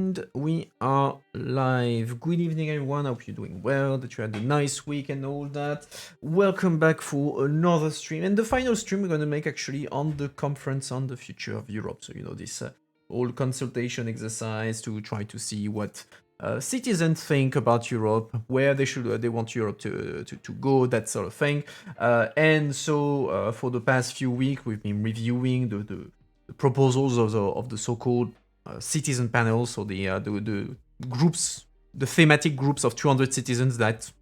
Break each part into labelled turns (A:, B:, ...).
A: And we are live. Good evening, everyone. I hope you're doing well, that you had a nice week and all that. Welcome back for another stream. And the final stream we're going to make actually on the conference on the future of Europe. So, this whole consultation exercise to try to see what citizens think about Europe, where they want Europe to go, that sort of thing. And so for the past few weeks, we've been reviewing the proposals of the so-called citizen panels, so the groups, the thematic groups of 200 citizens that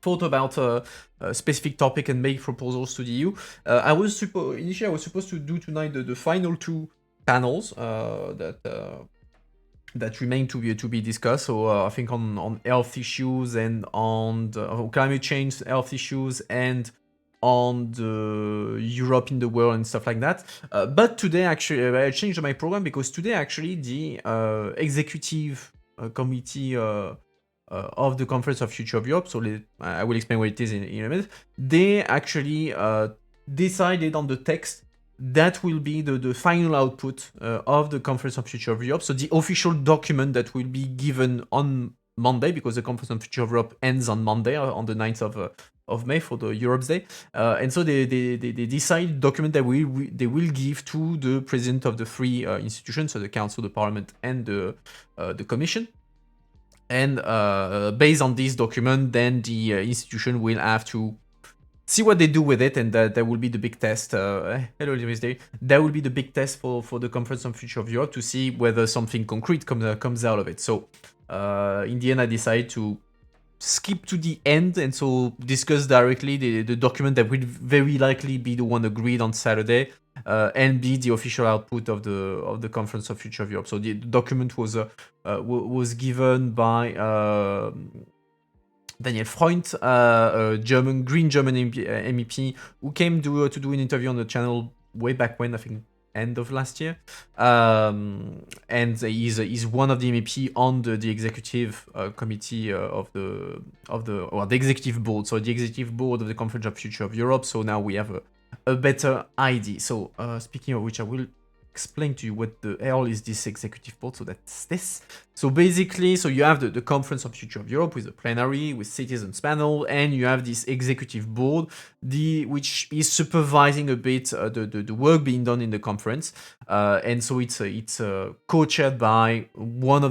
A: thought about a specific topic and make proposals to the EU. Initially I was supposed to do tonight the final two panels that remain to be discussed. So I think on health issues and on climate change, health issues, and on the Europe in the world and stuff like that. But today, actually, I changed my program because today, actually, the executive committee of the Conference of Future of Europe, so I will explain what it is in a minute, they actually decided on the text that will be the final output of the Conference of Future of Europe, so the official document that will be given on Monday, because the Conference on Future of Europe ends on Monday, on the 9th of May for the Europe's Day. And so they decide document that they will give to the president of the three institutions, so the Council, the Parliament, and the Commission. And based on this document, then the institution will have to see what they do with it, and that will be the big test. Hello, Day. That will be the big test for the Conference on Future of Europe to see whether something concrete comes out of it. So in the end, I decided to skip to the end and so discuss directly the document that will very likely be the one agreed on Saturday and be the official output of the Conference of Future of Europe. So the document was given by Daniel Freund, a Green German MEP, who came to do an interview on the channel way back when, I think end of last year, and he's one of the MEP on the executive committee of the executive board. So the executive board of the Conference of Future of Europe. So now we have a better idea. So speaking of which, I will explain to you what the hell is this executive board. So that's this. So basically, so you have the Conference of Future of Europe with a plenary, with citizens panel, and you have this executive board, which is supervising a bit the work being done in the conference. And so it's co-chaired by one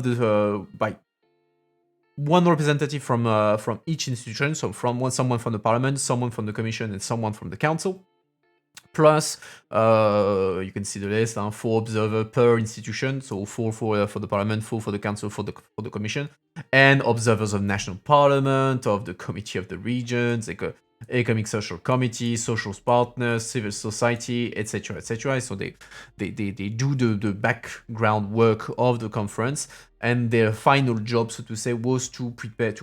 A: representative from each institution. So someone from the Parliament, someone from the Commission, and someone from the Council. Plus, you can see the list, 4 observers per institution, so 4 for the Parliament, 4 for the Council, for the Commission, and observers of national parliament, of the Committee of the Regions, Economic Social Committee, social partners, civil society, etc., etc. So they do the background work of the conference, and their final job, so to say, was to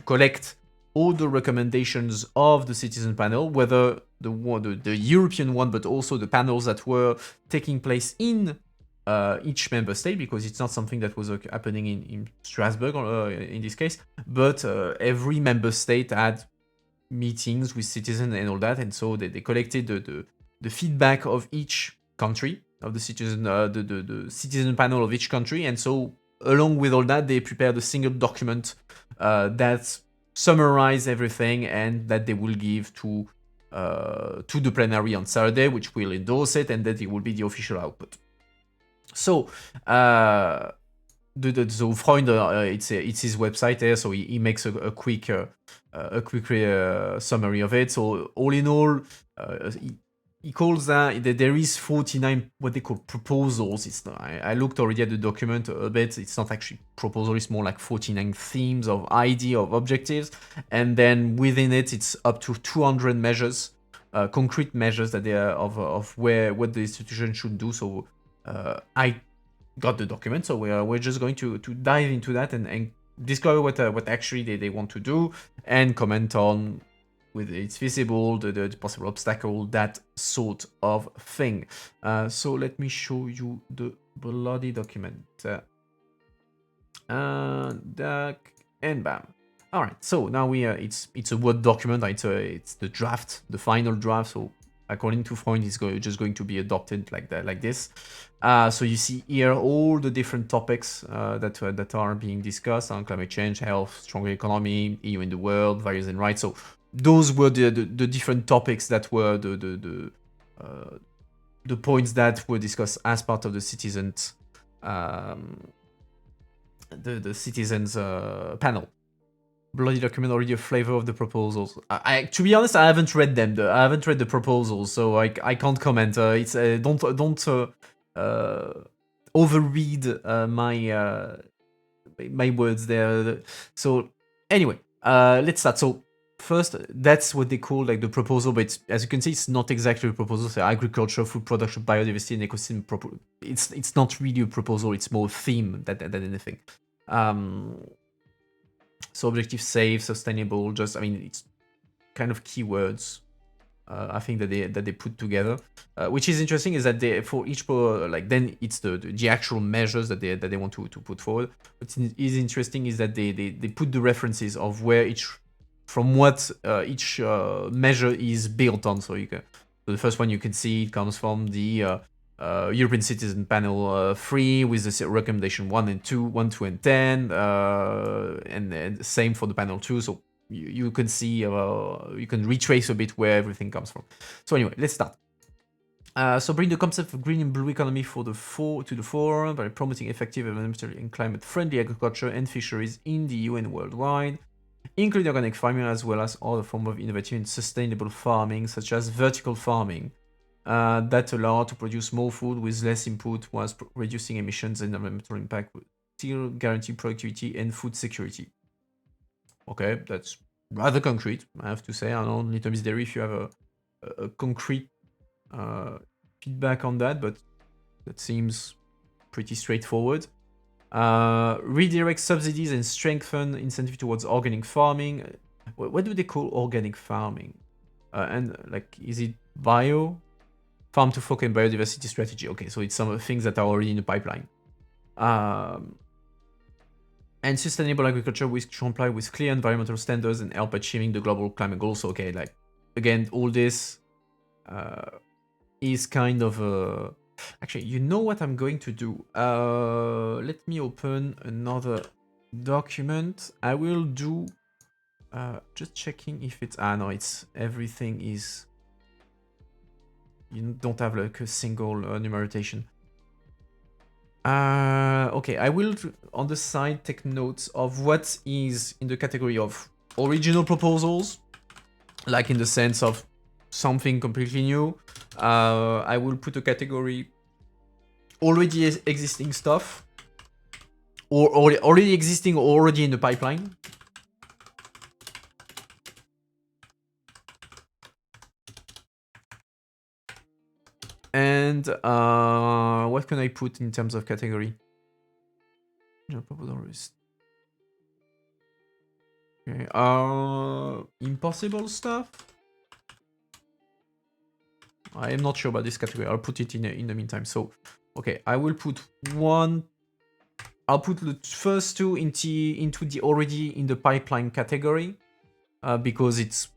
A: collect all the recommendations of the citizen panel, whether the European one, but also the panels that were taking place in each member state, because it's not something that was happening in Strasbourg in this case, but every member state had meetings with citizens and all that, and so they collected the feedback of each country, of the citizen panel of each country, and so along with all that, they prepared a single document that summarize everything, and that they will give to the plenary on Saturday, which will endorse it, and that it will be the official output. So so Freund, it's his website there, so he makes a quick summary of it. So all in all, he calls that there is 49 what they call proposals. It's not, I looked already at the document a bit. It's not actually proposal. It's more like 49 themes of idea of objectives, and then within it, it's up to 200 measures, concrete measures that they are of what the institution should do. So I got the document, so we're just going to dive into that and discover what actually they want to do, and comment on whether it's feasible, the possible obstacle, that sort of thing. So let me show you the bloody document. And bam. All right, so now it's a Word document. It's the draft, the final draft. So according to Freud, is just going to be adopted like that, like this. So you see here all the different topics that are being discussed on climate change, health, stronger economy, EU in the world, values and rights. So those were the different topics that were the points that were discussed as part of the citizens the citizens panel. Bloody document, already a flavor of the proposals. To be honest, I haven't read them. I haven't read the proposals, so I can't comment. It's don't overread my words there. So anyway, let's start. So first, that's what they call like the proposal, but as you can see, it's not exactly a proposal. So agriculture, food production, biodiversity, and ecosystem. It's not really a proposal. It's more a theme than anything. So objective, safe, sustainable. Just, I mean, it's kind of keywords. I think that they put together, which is interesting, is that they, for each like, then it's the actual measures that they want to put forward. What is interesting is that they put the references of where each measure is built on. So so the first one you can see, it comes from the European Citizen Panel 3 with the recommendation 1 and 2, 1, 2, and 10, and same for the panel 2. So you can see, you can retrace a bit where everything comes from. So anyway, let's start. So bring the concept of green and blue economy to the fore by promoting effective, environmentally and climate-friendly agriculture and fisheries in the EU and worldwide, including organic farming as well as other forms of innovative and sustainable farming, such as vertical farming, that allow to produce more food with less input whilst reducing emissions and environmental impact, still guarantee productivity and food security. Okay, that's rather concrete, I have to say. I don't know, Little Miss Dairy, if you have a concrete feedback on that, but that seems pretty straightforward. Redirect subsidies and strengthen incentive towards organic farming. What do they call organic farming? And like, is it bio? Farm to fork and biodiversity strategy. Okay, so it's some things that are already in the pipeline. And sustainable agriculture which comply with clear environmental standards and help achieving the global climate goals. So, okay, like, again, all this is kind of a... Actually, you know what I'm going to do? Let me open another document. I will do... just checking if it's... no, it's... Everything is... You don't have like a single numeration. Okay, I will on the side take notes of what is in the category of original proposals, like in the sense of something completely new. I will put a category already existing stuff, or already existing, or already in the pipeline. And what can I put in terms of category? Okay, impossible stuff? I am not sure about this category. I'll put it in the meantime. So, okay, I will put one. I'll put the first two into the already in the pipeline category, because it's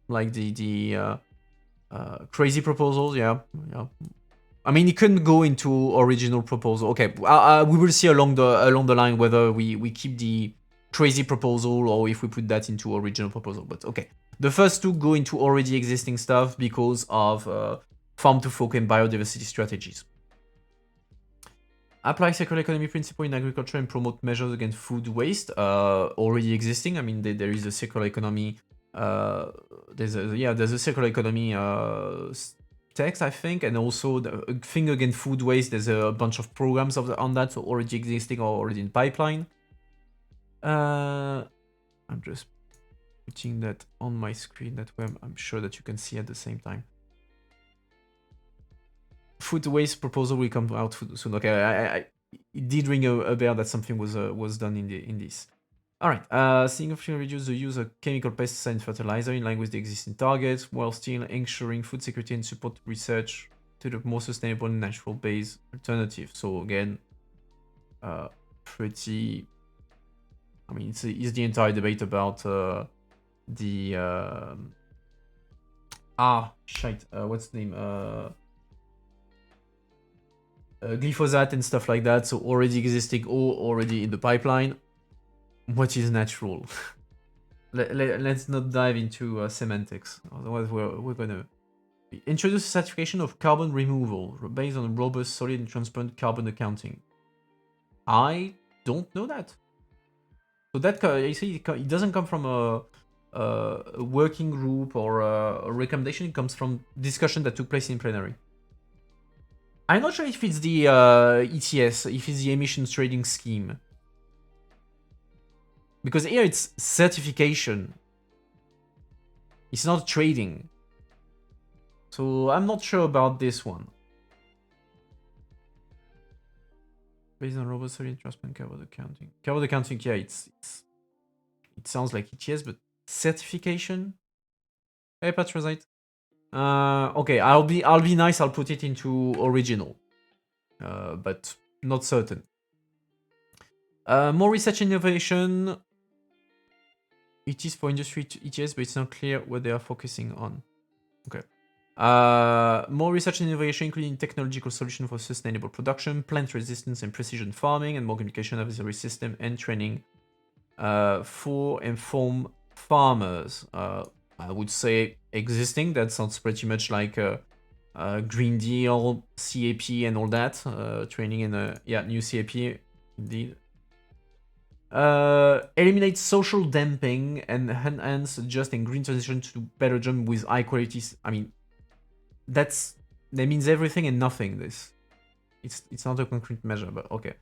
A: like the crazy proposals. Yeah. I mean, it couldn't go into original proposal. Okay, we will see along the line whether we keep the crazy proposal or if we put that into original proposal. But okay, the first two go into already existing stuff because of farm to fork and biodiversity strategies. Apply circular economy principle in agriculture and promote measures against food waste. Already existing. I mean, there is a circular economy. There's a circular economy text, I think, and also the thing against food waste. There's a bunch of programs on that, so already existing or already in pipeline. I'm just putting that on my screen. That way I'm sure that you can see at the same time. Food waste proposal will come out soon. Okay, it did ring a bell that something was done in this. All right, significantly reduce the use of chemical pesticide and fertilizer in line with the existing targets, while still ensuring food security and support research to the more sustainable and natural-based alternative. So again, pretty... I mean, it's the entire debate about the Shite. What's the name? Glyphosate and stuff like that. So already existing or already in the pipeline. What is natural? Let's not dive into semantics. Otherwise, we're gonna introduce a certification of carbon removal based on robust, solid, and transparent carbon accounting. I don't know that. So that you see, it doesn't come from a working group or a recommendation. It comes from discussion that took place in plenary. I'm not sure if it's the ETS, if it's the emissions trading scheme. Because here it's certification. It's not trading. So I'm not sure about this one. Based on robust, solid, transparent carbon accounting. Carbon accounting, yeah, it sounds like ETS, but certification? Hey, Patrozite. Okay, I'll be nice. I'll put it into original, but not certain. More research and innovation. It is for industry to ETS, but it's not clear what they are focusing on. Okay. More research and innovation, including technological solution for sustainable production, plant resistance and precision farming, and more communication advisory system and training for informed farmers. I would say existing. That sounds pretty much like Green Deal, CAP, and all that. Training in new CAP, indeed. Eliminate social dumping and enhance just and green transition to better jump with high quality. I mean, that means everything and nothing. This, it's not a concrete measure, but okay.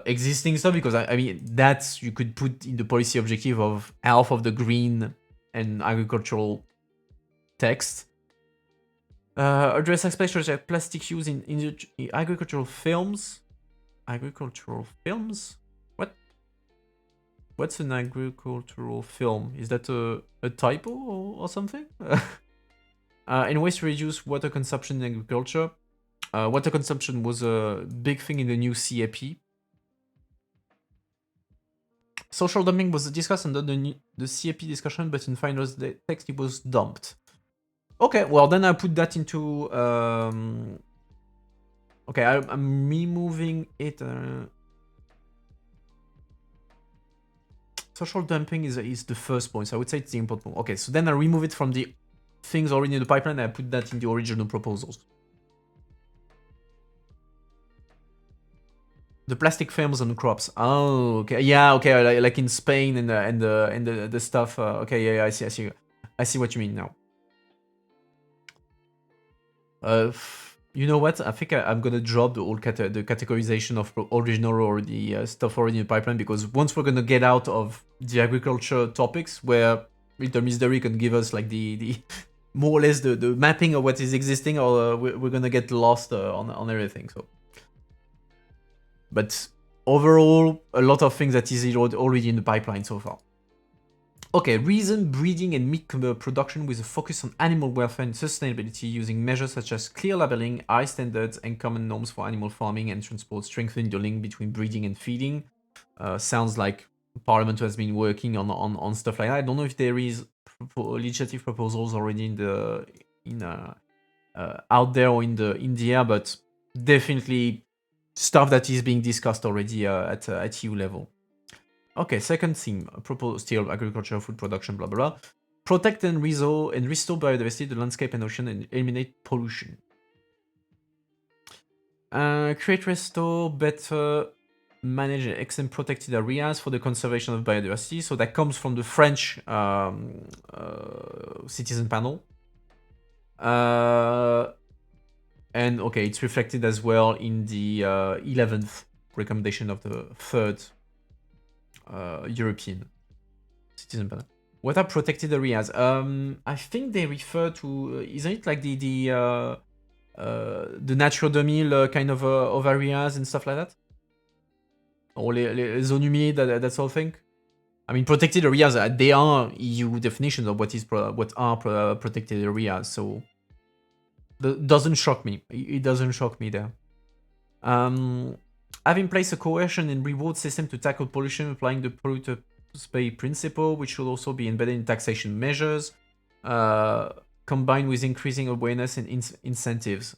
A: Existing stuff, because I mean that's you could put in the policy objective of half of the green and agricultural text. Address aspects such as plastic use in agricultural films. Agricultural films? What? What's an agricultural film? Is that a typo or something? And ways to reduce water consumption in agriculture. Water consumption was a big thing in the new CAP. Social dumping was discussed under the CAP discussion, but in final text it was dumped. Okay, well then I put that into... okay, I'm removing it. Social dumping is the first point, so I would say it's the important one. Okay, so then I remove it from the things already in the pipeline and I put that in the original proposals. The plastic films on crops. Oh, okay. Yeah, okay. Like in Spain and the stuff. Okay, yeah, I see what you mean now. You know what? I think I'm gonna drop the whole the categorization of original or the stuff already in the pipeline, because once we're gonna get out of the agriculture topics, where intermediary can give us like the more or less the mapping of what is existing, or we're gonna get lost on everything. So. But overall, a lot of things that is already in the pipeline so far. Okay, reason breeding and meat production with a focus on animal welfare and sustainability using measures such as clear labeling, high standards, and common norms for animal farming and transport, strengthening the link between breeding and feeding. Sounds like Parliament has been working on stuff like that. I don't know if there is legislative proposals already out there or in the air, but definitely stuff that is being discussed already at EU level. Okay, second theme, propose still agriculture, food production, blah blah blah. Protect and restore biodiversity, the landscape and ocean, and eliminate pollution. Create, restore, better manage and extend protected areas for the conservation of biodiversity. So that comes from the French citizen panel. And okay, it's reflected as well in the 11th recommendation of the 3rd European citizen panel. What are protected areas? I think they refer to, isn't it like the natural 2000 kind of areas and stuff like that? Or les zones humides, that sort of thing? I mean, protected areas, they are EU definitions of what are protected areas, so doesn't shock me. It doesn't shock me there. Have in place a coercion and reward system to tackle pollution, applying the polluter pay principle, which should also be embedded in taxation measures. combined with increasing awareness and incentives.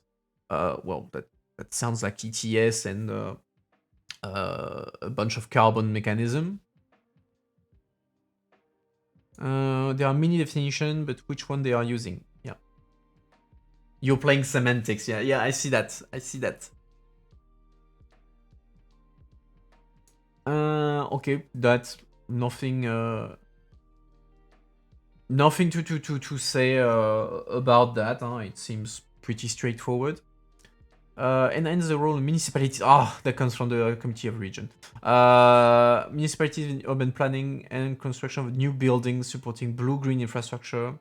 A: Well, that sounds like ETS and a bunch of carbon mechanism. There are many definitions, but which one they are using? Yeah. You're playing semantics. Yeah, I see that. Okay, that's nothing. Nothing to say about that. It seems pretty straightforward. And the role of municipalities. That comes from the Committee of Region. Municipalities in urban planning and construction of new buildings supporting blue-green infrastructure.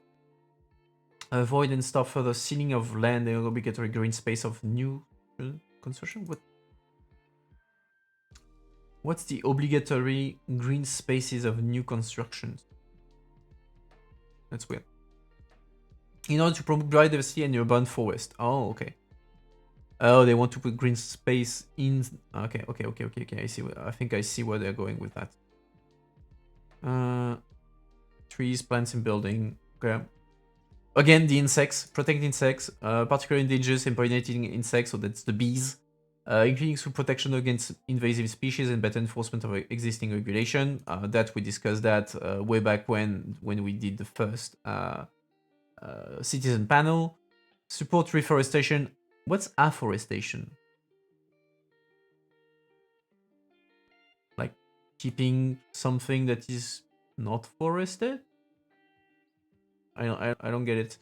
A: Avoid and stop further sealing of land and obligatory green space of new construction. What's the obligatory green spaces of new constructions? That's weird. In order to promote biodiversity and urban forest. Oh, okay. Oh, they want to put green space in. Okay. I see. I think I see where they're going with that. Trees, plants, and building. Okay. Again, the insects. Protect insects, particularly endangered and pollinating insects. So that's the bees. Including through protection against invasive species and better enforcement of existing regulation. That we discussed that way back when we did the first citizen panel. Support reforestation. What's afforestation? Like keeping something that is not forested? I don't get it.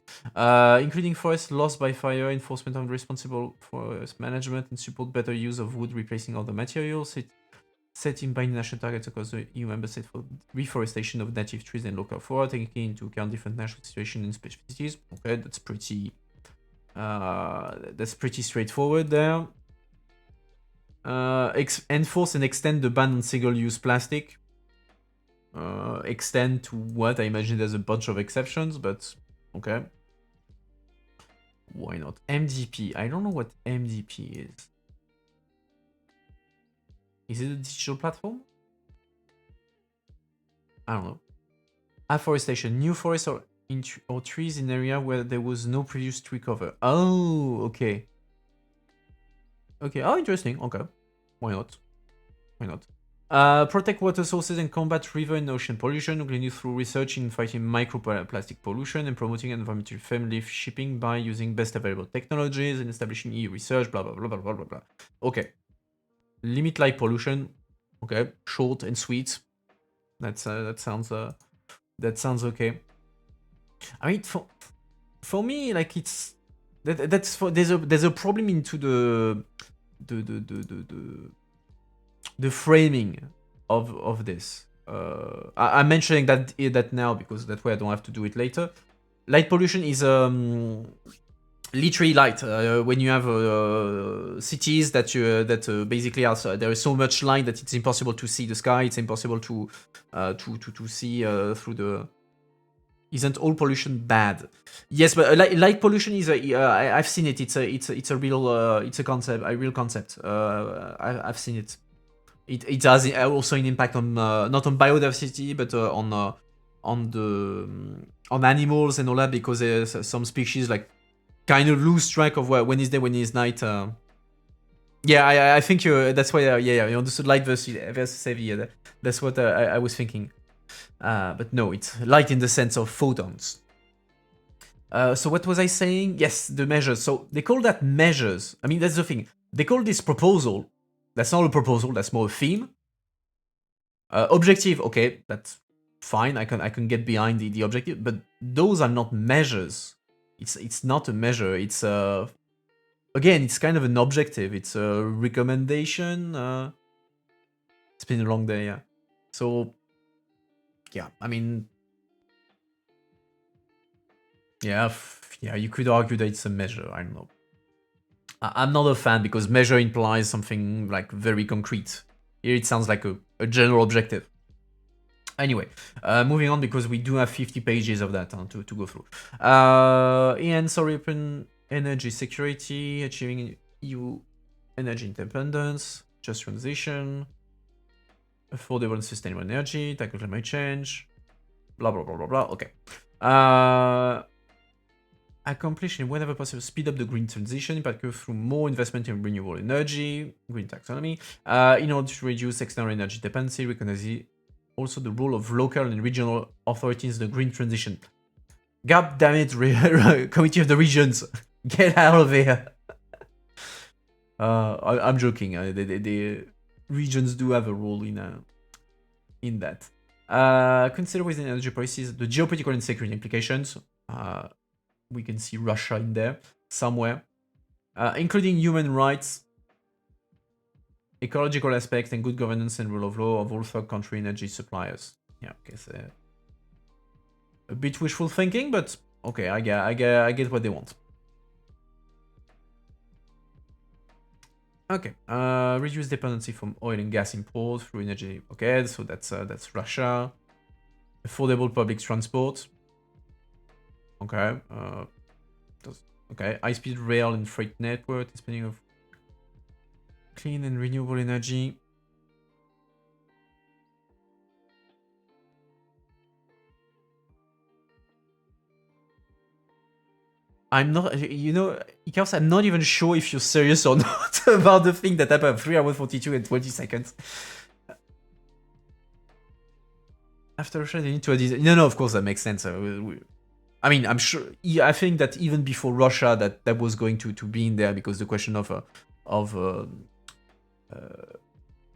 A: Including forests lost by fire, enforcement of responsible forest management, and support better use of wood replacing other materials. Setting binding national targets across the EU member states for reforestation of native trees and local flora, taking into account different national situations and specificities. Okay, that's pretty straightforward there. Enforce and extend the ban on single-use plastic. Extend to what? I imagine there's a bunch of exceptions, but okay. Why not? MDP. I don't know what MDP is. Is it a digital platform? I don't know. Afforestation. New forests or trees in area where there was no previous tree cover. Oh, okay. Okay, oh, interesting. Okay. Why not? Protect water sources and combat river and ocean pollution, including through research in fighting microplastic pollution and promoting environmentally friendly shipping by using best available technologies and establishing EU research, blah, blah, blah, blah, blah, blah, blah. Okay. Limit light pollution. Okay. Short and sweet. That sounds okay. I mean, for me, like it's that's for there's a problem into the framing of this. I'm mentioning that now because that way I don't have to do it later. Light pollution is literally light. When you have cities that basically are there is so much light that it's impossible to see the sky. It's impossible to see through the. Isn't all pollution bad? Yes, but light pollution is I've seen it. It's a real concept. A real concept. I've seen it. It has also an impact on not on biodiversity but on animals and all that, because there's some species like kind of lose track of when is day, when is night. Yeah, I think that's why you understood light versus heavy. Yeah, that's what I was thinking. But no, it's light in the sense of photons. So what was I saying? Yes, the measures. So they call that measures. I mean, that's the thing. They call this proposal. That's not a proposal. That's more a theme. Objective. Okay, that's fine. I can get behind the objective. But those are not measures. It's not a measure. It's again, it's kind of an objective. It's a recommendation. It's been a long day. Yeah. So yeah, I mean, yeah, you could argue that it's a measure. I don't know. I'm not a fan because measure implies something like very concrete. Here it sounds like a general objective. Anyway, moving on because we do have 50 pages of that to go through. Ian, sorry, open energy security, achieving EU energy independence, just transition, affordable and sustainable energy, tackle climate change, blah, blah, blah, blah, blah. Okay. accomplish and whenever possible speed up the green transition, in particular through more investment in renewable energy, green taxonomy, in order to reduce external energy dependency, recognize also the role of local and regional authorities in the green transition. God damn it, Committee of the Regions, get out of here. I'm joking. The regions do have a role in that. Consider within energy policies the geopolitical and security implications. We can see Russia in there somewhere, including human rights, ecological aspects, and good governance and rule of law of all third country energy suppliers. Yeah, okay, so a bit wishful thinking, but okay, I get what they want. Okay, reduce dependency from oil and gas imports through energy. Okay, so that's Russia. Affordable public transport. Okay, okay, high-speed rail and freight network, depending of clean and renewable energy. I'm not, you know, Ikaos, I'm not even sure if you're serious or not about the thing that happened 3 hours 42 and 20 seconds. After Russia, they need to add. No, of course, that makes sense. I mean, I'm sure. Yeah, I think that even before Russia, that was going to be in there because the question of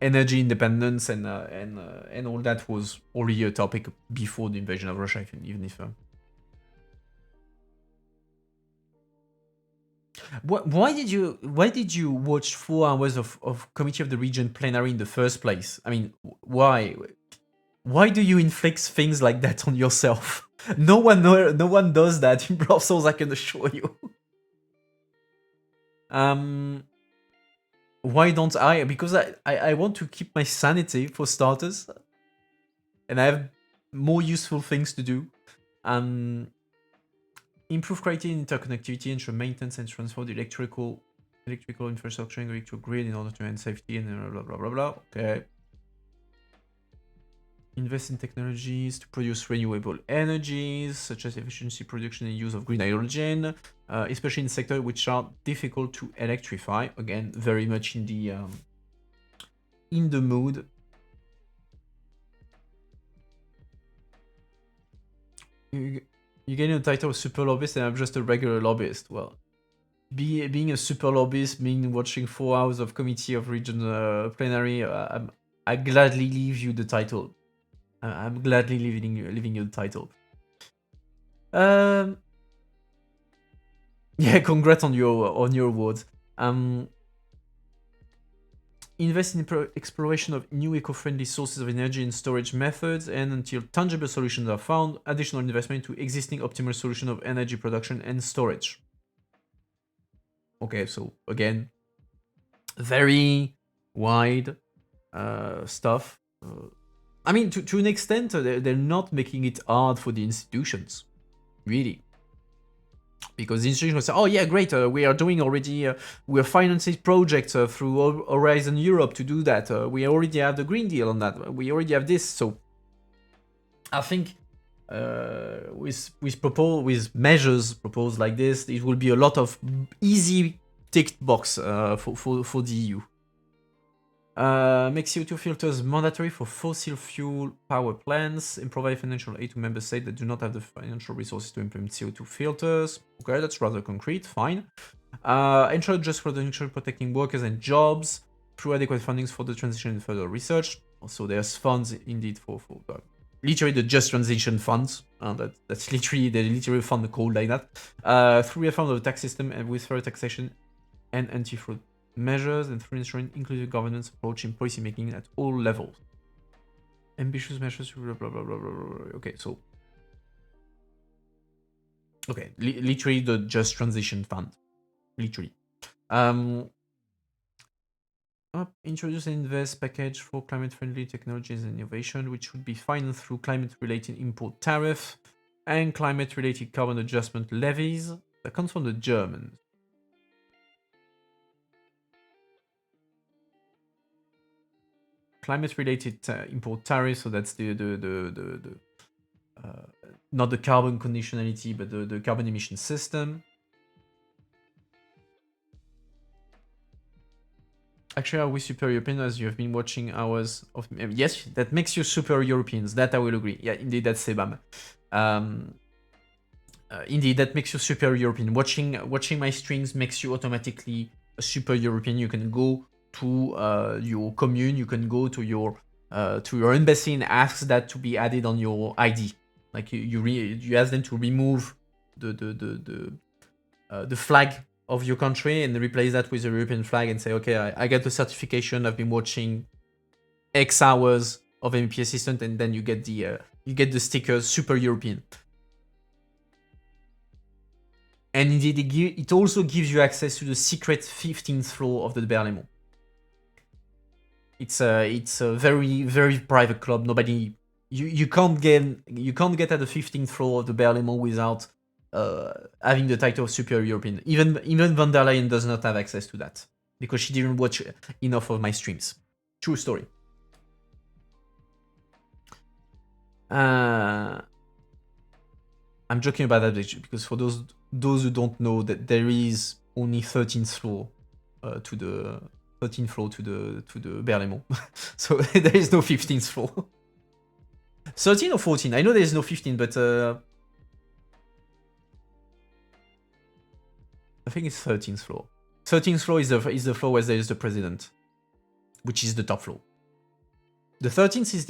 A: energy independence and all that was already a topic before the invasion of Russia, even if. Why did you watch 4 hours of Committee of the Region plenary in the first place? I mean, why? Why do you inflict things like that on yourself? No one does that in Brussels, I can assure you. Why don't I? Because I want to keep my sanity for starters, and I have more useful things to do. Improve quality and interconnectivity, ensure maintenance and transfer the electrical infrastructure and electrical grid in order to enhance safety and blah blah blah blah. Okay. Invest in technologies to produce renewable energies, such as efficiency production and use of green hydrogen, especially in sectors which are difficult to electrify. Again, very much in the mood. You getting the title of super lobbyist, and I'm just a regular lobbyist. Well, being a super lobbyist, mean watching 4 hours of Committee of Region plenary, I gladly leave you the title. I'm gladly leaving you the title. Yeah, congrats on your awards. Invest in exploration of new eco-friendly sources of energy and storage methods, and until tangible solutions are found, additional investment to existing optimal solution of energy production and storage. Okay, so again, very wide stuff. I mean, to an extent, they're not making it hard for the institutions, really. Because the institution will say, oh yeah, great, we are doing already, we are financing projects through Horizon Europe to do that. We already have the Green Deal on that. We already have this. So I think with measures proposed like this, it will be a lot of easy ticked box for the EU. Make CO2 filters mandatory for fossil fuel power plants and provide financial aid to member states that do not have the financial resources to implement CO2 filters. Okay, that's rather concrete, fine. Ensure just production protecting workers and jobs through adequate fundings for the transition and further research. Also, there's funds indeed for literally the Just Transition Funds. That's literally, they literally fund called like that. Through reform of the tax system and with fair taxation and anti-fraud measures, and through ensuring inclusive governance approach in policy making at all levels. Ambitious measures, blah blah blah blah blah. Okay, so okay, literally the Just Transition Fund, literally. Introduce and invest package for climate-friendly technologies and innovation, which would be financed through climate-related import tariff and climate-related carbon adjustment levies. That comes from the Germans. Climate-related import tariffs, so that's the not the carbon conditionality, but the carbon emission system. Actually, are we super European as you have been watching hours of... Yes, that makes you super Europeans. That I will agree. Yeah, indeed, that's Sebam. Indeed, that makes you super European. Watching my streams makes you automatically a super European. You can go to your commune, you can go to your embassy and ask that to be added on your ID. Like you ask them to remove the flag of your country and replace that with a European flag and say, okay, I get the certification. I've been watching X hours of MEP assistant, and then you get the stickers super European. And indeed, it also gives you access to the secret 15th floor of the Berlaymont. It's a very, very private club. Nobody, you can't get at the 15th floor of the Berlaymont without having the title of Super European. Even von der Leyen does not have access to that because she didn't watch enough of my streams. True story. I'm joking about that because for those who don't know, that there is only 13th floor to the 13th floor to the Berlaymont. So there is no 15th floor. 13 or 14? I know there is no 15, but I think it's 13th floor. 13th floor is the floor where there is the president, which is the top floor. The 13th is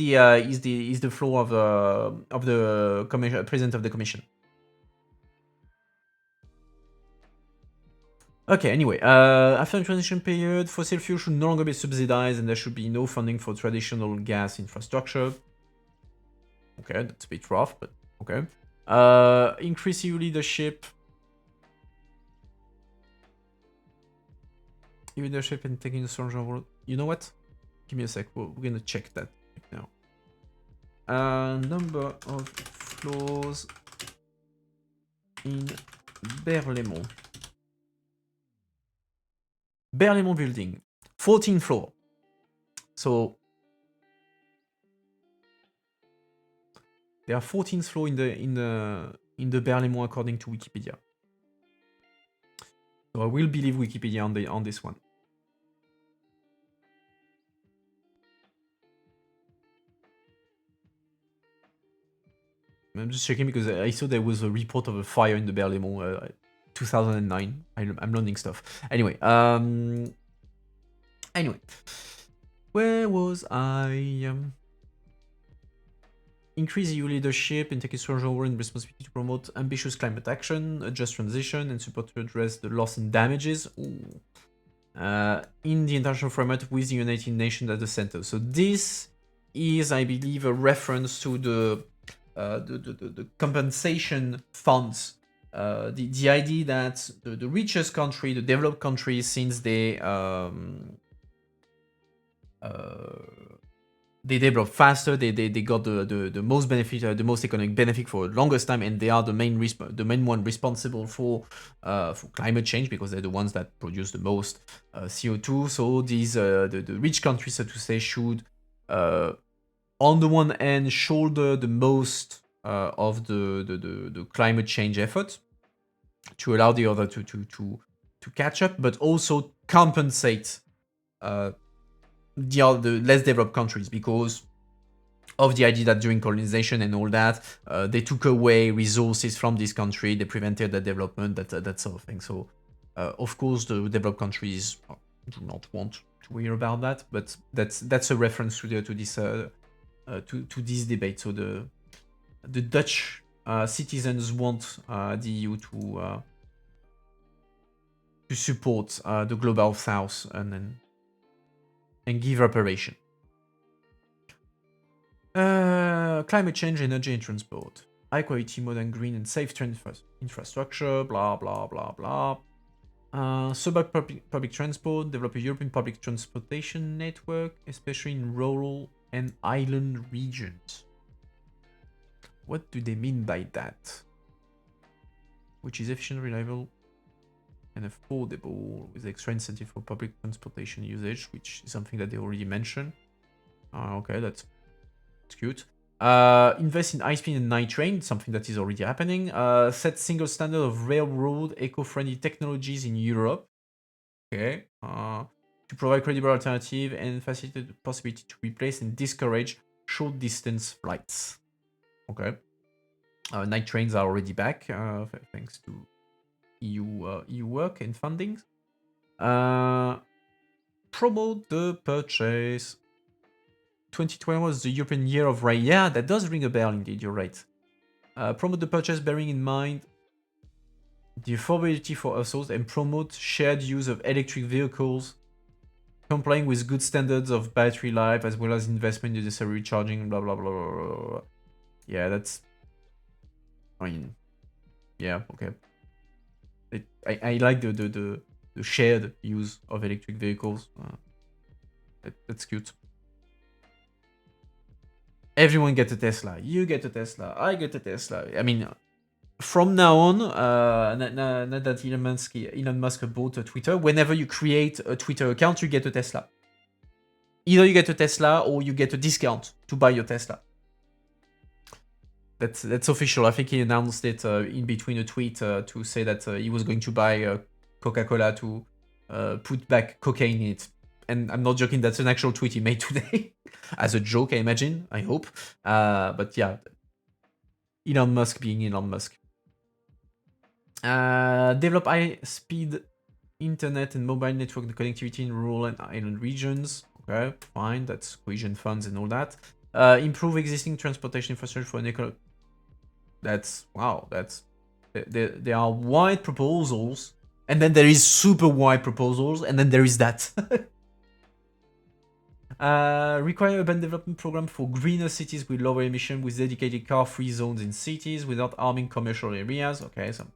A: the floor of the president of the commission. Okay, anyway, after the transition period, fossil fuel should no longer be subsidized and there should be no funding for traditional gas infrastructure. Okay, that's a bit rough, but okay. Increase EU leadership. EU leadership and taking the strong role. You know what? Give me a sec, we're gonna check that right now. Number of floors in Berlaymont. Berlaymont building, 14th floor. So there are 14th floor in the Berlaymont according to Wikipedia. So I will believe Wikipedia on this one. I'm just checking because I saw there was a report of a fire in the Berlaymont 2009. I'm learning stuff. Anyway, where was I? Increase EU leadership and take a stronger role in responsibility to promote ambitious climate action, a just transition, and support to address the loss and damages. In the international framework with the United Nations at the center. So this is, I believe, a reference to the compensation funds. The idea that the richest country, the developed countries, since they develop faster, they got the most benefit, the most economic benefit for the longest time, and they are the main one responsible for climate change because they're the ones that produce the most CO2. So these the rich countries, so to say, should on the one hand shoulder the most of the climate change effort to allow the other to catch up, but also compensate the less developed countries because of the idea that during colonization and all that, they took away resources from this country, they prevented the development, that sort of thing. So, of course, the developed countries do not want to hear about that, but that's a reference to this debate. So the Dutch citizens want the EU to support the global south and give reparation. Climate change, energy and transport. High quality, modern, green and safe infrastructure, blah, blah, blah, blah. Suburban public transport, develop a European public transportation network, especially in rural and island regions. What do they mean by that? Which is efficient, reliable, and affordable with extra incentive for public transportation usage, which is something that they already mentioned. Okay, that's cute. Invest in high-speed and night train, something that is already happening. Set single standard of railroad eco-friendly technologies in Europe. Okay. To provide credible alternative and facilitate the possibility to replace and discourage short-distance flights. Okay. Night trains are already back, thanks to EU work and funding. Promote the purchase. 2021 was the European Year of Rail. Yeah, that does ring a bell indeed, you're right. Promote the purchase bearing in mind the affordability for households and promote shared use of electric vehicles, complying with good standards of battery life as well as investment in the necessary charging, blah, blah, blah, blah, blah, blah. Yeah, that's... I mean, yeah, okay. I like the shared use of electric vehicles. That's cute. Everyone gets a Tesla. You get a Tesla. I get a Tesla. I mean, from now on, now that Elon Musk bought Twitter, whenever you create a Twitter account, you get a Tesla. Either you get a Tesla or you get a discount to buy your Tesla. That's official. I think he announced it in between a tweet to say that he was going to buy Coca-Cola to put back cocaine in it. And I'm not joking, that's an actual tweet he made today. As a joke, I imagine, I hope. But yeah, Elon Musk being Elon Musk. Develop high-speed internet and mobile network connectivity in rural and island regions. Okay, fine, that's cohesion funds and all that. Improve existing transportation infrastructure for an eco... That's... Wow, that's... There are wide proposals, and then there is super wide proposals, and then there is that. Require urban development program for greener cities with lower emission with dedicated car-free zones in cities without harming commercial areas. Okay, so...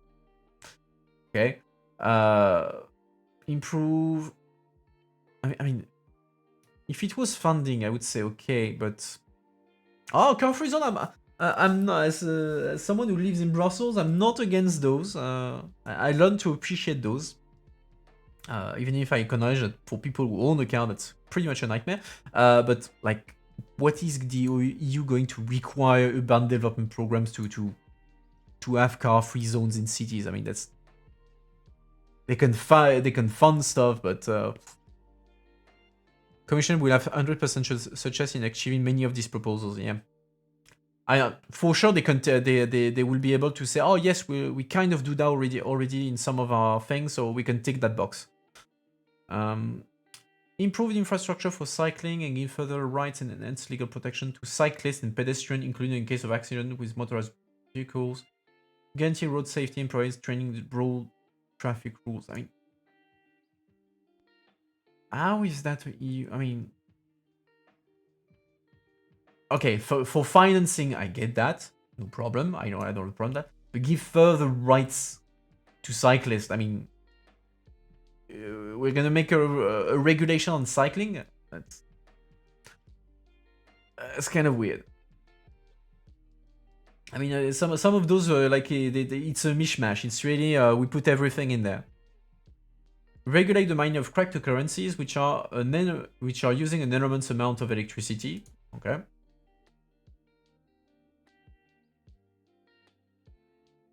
A: Okay. Improve... I mean... If it was funding, I would say okay, but... Oh, car-free zone, I'm not... As someone who lives in Brussels, I'm not against those. I learned to appreciate those. Even if I acknowledge that for people who own a car, that's pretty much a nightmare. But, like, what is the EU going to require urban development programs to have car-free zones in cities? I mean, that's... They can fund stuff, but... Commission will have 100% success in achieving many of these proposals, yeah. For sure, they will be able to say, oh yes, we kind of do that already in some of our things, so we can tick that box. Improve the infrastructure for cycling and give further rights and enhance legal protection to cyclists and pedestrians, including in case of accident with motorized vehicles. Guarantee road safety and provide training the road traffic rules. I mean, how is that EU? I mean, okay, for financing, I get that. No problem. I don't have a problem with that. But give further rights to cyclists. I mean, we're gonna make a regulation on cycling. That's kind of weird. I mean, some of those like it's a mishmash. It's really we put everything in there. Regulate the mining of cryptocurrencies, which are using an enormous amount of electricity. Okay.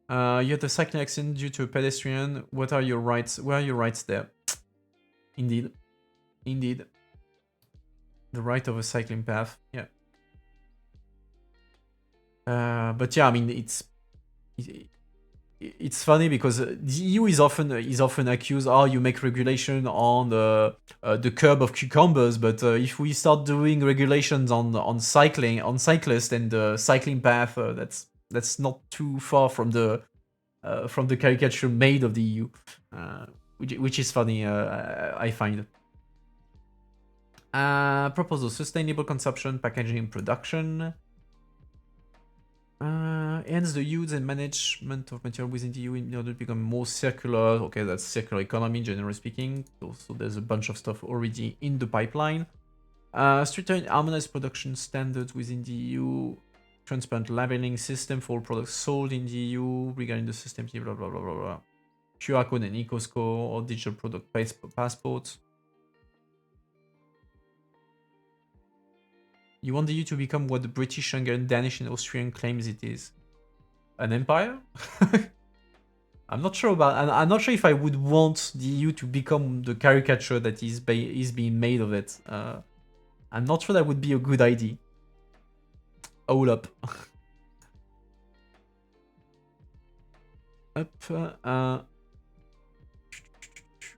A: You had a cycling accident due to a pedestrian. What are your rights? Where are your rights there? Indeed. Indeed. The right of a cycling path. Yeah. But yeah, I mean, it's funny because the EU is often accused, oh, you make regulation on the curb of cucumbers, but if we start doing regulations on cyclists and the cycling path, that's not too far from the caricature made of the EU, which is funny. I find. Proposal: sustainable consumption, packaging, and production. Hence the use and management of material within the EU in order to become more circular. Okay, that's circular economy, generally speaking. So there's a bunch of stuff already in the pipeline. Stricter and harmonized production standards within the EU. Transparent labeling system for all products sold in the EU regarding the system, blah, blah, blah, blah, blah. QR code and eco-score or digital product passports. You want the EU to become what the British, Hungarian, Danish, and Austrian claims it is? An empire? I'm not sure about. I'm not sure if I would want the EU to become the caricature that is being made of it. I'm not sure that would be a good idea. Hold up.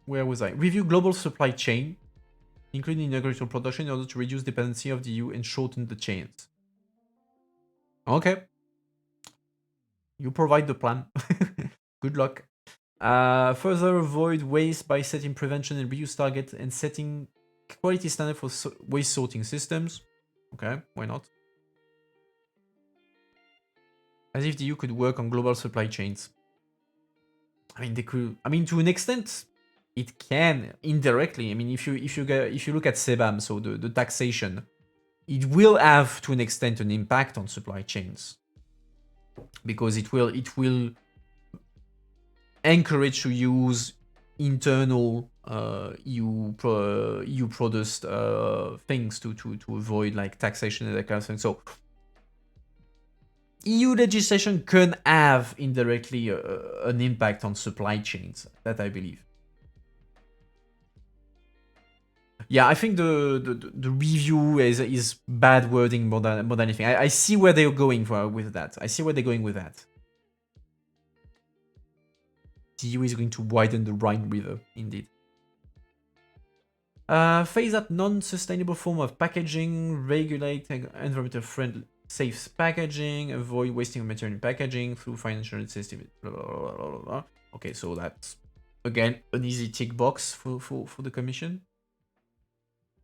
A: Where was I? Review global supply chain, including agricultural production, in order to reduce dependency of the EU and shorten the chains. Okay. You provide the plan. Good luck. Further avoid waste by setting prevention and reuse target and setting quality standard for waste sorting systems. Okay, why not? As if the EU could work on global supply chains. I mean, they could. I mean, to an extent, it can indirectly. I mean, if you look at SEBAM, so the taxation, it will have to an extent an impact on supply chains because it will encourage to use internal EU produced things to avoid like taxation and that kind of thing. So EU legislation can have indirectly an impact on supply chains, that I believe. Yeah, I think the review is bad wording more than anything. I see where they're going with that. I see where they're going with that. The EU is going to widen the Rhine River, indeed. Phase out non-sustainable form of packaging, regulate environmental friendly, safe packaging, avoid wasting of material in packaging through financial system. Blah, blah, blah, blah, blah. Okay, so that's again an easy tick box for the Commission.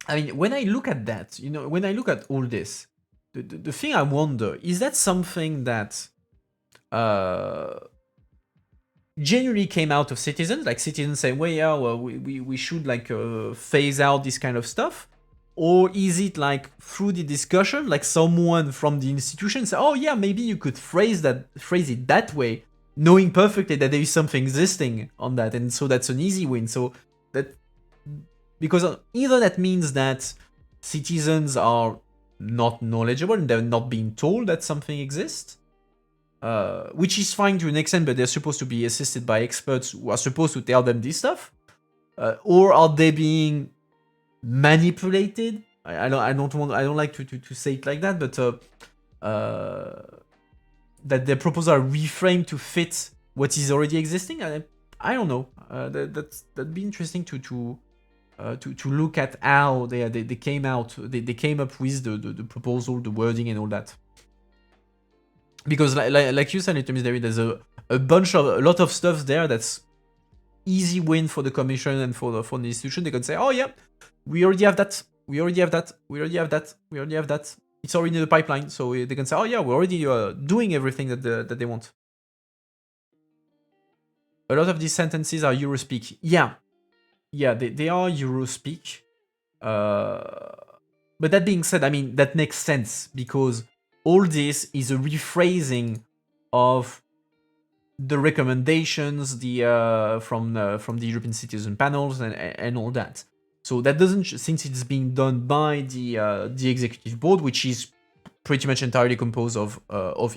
A: I mean, when I look at that, when I look at all this, the thing I wonder is that something that genuinely came out of citizens, like citizens say, well, yeah, well, we should like phase out this kind of stuff, or is it like through the discussion, like someone from the institution say, oh yeah, maybe you could phrase it that way, knowing perfectly that there is something existing on that, and so that's an easy win. So that because either that means that citizens are not knowledgeable and they're not being told that something exists. Which is fine to an extent, but they're supposed to be assisted by experts who are supposed to tell them this stuff, or are they being manipulated? I don't like to say it like that, but that their proposals are reframed to fit what is already existing. I don't know. That'd be interesting to look at how they came out. They came up with the proposal, the wording, and all that. Because like you said, there's a lot of stuff there that's easy win for the Commission and for the institution. They can say, oh yeah, we already have that. It's already in the pipeline. So they can say, oh yeah, we're already doing everything that they want. A lot of these sentences are Eurospeak. Yeah, they are Eurospeak. But that being said, I mean, that makes sense because all this is a rephrasing of the recommendations from the European Citizen Panels and all that. So that doesn't, since it's being done by the executive board, which is pretty much entirely composed of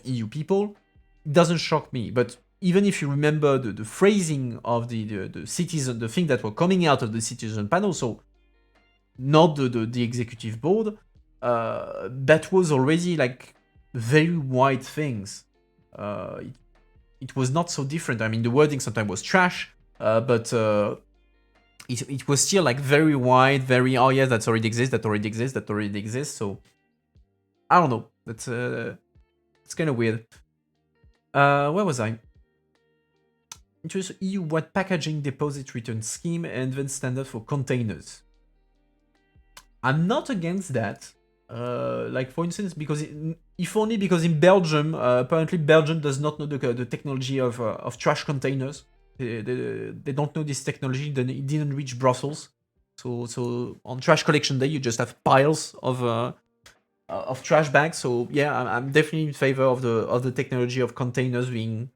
A: EU people, it doesn't shock me. But even if you remember the phrasing of the citizen, the thing that were coming out of the Citizen Panel, so not the executive board, that was already like very wide things. It was not so different. I mean, the wording sometimes was trash, but it was still like very wide, very, oh yeah, that already exists. So I don't know. That's it's kind of weird. Where was I? Introduce EU-wide packaging deposit return scheme and advanced standard for containers. I'm not against that. Like for instance, because if only because in Belgium, apparently Belgium does not know the technology of trash containers. They don't know this technology. Then it didn't reach Brussels. So on trash collection day, you just have piles of trash bags. So yeah, I'm definitely in favor of the technology of containers being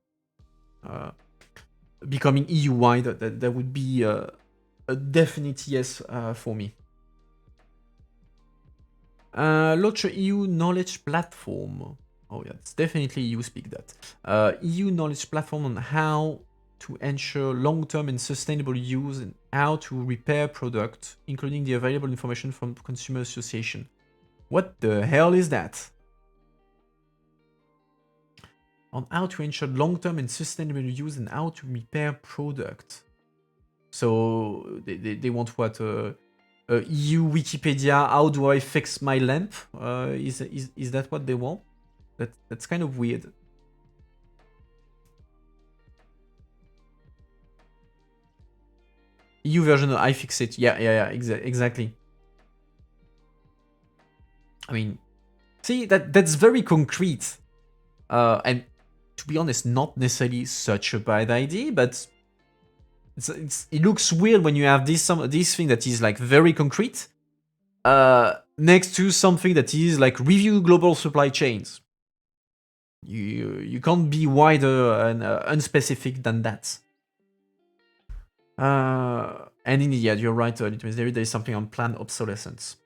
A: becoming EU wide. That would be a definite yes for me. Launch a EU knowledge platform. Oh yeah, it's definitely EU speak that. EU knowledge platform on how to ensure long-term and sustainable use and how to repair products, including the available information from consumer association. What the hell is that? On how to ensure long-term and sustainable use and how to repair product. So they want what? EU Wikipedia. How do I fix my lamp? Is that what they want? That's kind of weird. EU version of iFixit. Yeah, exactly. I mean, see, that's very concrete. And to be honest, not necessarily such a bad idea, but it looks weird when you have this thing that is like very concrete next to something that is like review global supply chains. You can't be wider and unspecific than that. And indeed, yeah, you're right, there is something on planned obsolescence.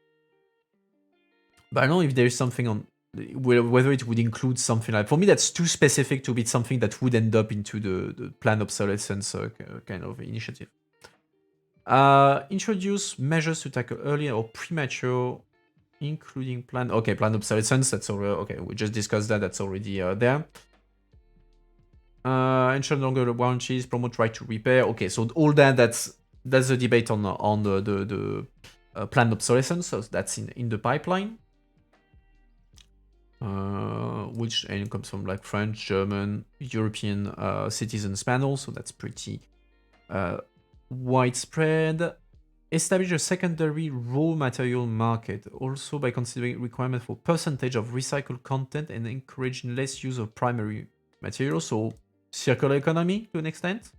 A: But I don't know if there is something on whether it would include something like, for me that's too specific to be something that would end up into the planned obsolescence kind of initiative. Introduce measures to tackle early or premature, including planned obsolescence. That's already okay. We just discussed that. That's already there. Ensure longer warranties, promote right to repair. Okay, so all that's the debate on the planned obsolescence. So that's in the pipeline. Which comes from like French, German, European citizens panel. So that's pretty widespread. Establish a secondary raw material market, also by considering requirement for percentage of recycled content and encouraging less use of primary materials. So circular economy to an extent.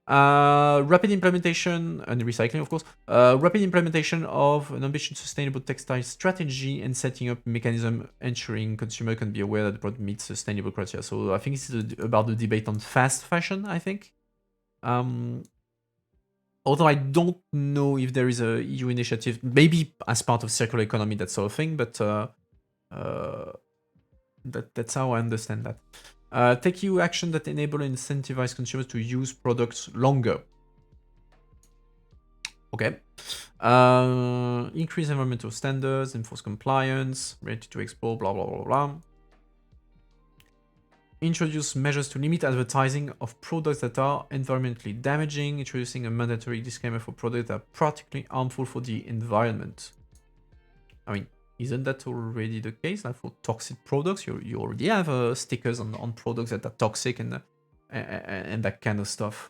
A: Rapid implementation and recycling, of course. Rapid implementation of an ambitious sustainable textile strategy and setting up mechanism ensuring consumer can be aware that the product meets sustainable criteria. So I think it's about the debate on fast fashion, I think. Although I don't know if there is a EU initiative, maybe as part of circular economy, that sort of thing, but that's how I understand that. Take EU action that enable and incentivize consumers to use products longer. Okay. Increase environmental standards, enforce compliance, ready to export, blah, blah, blah, blah. Introduce measures to limit advertising of products that are environmentally damaging, introducing a mandatory disclaimer for products that are practically harmful for the environment. I mean, isn't that already the case? Like for toxic products, you already have stickers on products that are toxic and that kind of stuff.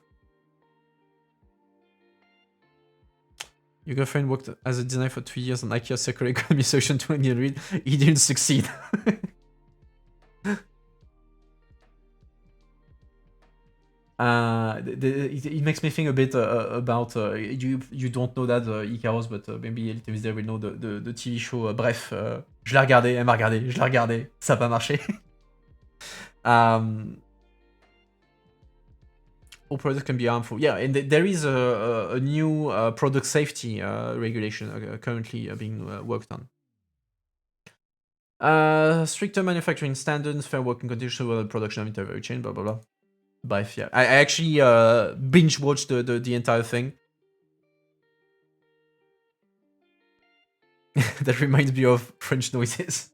A: Your girlfriend worked as a designer for 2 years on IKEA circular economy solution to read. He didn't succeed. It makes me think a bit about you don't know that Icaros, but maybe Elitemis will know the TV show. Bref, je l'ai regardé, elle m'a regardé, je l'ai regardé, ça n'a pas marché. All products can be harmful. Yeah, and there is a new product safety regulation currently being worked on. Stricter manufacturing standards, fair working conditions, production of intervalary chain, blah blah blah. Bref, yeah. I actually binge watched the entire thing. That reminds me of French noises.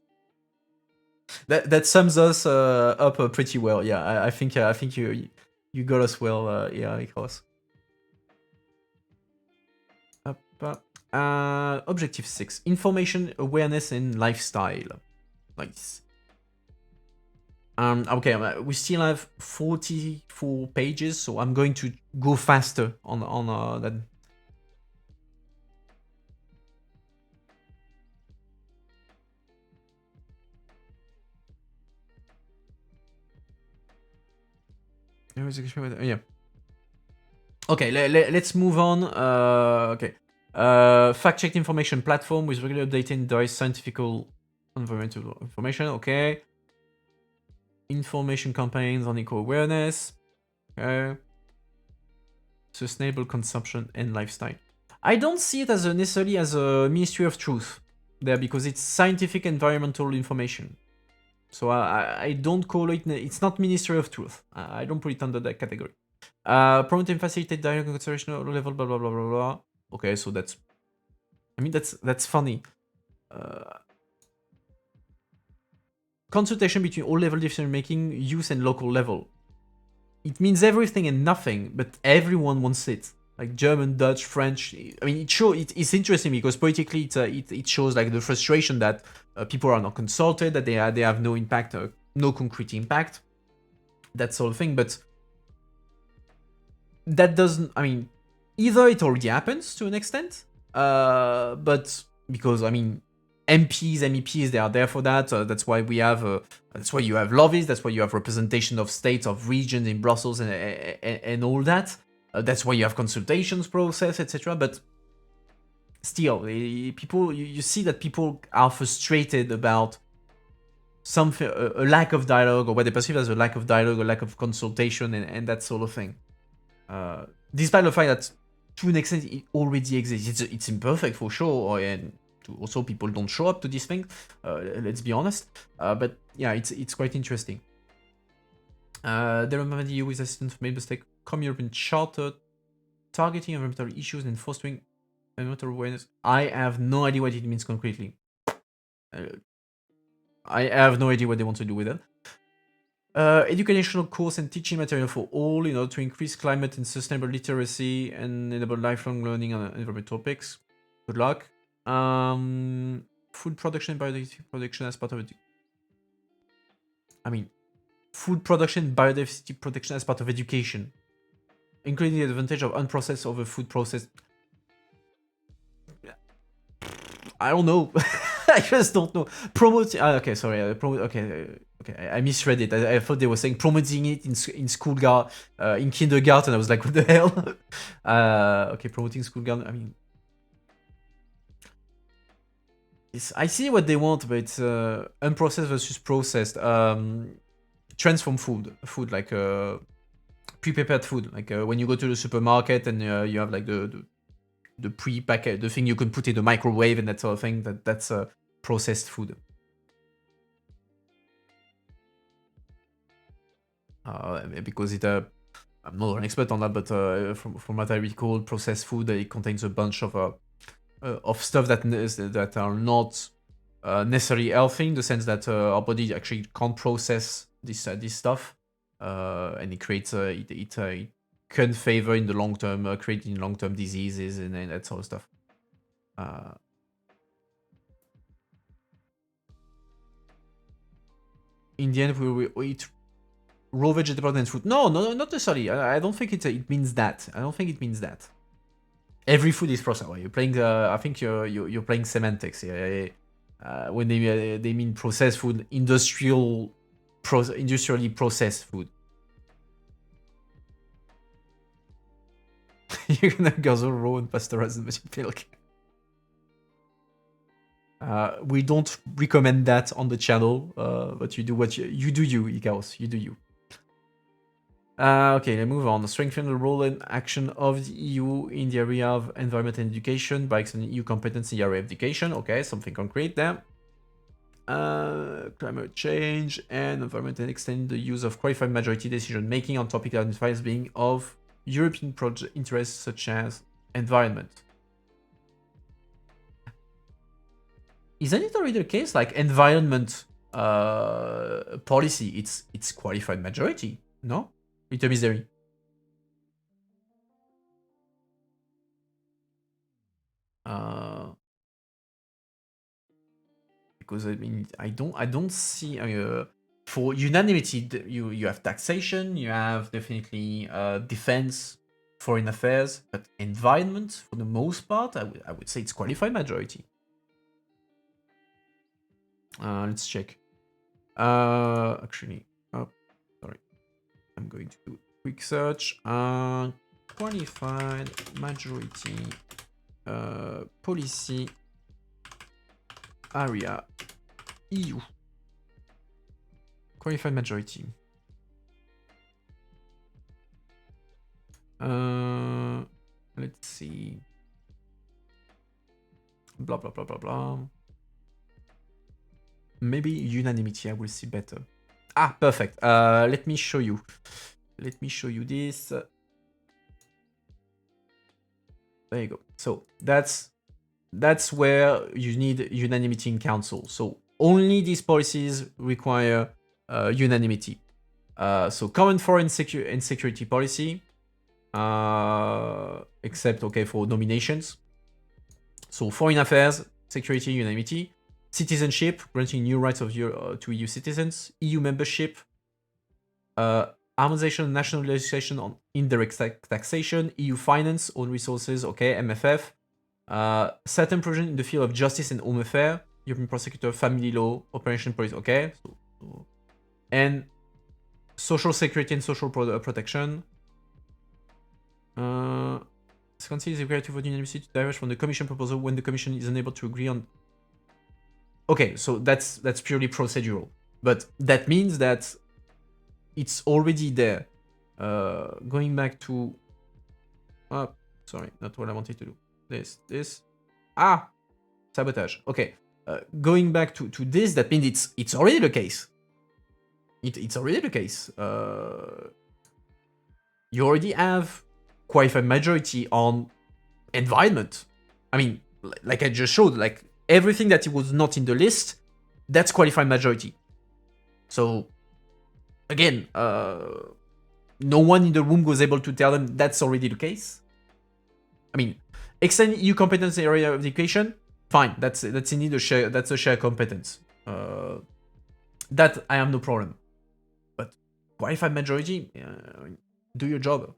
A: That sums us up pretty well. Yeah, I think you got us well. Yeah, Icaros. Objective 6: information, awareness, and lifestyle. Nice. Okay, we still have 44 pages, so I'm going to go faster on that. Yeah. Okay, let's move on. Okay. Fact-checked information platform with regular updating diverse scientific environmental information. Okay. Information campaigns on eco-awareness. Okay. Sustainable consumption and lifestyle. I don't see it as necessarily as a Ministry of Truth. there because it's scientific environmental information. So I don't call it, it's not Ministry of Truth. I don't put it under that category. Promote and facilitate dialogue and consideration at all level, blah, blah, blah, blah, blah. Okay, so that's, I mean, that's funny. Consultation between all level decision making, youth and local level. It means everything and nothing, but everyone wants it. Like German, Dutch, French. I mean, it's interesting because politically it shows like the frustration that people are not consulted, that they have no impact, no concrete impact, that sort of thing. But that doesn't. I mean, either it already happens to an extent, but because I mean, MPs, MEPs, they are there for that. That's why we have. That's why you have lobbies. That's why you have representation of states, of regions in Brussels, and all that. That's why you have consultations process, etc. But still, people, you see that people are frustrated about something, a lack of dialogue, or what they perceive as a lack of dialogue, a lack of consultation, and that sort of thing. Despite the fact that, to an extent, it already exists. It's imperfect for sure, and also people don't show up to these things. Let's be honest. But yeah, it's quite interesting. Development EU with assistance made mistake. Common European Charter, targeting environmental issues and fostering environmental awareness. I have no idea what it means concretely. I have no idea what they want to do with it. Educational course and teaching material for all in order to increase climate and sustainable literacy and enable lifelong learning on environmental topics. Good luck. Food production and biodiversity protection as part of it. I mean, food production and biodiversity protection as part of education, including the advantage of unprocessed over food processed. I don't know. I just don't know. Promote. Okay, sorry. Okay. I misread it. I thought they were saying promoting it in school in kindergarten. I was like, what the hell? Okay, promoting school garden. I mean, I see what they want, but it's unprocessed versus processed. Transform food like pre-prepared food. Like when you go to the supermarket and you have like the pre-packet, the thing you can put in the microwave and that sort of thing. That's processed food. Because I'm not an expert on that, but from what I recall, processed food, it contains a bunch of stuff that are not necessarily healthy, in the sense that our body actually can't process this stuff, and it creates it can favor in the long term, creating long-term diseases and that sort of stuff. In the end, we eat raw vegetable and fruit. No, not necessarily. I don't think it means that. I don't think it means that. Every food is processed. Well, you're playing. I think you're playing semantics. Yeah. When they mean processed food, industrially processed food. You're gonna guzzle raw and pasteurized milk. We don't recommend that on the channel, but you do what you do, Ikaos. You do you. Okay, let's move on. Strengthen the role and action of the EU in the area of environment and education by extending EU competence in the area of education. Okay, something concrete there. Climate change and environment, and extending the use of qualified majority decision making on topics identified as being of European project interests, such as environment. Isn't it already the case? Like environment policy, it's qualified majority, no? Intermediary. Because I mean, I don't see for unanimity. You have taxation, you have definitely defense, foreign affairs, but environment for the most part, I would say it's qualified majority. Let's check. Actually, oh, sorry. I'm going to do a quick search. Qualified majority policy area EU. Qualified majority. Let's see. Blah blah blah blah blah. maybe unanimity, I will see better. Ah, perfect. Let me show you. Let me show you this. There you go. So that's where you need unanimity in council. So only these policies require unanimity. So common foreign and security policy, except okay for nominations. So foreign affairs, security, unanimity. Citizenship, granting new rights of to EU citizens. EU membership. Harmonization of national legislation on indirect taxation. EU finance, own resources, okay, MFF. Certain provision in the field of justice and home affairs. European prosecutor, family law, operation police, okay. And social security and social protection. Council is required to vote unanimously to diverge from the Commission proposal when the Commission is unable to agree on. Okay, so that's purely procedural, but that means that it's already there. Going back to. Sorry, not what I wanted to do. This. Sabotage. Okay. Going back to this, that means it's already the case. It's already the case. You already have qualified majority on environment. I mean, like I just showed, like everything that was not in the list, that's qualified majority. So again, no one in the room was able to tell them that's already the case. I mean, extend EU competence area of education, fine. That's indeed a shared competence. That I have no problem. But qualified majority, do your job.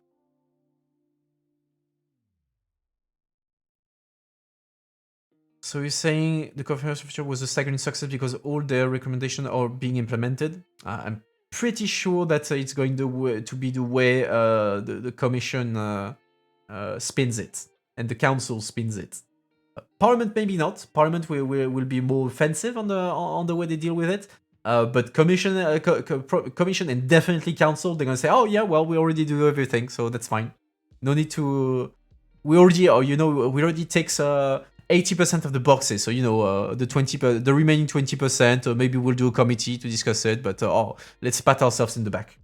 A: So you're saying the conference feature was a staggering success because all their recommendations are being implemented? I'm pretty sure that it's going to be the way the commission spins it and the council spins it. Parliament maybe not. Parliament will be more offensive on the way they deal with it. But commission and definitely council, they're gonna say, oh yeah, well we already do everything, so that's fine. No need to. We already takes 80% of the boxes, so the remaining 20%. Maybe we'll do a committee to discuss it, but let's pat ourselves in the back.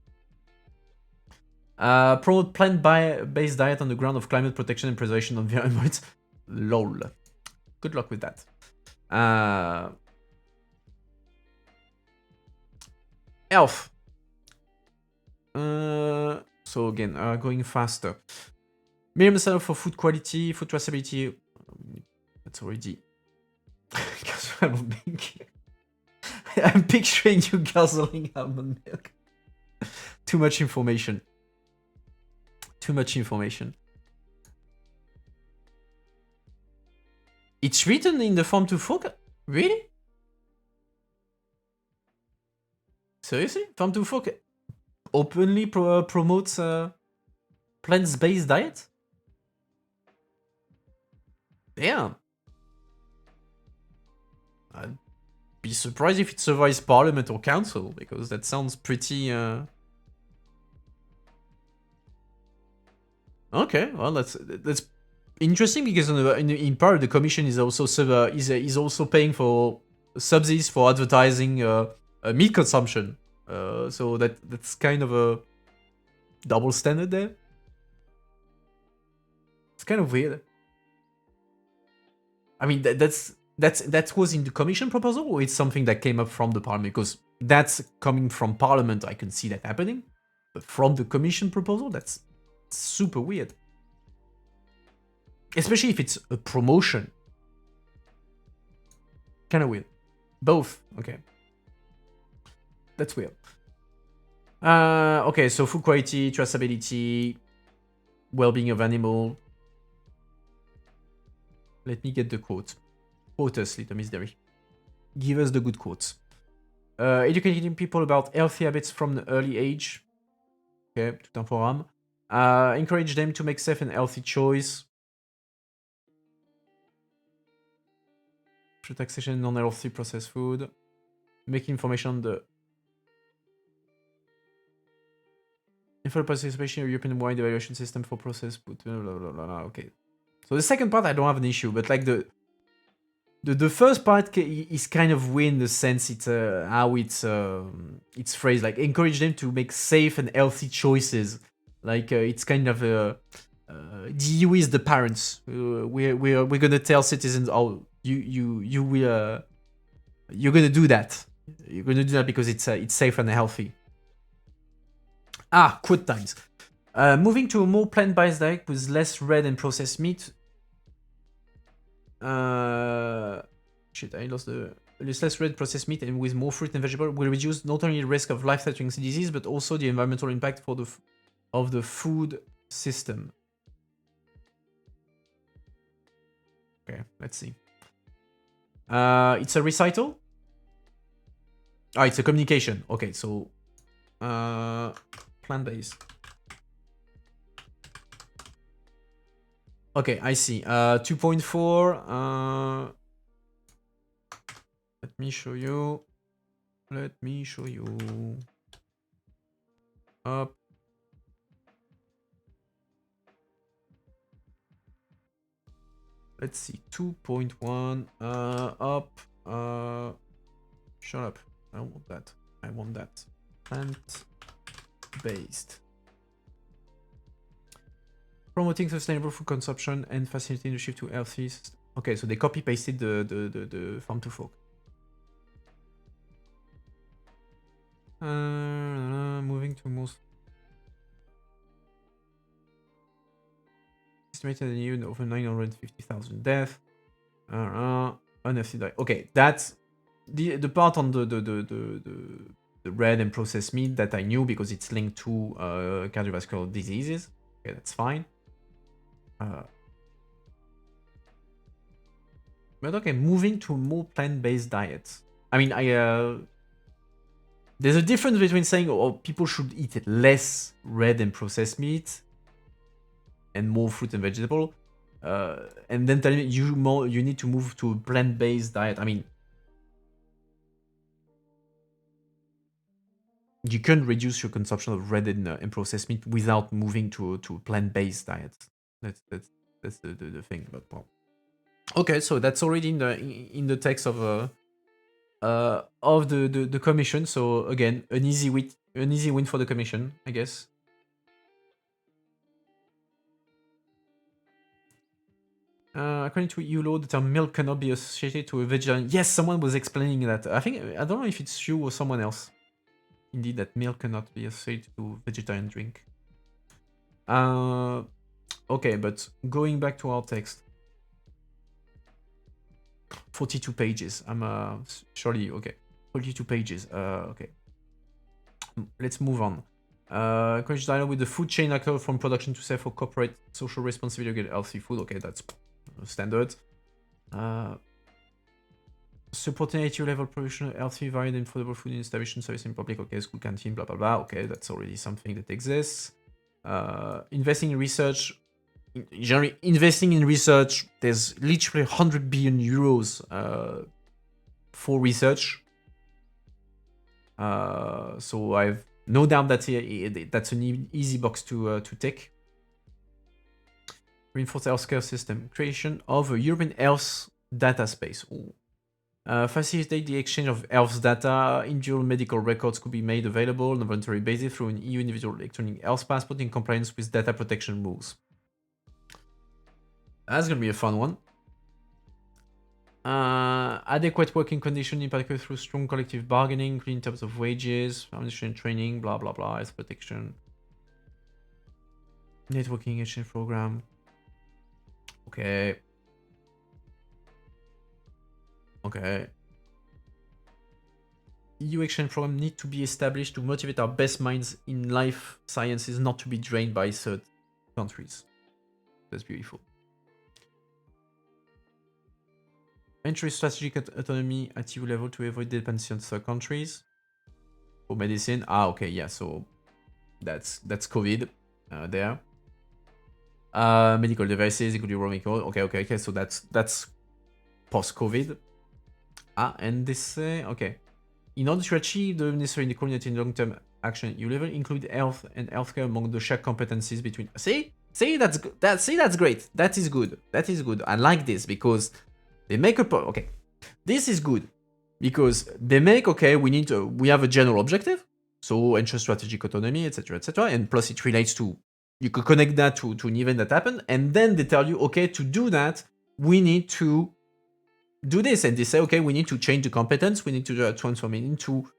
A: Promote plant-based diet on the ground of climate protection and preservation of the environment. Lol. Good luck with that. Elf. So again, going faster. Minimum standard for food quality, food traceability. That's already. Almond milk. I'm picturing you guzzling almond milk. Too much information. Too much information. It's written in the Farm to Fork? Really? Seriously? Farm to Fork openly promotes plant-based diet? Damn. I'd be surprised if it survives Parliament or Council, because that sounds pretty... Okay, well that's interesting, because in part the Commission is also is also paying for subsidies for advertising meat consumption. So that's kind of a double standard there. It's kind of weird. I mean, that was in the Commission proposal, or it's something that came up from the Parliament? Because that's coming from Parliament, I can see that happening. But from the Commission proposal, that's super weird. Especially if it's a promotion. Kind of weird. Both, okay. That's weird. Okay, so food quality, traceability, well-being of animal. Let me get the quote. Quote us, little Miss Derry. Give us the good quotes. Educating people about healthy habits from an early age. Okay, tout un programme. Encourage them to make safe and healthy choice. Taxation non-healthy processed food. Make information on the informed participation of European-wide evaluation system for processed food. Blah, blah, blah, blah. Okay. So the second part I don't have an issue, but like The first part is kind of weird in the sense it's how it's phrased, like encourage them to make safe and healthy choices. Like it's kind of the EU is the parents. We're gonna tell citizens, oh, you will you're gonna do that. You're gonna do that because it's safe and healthy. Ah, quote times. Moving to a more plant-based diet with less red and processed meat. Shit, I lost the less red processed meat and with more fruit and vegetable will reduce not only the risk of life-threatening disease but also the environmental impact for of the food system. Okay, let's see. It's a recital. Ah, it's a communication. Okay, so plant-based. Okay, I see. 2.4. Let me show you. Let me show you. Up. Let's see. 2.1. Up. Shut up. I don't want that. I want that. Plant-based. Promoting sustainable food consumption and facilitating the shift to healthy. Okay, so they copy pasted the farm to fork. Moving to most estimated in EU over 950,000 deaths. Unhealthy diet. Okay, that's the part on the red and processed meat that I knew because it's linked to cardiovascular diseases. Okay, that's fine. But okay, moving to a more plant-based diet. I mean, there's a difference between saying, oh, people should eat less red and processed meat and more fruit and vegetable, and then telling me you need to move to a plant-based diet. I mean, you can reduce your consumption of red and processed meat without moving to a plant-based diet. That's the thing. But well, okay, so that's already in the text of the commission. So again, an easy win for the commission, I guess. According to EU law, the term milk cannot be associated to a vegetarian. Yes, someone was explaining that. I don't know if it's you or someone else. Indeed, that milk cannot be associated to vegetarian drink. Okay, but going back to our text. 42 pages. I'm surely okay. 42 pages. Okay. Let's move on. Encourage dialogue with the food chain actor from production to sell for corporate social responsibility, get healthy food. Okay, that's standard. Supporting ATU level production, healthy, varied, and affordable food installation service in public. Okay, school canteen, blah blah blah. Okay, that's already something that exists. Investing in research. Generally, investing in research, there's literally 100 billion euros for research. So I've no doubt that that's an easy box to tick. Reinforce healthcare system. Creation of a European health data space. Facilitate the exchange of health data. Individual medical records could be made available on a voluntary basis through an EU individual electronic health passport in compliance with data protection rules. That's gonna be a fun one. Adequate working condition, in particular through strong collective bargaining, including in terms of wages, foundation training, blah blah blah, health protection. Networking exchange program. Okay. Okay. EU exchange program need to be established to motivate our best minds in life sciences not to be drained by third countries. That's beautiful. Entry strategic autonomy at EU level to avoid dependency on third countries. For medicine, okay, yeah, so that's COVID there. Medical devices, including raw medical. Okay, so that's post-COVID. And they say, okay, in order to achieve the necessary inequality in long-term action at EU level, include health and healthcare among the shared competencies between. See, that's great. That is good. I like this because They make okay, this is good because they make, okay, we have a general objective, so ensure strategic autonomy, etc., and plus it relates to, you could connect that to an event that happened, and then they tell you, okay, to do that, we need to do this, and they say, okay, we need to change the competence, we need to transform it into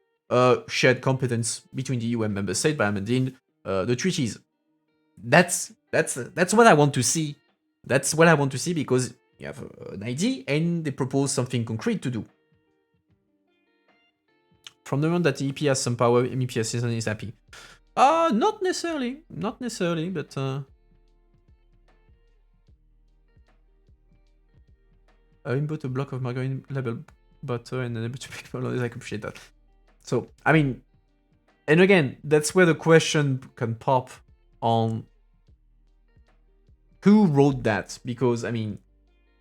A: shared competence between the EU and member states by amending the treaties. That's what I want to see. That's what I want to see, because you have an idea and they propose something concrete to do. From the moment that the EP has some power, MEP assistant is happy. Not necessarily, but I input a block of margarine labeled butter and enable to make I appreciate that. So, I mean, and again, that's where the question can pop on who wrote that, because, I mean,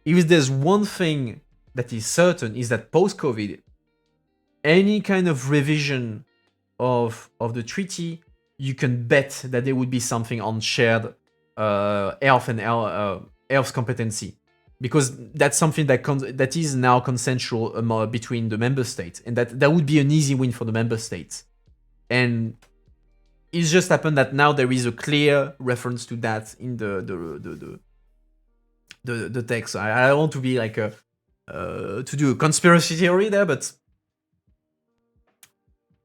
A: if there's one thing that is certain, is that post-COVID, any kind of revision of the treaty, you can bet that there would be something on shared health and health competency, because that's something that is now consensual between the member states, and that would be an easy win for the member states. And it's just happened that now there is a clear reference to that in the text. I don't want to be like to do a conspiracy theory there, but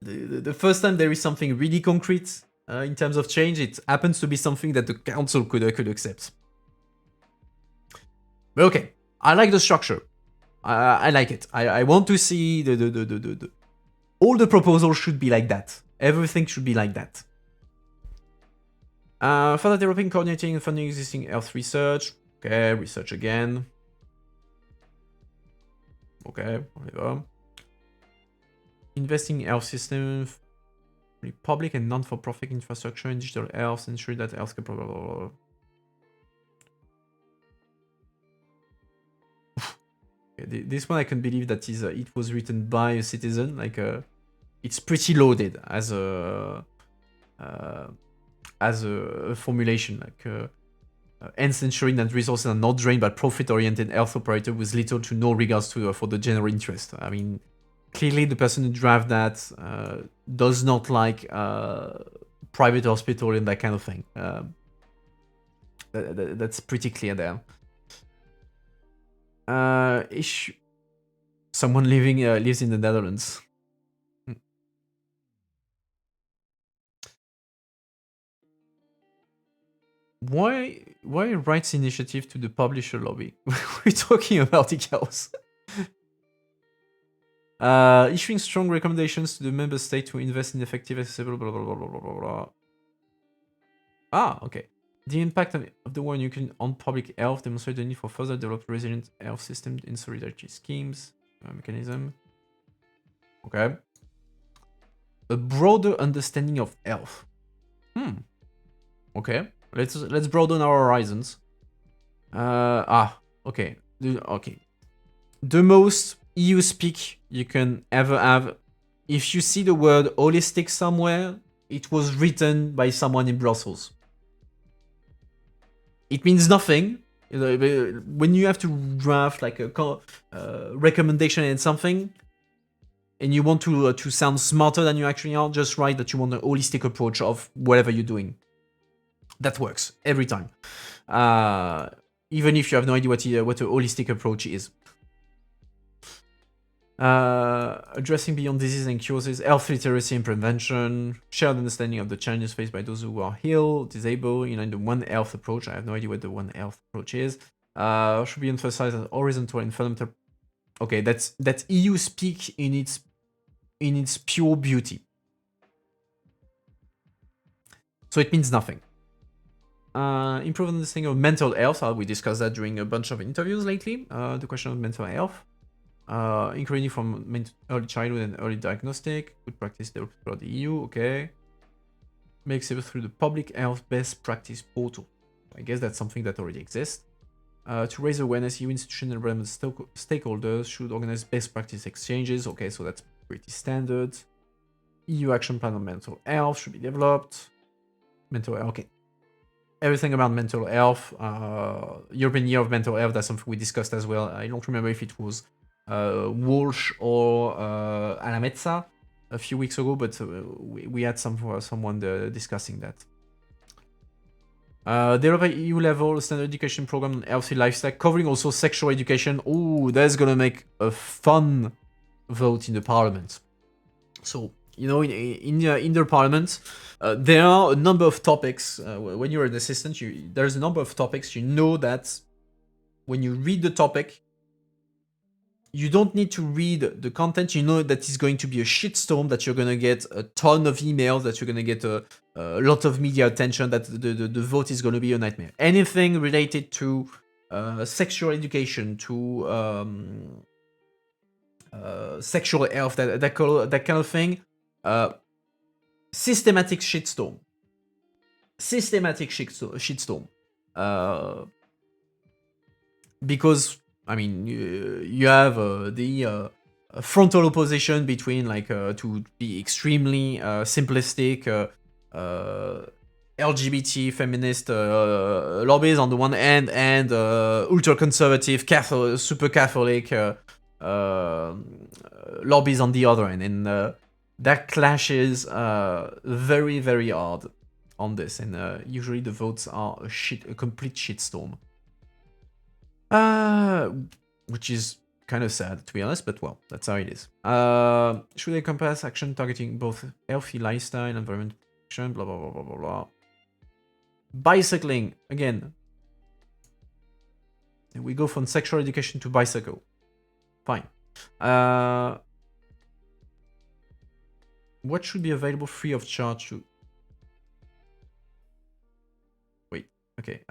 A: the first time there is something really concrete in terms of change, it happens to be something that the council could accept. But okay, I like the structure. I like it. I want to see the all the proposals should be like that. Everything should be like that. Further developing, coordinating, and funding existing health research. Okay, research again. Okay, whatever. Investing in health systems, public and non-for-profit infrastructure in digital health, ensure that health can. Okay, this one I can believe that is it was written by a citizen. Like it's pretty loaded as a formulation, like hence ensuring that resources are not drained by profit-oriented health operator with little to no regards to for the general interest. I mean, clearly the person who drafted that does not like private hospital and that kind of thing. That's pretty clear there. Someone lives in the Netherlands. Why rights initiative to the publisher lobby? We're talking about the chaos. Issuing strong recommendations to the member state to invest in effective, accessible, blah, blah, blah, blah, blah, blah. Ah, okay. The impact of the war in Ukraine on public health demonstrates the need for further developed resilient health systems in solidarity schemes. Mechanism. Okay. A broader understanding of health. Okay. Let's broaden our horizons. Okay. Okay. The most EU speak you can ever have. If you see the word holistic somewhere, it was written by someone in Brussels. It means nothing. When you have to draft like a recommendation and something, and you want to sound smarter than you actually are, just write that you want a holistic approach of whatever you're doing. That works every time. Even if you have no idea what a holistic approach is. Addressing beyond disease and causes, health literacy and prevention, shared understanding of the challenges faced by those who are ill, disabled, the One Health approach. I have no idea what the One Health approach is. Should be emphasized as horizontal and fundamental. Okay, that's EU speak in its pure beauty. So it means nothing. Improve understanding of mental health. We discussed that during a bunch of interviews lately. The question of mental health. Including from early childhood and early diagnostic. Good practice developed throughout the EU. Okay. Makes it through the public health best practice portal. I guess that's something that already exists. To raise awareness, EU institutions and relevant stakeholders should organize best practice exchanges. Okay, so that's pretty standard. EU action plan on mental health should be developed. Mental health, okay. everything about mental health. European Year of Mental Health, that's something we discussed as well. I don't remember if it was Walsh or Alamezza a few weeks ago, but we had someone discussing that. Develop EU level standard education program on healthy lifestyle, covering also sexual education. Oh, that's gonna make a fun vote in the parliament. So, you know, in the parliament, there are a number of topics. When you're an assistant, there's a number of topics. You know that when you read the topic, you don't need to read the content. You know that it's going to be a shitstorm, that you're going to get a ton of emails, that you're going to get a lot of media attention, that the vote is going to be a nightmare. Anything related to sexual education, to sexual health, that kind of thing, systematic shitstorm. Systematic shitstorm. Because, I mean, you have the frontal opposition between, like, to be extremely simplistic, LGBT feminist lobbies on the one hand, and ultra-conservative, Catholic, super Catholic lobbies on the other end. And that clashes very, very hard on this. And usually the votes are a complete shitstorm. Which is kind of sad, to be honest, but well, that's how it is. Should encompass action targeting both healthy lifestyle, environmental protection, blah, blah, blah, blah, blah, blah. Bicycling, again. We go from sexual education to bicycle. Fine. What should be available free of charge to... Wait, okay.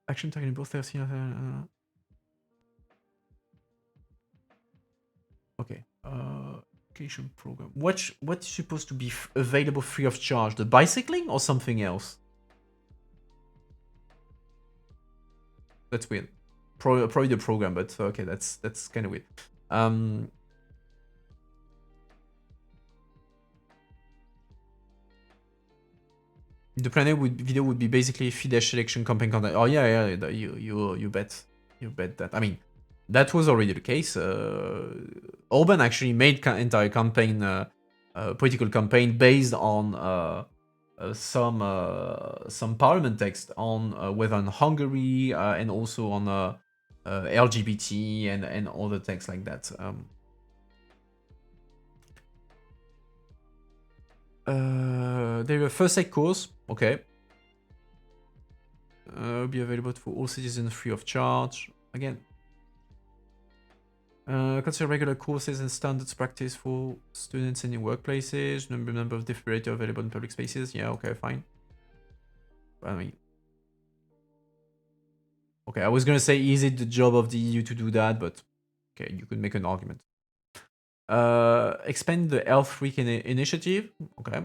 A: Action targeting both healthy... Okay. Education program. What's supposed to be available free of charge? The bicycling or something else? That's weird. Probably the program, but okay, that's kind of weird. The planning video would be basically Fidesz election campaign content. Oh yeah, you bet that. I mean, that was already the case. Orban actually made entire campaign, political campaign based on some parliament text on whether on Hungary and also on LGBT and other texts like that. There are first aid course, okay. Be available for all citizens free of charge. Again, consider regular courses and standards practice for students in workplaces. Number of defibrillators available in public spaces. Yeah, okay, fine. I mean, okay, I was gonna say, is it the job of the EU to do that? But okay, you could make an argument. Expand the Health Week initiative. Okay.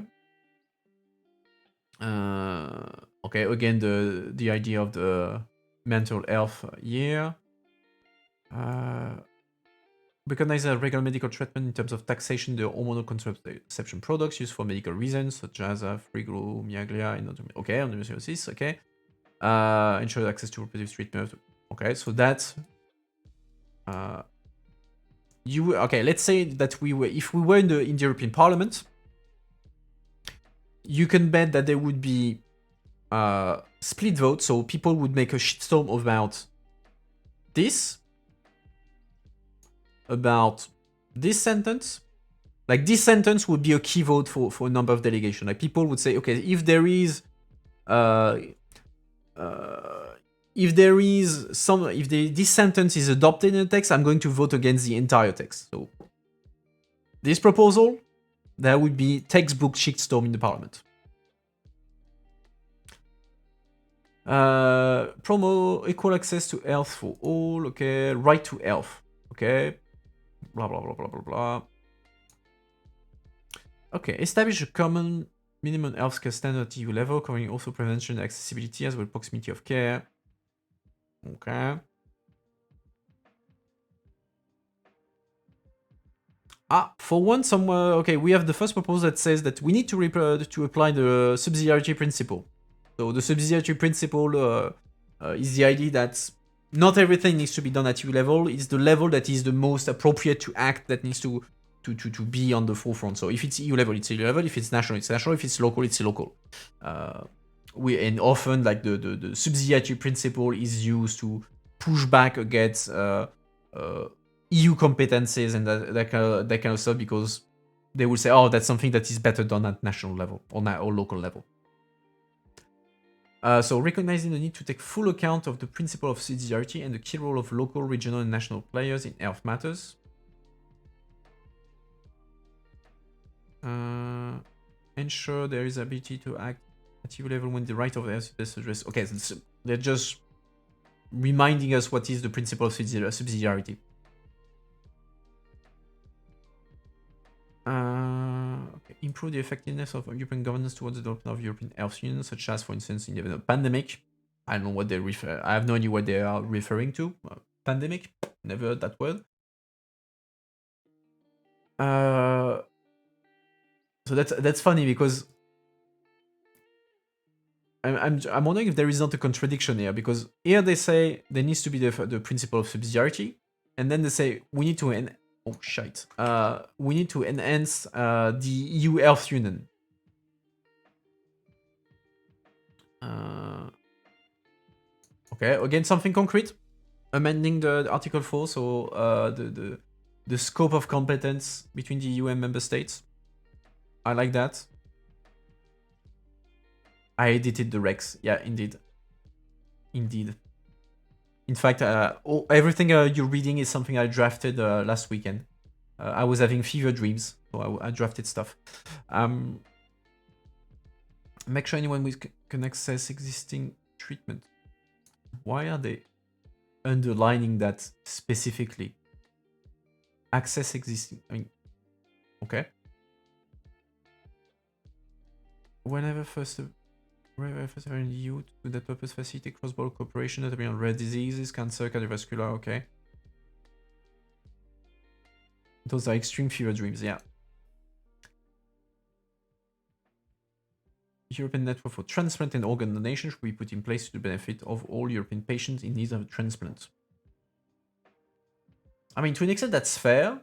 A: Okay, again, the idea of the mental health year. Recognize a regular medical treatment in terms of taxation the hormonal contraception products used for medical reasons, such as fibromyalgia and endometriosis. Okay. Ensure access to reproductive treatment. Okay, so that's okay, let's say that if we were in the European Parliament, you can bet that there would be split votes, so people would make a shitstorm about this sentence. Like, this sentence would be a key vote for a number of delegation. Like, people would say, okay, if this sentence is adopted in the text, I'm going to vote against the entire text. So this proposal, there would be textbook shitstorm in the parliament. Promote equal access to health for all. Okay, right to health. Okay, blah blah blah blah blah blah. Okay, establish a common minimum healthcare standard at EU level, covering also prevention and accessibility as well as proximity of care. Okay. For one, okay, we have the first proposal that says that we need to apply the subsidiarity principle. So the subsidiarity principle is the idea that not everything needs to be done at EU level. It's the level that is the most appropriate to act that needs to be on the forefront. So if it's EU level, it's EU level. If it's national, it's national. If it's local, it's local. And often like the subsidiarity principle is used to push back against EU competencies and that kind of stuff, because they will say, oh, that's something that is better done at national level or local level. So recognizing the need to take full account of the principle of subsidiarity and the key role of local, regional, and national players in health matters. Ensure there is ability to act at EU level when the right of the health is addressed. Okay, so they're just reminding us what is the principle of subsidiarity. Okay. Improve the effectiveness of European governance towards the development of European Health Union, such as, for instance, in the pandemic. I don't know what they refer. I have no idea what they are referring to. Pandemic, never heard that word. So that's funny, because I'm wondering if there is not a contradiction here, because here they say there needs to be the principle of subsidiarity, and then they say we need to we need to enhance the EU Health Union. Okay, again, something concrete. Amending the Article 4, so the scope of competence between the EU and member states. I like that. I edited the regs. Yeah, indeed. In fact, everything you're reading is something I drafted last weekend. I was having fever dreams, so I drafted stuff. Make sure anyone can access existing treatment. Why are they underlining that specifically? Access existing. I mean, okay. Whenever first in the EU, to that purpose, facilitate cross-border cooperation, notably on rare diseases, cancer, cardiovascular. Okay. Those are extreme fever dreams. Yeah. European network for transplant and organ donation should be put in place to the benefit of all European patients in need of a transplant. I mean, to an extent, that's fair,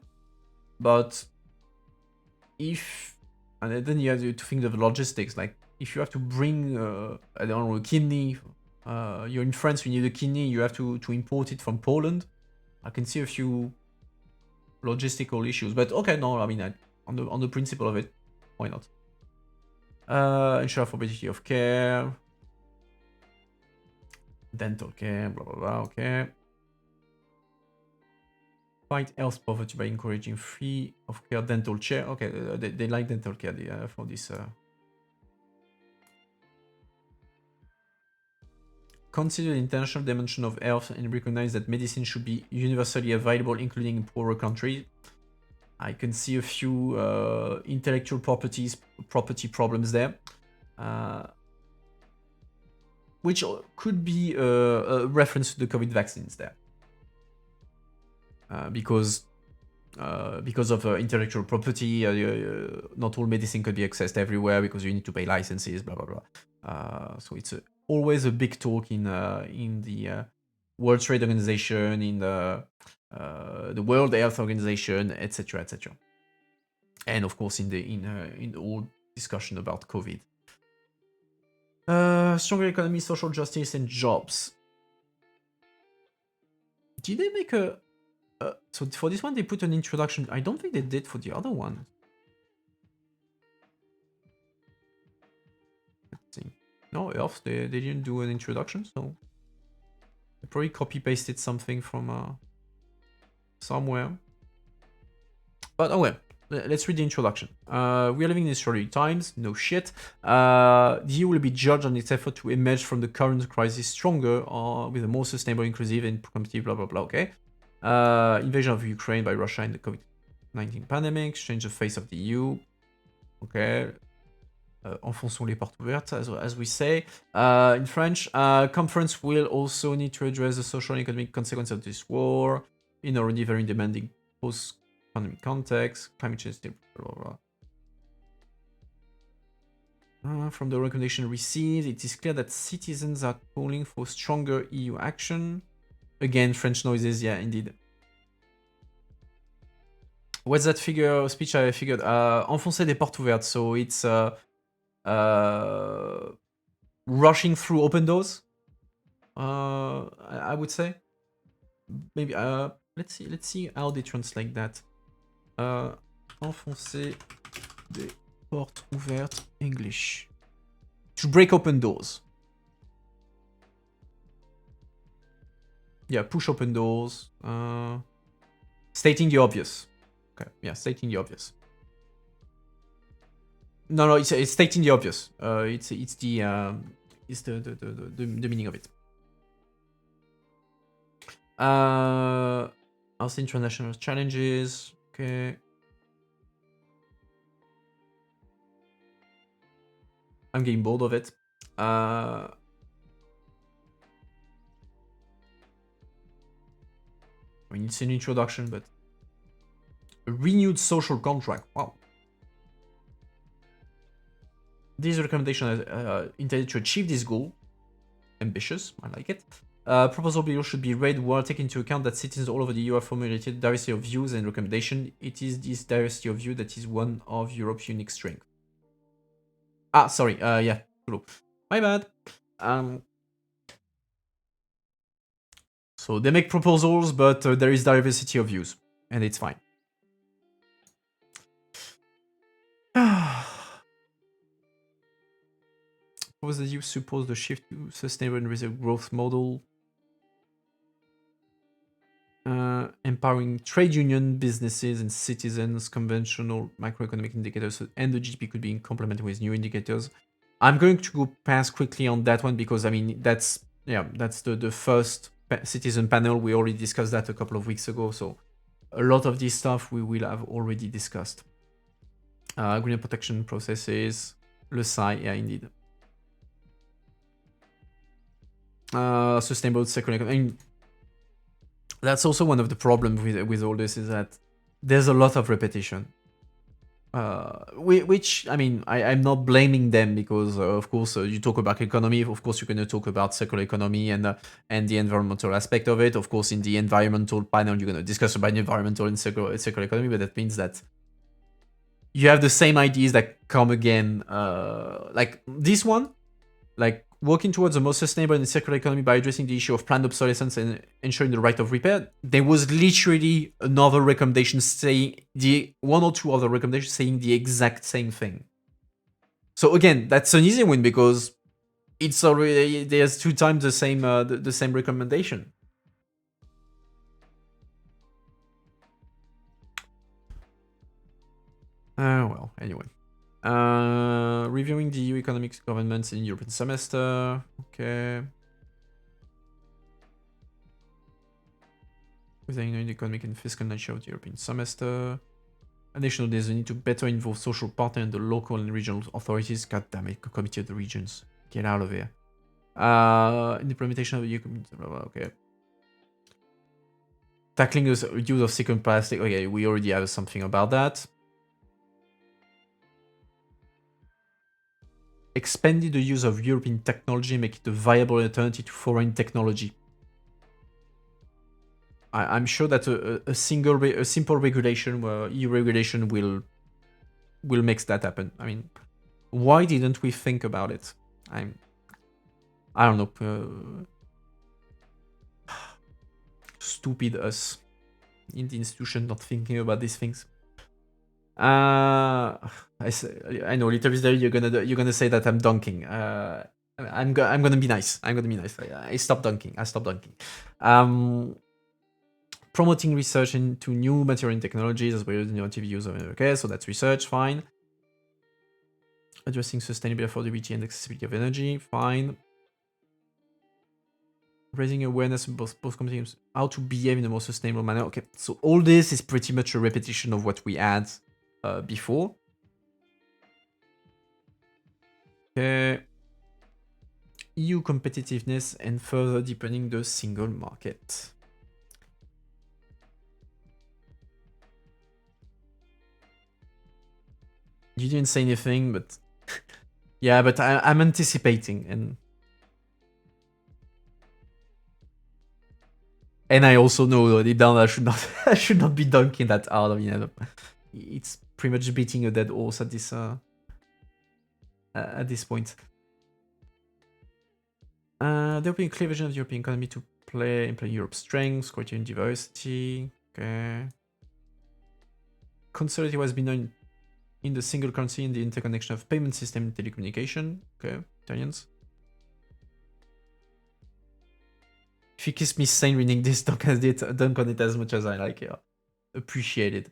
A: but and then you have to think of the logistics. Like, if you have to bring, I don't know, a kidney, you're in France, you need a kidney, you have to import it from Poland. I can see a few logistical issues, but okay, no, I mean, on the principle of it, why not? Ensure affordability of care, dental care, blah blah blah. Okay. Fight health poverty by encouraging free of care dental care. Okay, they like dental care for this. Consider the international dimension of health and recognize that medicine should be universally available, including in poorer countries. I can see a few intellectual property problems there, which could be a reference to the COVID vaccines there, because of intellectual property, not all medicine could be accessed everywhere because you need to pay licenses, blah blah blah. So it's always a big talk in the World Trade Organization, in the World Health Organization, etc., etc., and of course in the whole discussion about COVID. Stronger economy, social justice, and jobs. Did they make a? So for this one, they put an introduction. I don't think they did for the other one. Let's see. No, Earth, they didn't do an introduction, so they probably copy-pasted something from somewhere. But oh well, let's read the introduction. We are living in historic times, no shit. The EU will be judged on its effort to emerge from the current crisis stronger, with a more sustainable, inclusive, and competitive, blah blah blah, okay? Invasion of Ukraine by Russia in the COVID-19 pandemic, change the face of the EU. Okay. Enfonçons les portes ouvertes, as we say in French. Conference will also need to address the social and economic consequences of this war in already very demanding post economic context, climate change, blah, blah, blah. From the recommendation received, it is clear that citizens are calling for stronger EU action. Again, French noises, yeah, indeed. What's that figure speech I figured? Enfoncer des portes ouvertes, so it's rushing through open doors. I would say. Maybe let's see how they translate that. Enfoncer des portes ouvertes, English. To break open doors. Yeah, push open doors. Stating the obvious. Okay, yeah, stating the obvious. No, it's stating the obvious. It's the meaning of it. Also international challenges. Okay. I'm getting bored of it. I mean, it's an introduction, but a renewed social contract. Wow. These recommendations are intended to achieve this goal. Ambitious, I like it. Proposal below should be read while taking into account that citizens all over the EU have formulated diversity of views and recommendations. It is this diversity of view that is one of Europe's unique strengths. Ah, sorry. Yeah, true. My bad. So they make proposals, but there is diversity of views, and it's fine. Was the EU suppose the shift to sustainable and resilient growth model? Empowering trade union, businesses, and citizens, conventional macroeconomic indicators, and the GDP could be complemented with new indicators. I'm going to go past quickly on that one because I mean that's the first citizen panel. We already discussed that a couple of weeks ago, so a lot of this stuff we will have already discussed. Green protection processes, le SAI, yeah, indeed. Sustainable circular economy. I mean, that's also one of the problems with all this is that there's a lot of repetition. Which, I mean, I'm not blaming them because, of course, you talk about economy. Of course, you're going to talk about circular economy and the environmental aspect of it. Of course, in the environmental panel, you're going to discuss about environmental and circular economy, but that means that you have the same ideas that come again. Like this one, like working towards a more sustainable and circular economy by addressing the issue of planned obsolescence and ensuring the right of repair. There was literally another recommendation saying one or two other recommendations saying the exact same thing. So again, that's an easy win because it's already there's 2 times the same recommendation. Well, anyway. Reviewing the EU economic governance in European semester. Okay. Within the economic and fiscal nature of the European semester. Additionally, there's a need to better involve social partners and the local and regional authorities. God damn it, Committee of the Regions. Get out of here. In the implementation of the EU. Okay. Tackling the use of second plastic. Okay, we already have something about that. Expanding the use of European technology, make it a viable alternative to foreign technology. I'm sure that a simple regulation, EU regulation, will make that happen. I mean, why didn't we think about it? I don't know. Stupid us in the institution not thinking about these things. I know, Little Bizarre, you're gonna say that I'm dunking. I'm gonna be nice. I stopped dunking. Promoting research into new material and technologies as well as innovative use of it. Okay, so that's research, fine. Addressing sustainability, affordability, and accessibility of energy, fine. Raising awareness of both companies, how to behave in a more sustainable manner. Okay, so all this is pretty much a repetition of what we had before. Okay. EU competitiveness and further deepening the single market. You didn't say anything, but yeah, but I'm anticipating, and I also know deep down I should not I should not be dunking that hard. I mean, it's pretty much beating a dead horse at this point. There will be a clear vision of the European economy to play Europe's strengths, quality and diversity. Okay. Consolidate has been done in the single currency in the interconnection of payment system and telecommunication. Okay, Italians. If you kiss me sane reading this, dunk on it as much as I like it. Appreciate it.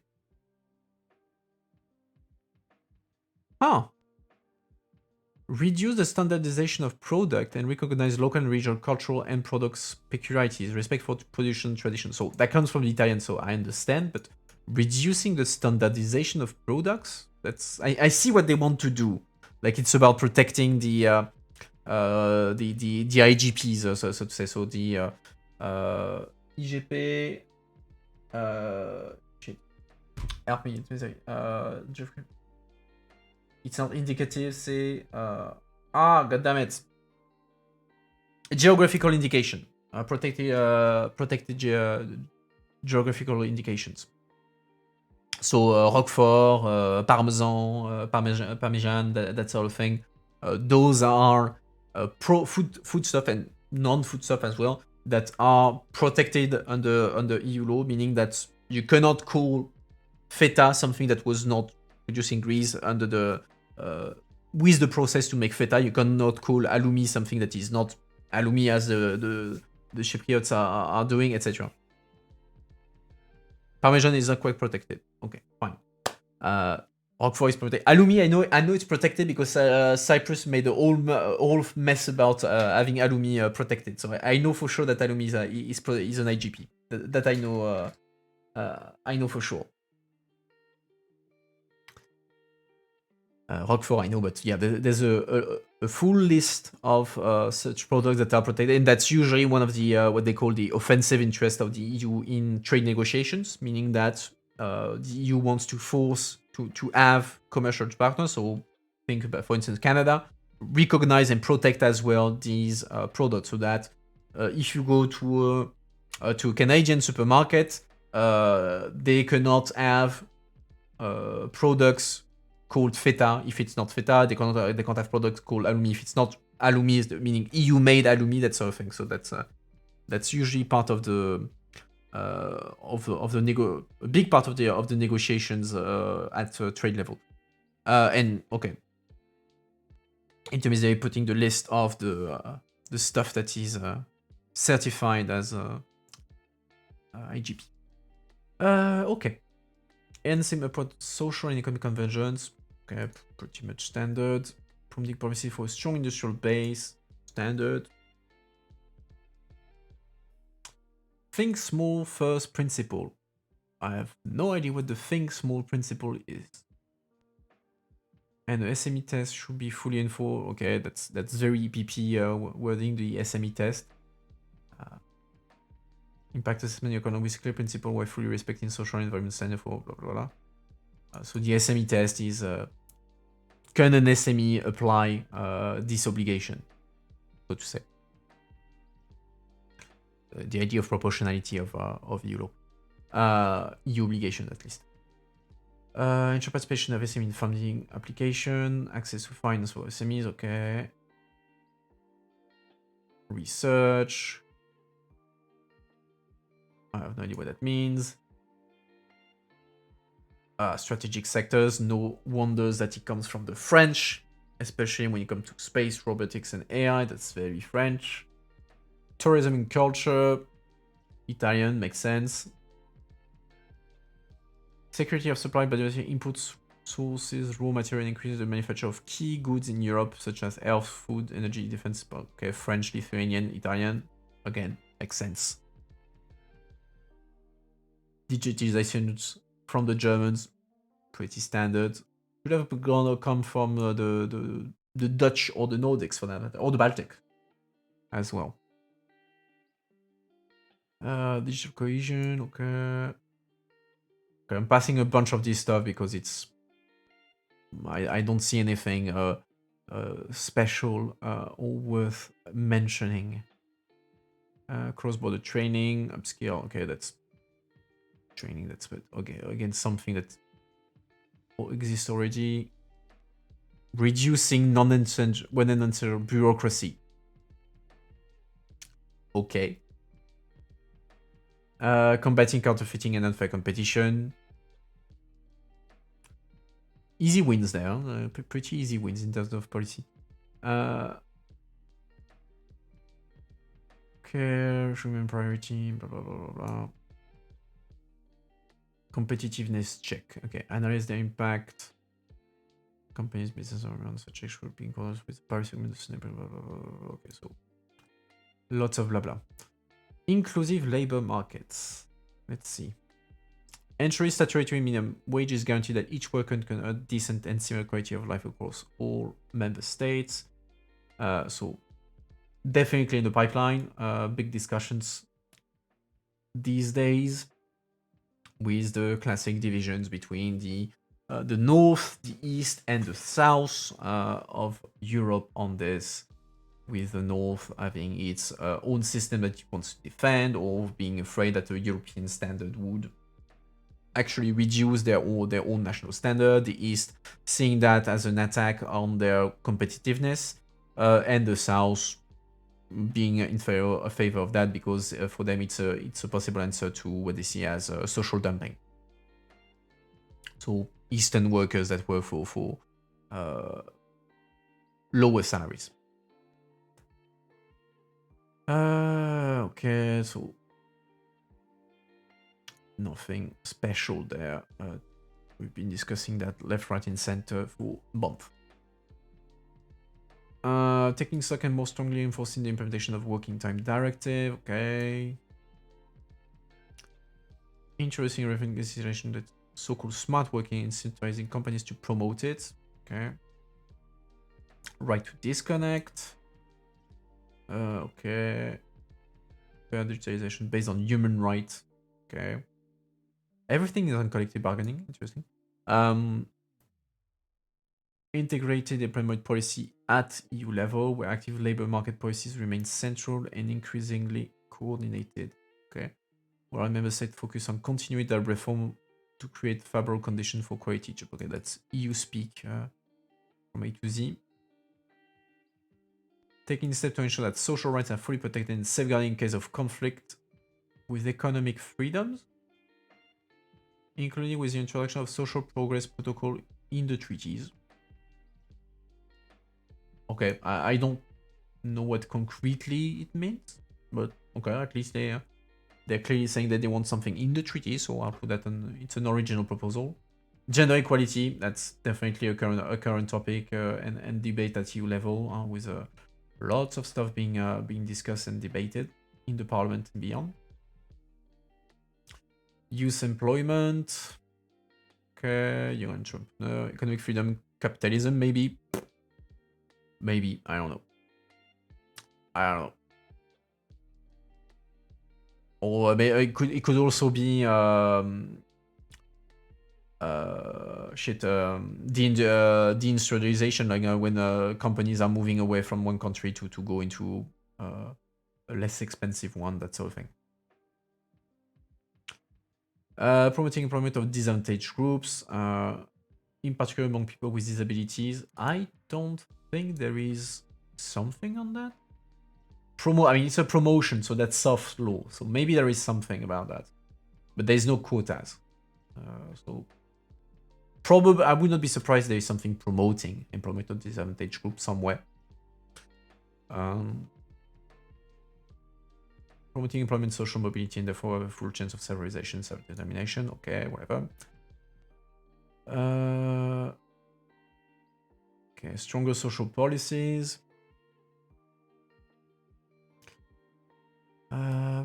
A: Huh. Reduce the standardization of product and recognize local and regional cultural and products peculiarities, respect for production tradition. So that comes from the Italian, so I understand, but reducing the standardization of products, that's I see what they want to do. Like it's about protecting the IGPs, so to say. So the IGP shit. Help me, Jeffrey. It's not indicative, c'est goddammit. Geographical indication. Protected geographical indications. So Roquefort, Parmesan, Parmesan, that sort of thing. Those are food stuff and non-food stuff as well that are protected under EU law, meaning that you cannot call feta something that was not producing grease under the with the process to make feta. You cannot call halloumi something that is not halloumi as the Chypriots are doing, etc. Parmesan is not quite protected. Okay, fine. Roquefort is protected. Halloumi, I know it's protected because Cyprus made a whole mess about having halloumi protected. So I know for sure that halloumi is an IGP. That I know. I know for sure. Roquefort, I know, but yeah, there's a full list of such products that are protected, and that's usually one of the what they call the offensive interest of the EU in trade negotiations, meaning that the EU wants to force to have commercial partners. So think about, for instance, Canada, recognize and protect as well these products, so that if you go to a Canadian supermarket, they cannot have products called feta if it's not feta. They can't have products called halloumi if it's not halloumi, meaning EU made halloumi, that sort of thing. So that's usually part of the a big part of the negotiations at trade level. And okay, intermediary putting the list of the stuff that is certified as IGP. Okay. And same about social and economic convergence. Okay, pretty much standard. Promoting policy for a strong industrial base. Standard. Think small first principle. I have no idea what the think small principle is. And the SME test should be fully enforced. Okay, that's very EPP wording, the SME test. Impact assessment economic with clear principle while fully respecting social and environmental standards for blah blah blah. So the SME test is can an SME apply this obligation, so to say. The idea of proportionality of EU law, EU obligation at least. Ensure participation of SME in funding application, access to finance for SMEs, okay. Research. I have no idea what that means. Strategic sectors, no wonders that it comes from the French, especially when it comes to space, robotics, and AI. That's very French. Tourism and culture, Italian, makes sense. Security of supply by diversifying inputs, sources, raw material, increases the manufacture of key goods in Europe, such as health, food, energy, defense. Okay, French, Lithuanian, Italian, again, makes sense. Digitalization from the Germans, pretty standard. Should have gonna come from the Dutch or the Nordics for that matter, or the Baltic as well. Digital cohesion, okay. Okay, I'm passing a bunch of this stuff because it's I don't see anything special or worth mentioning. Cross-border training, upskill. Okay, that's training. That's okay. Again, something that exists already. Reducing non-essential bureaucracy. Okay. Combating counterfeiting and unfair competition. Easy wins there. Pretty easy wins in terms of policy. Okay, human priority, blah, blah, blah, blah, blah. Competitiveness check. Okay, analyze the impact. Companies, business around such issue being close with Paris agreement. Blah, blah, blah, blah. Okay, so lots of blah blah. Inclusive labor markets. Let's see. Entry statutory minimum wage is guaranteed that each worker can earn a decent and similar quality of life across all member states. So definitely in the pipeline. Big discussions these days with the classic divisions between the north, the east, and the south of Europe on this, with the north having its own system that it wants to defend, or being afraid that the European standard would actually reduce their own national standard, the east seeing that as an attack on their competitiveness, and the south being in favor of that because for them it's a possible answer to what they see as social dumping. So Eastern workers that work for lower salaries. Okay, so nothing special there. We've been discussing that left, right, and center for a month. Taking stock and more strongly enforcing the implementation of working time directive. Okay. Interesting consideration that so-called smart working, incentivizing companies to promote it. Okay. Right to disconnect. Okay. Fair digitalization based on human rights. Okay. Everything is on collective bargaining. Interesting. Integrated employment policy at EU level, where active labor market policies remain central and increasingly coordinated. Okay. Where member states focus on continuing their reform to create favorable conditions for quality job. Okay, that's EU speak from A to Z. Taking steps to ensure that social rights are fully protected and safeguarded in case of conflict with economic freedoms, including with the introduction of social progress protocol in the treaties. Okay, I don't know what concretely it means, but okay, at least they're clearly saying that they want something in the treaty, so I'll put that on. It's an original proposal. Gender equality, that's definitely a current topic and debate at EU level, with lots of stuff being discussed and debated in the parliament and beyond. Youth employment, okay, young entrepreneur, economic freedom, capitalism, maybe, I don't know. Or it could also be deindustrialization, like when companies are moving away from one country to go into a less expensive one, that sort of thing. Promoting employment of disadvantaged groups, in particular among people with disabilities. I don't think there is something on that. I mean, it's a promotion, so that's soft law. So maybe there is something about that, but there's no quotas. So probably I would not be surprised there is something promoting employment of disadvantaged groups somewhere. Promoting employment, social mobility, and therefore have a full chance of self-realization, self-determination. Okay, whatever. Okay, stronger social policies.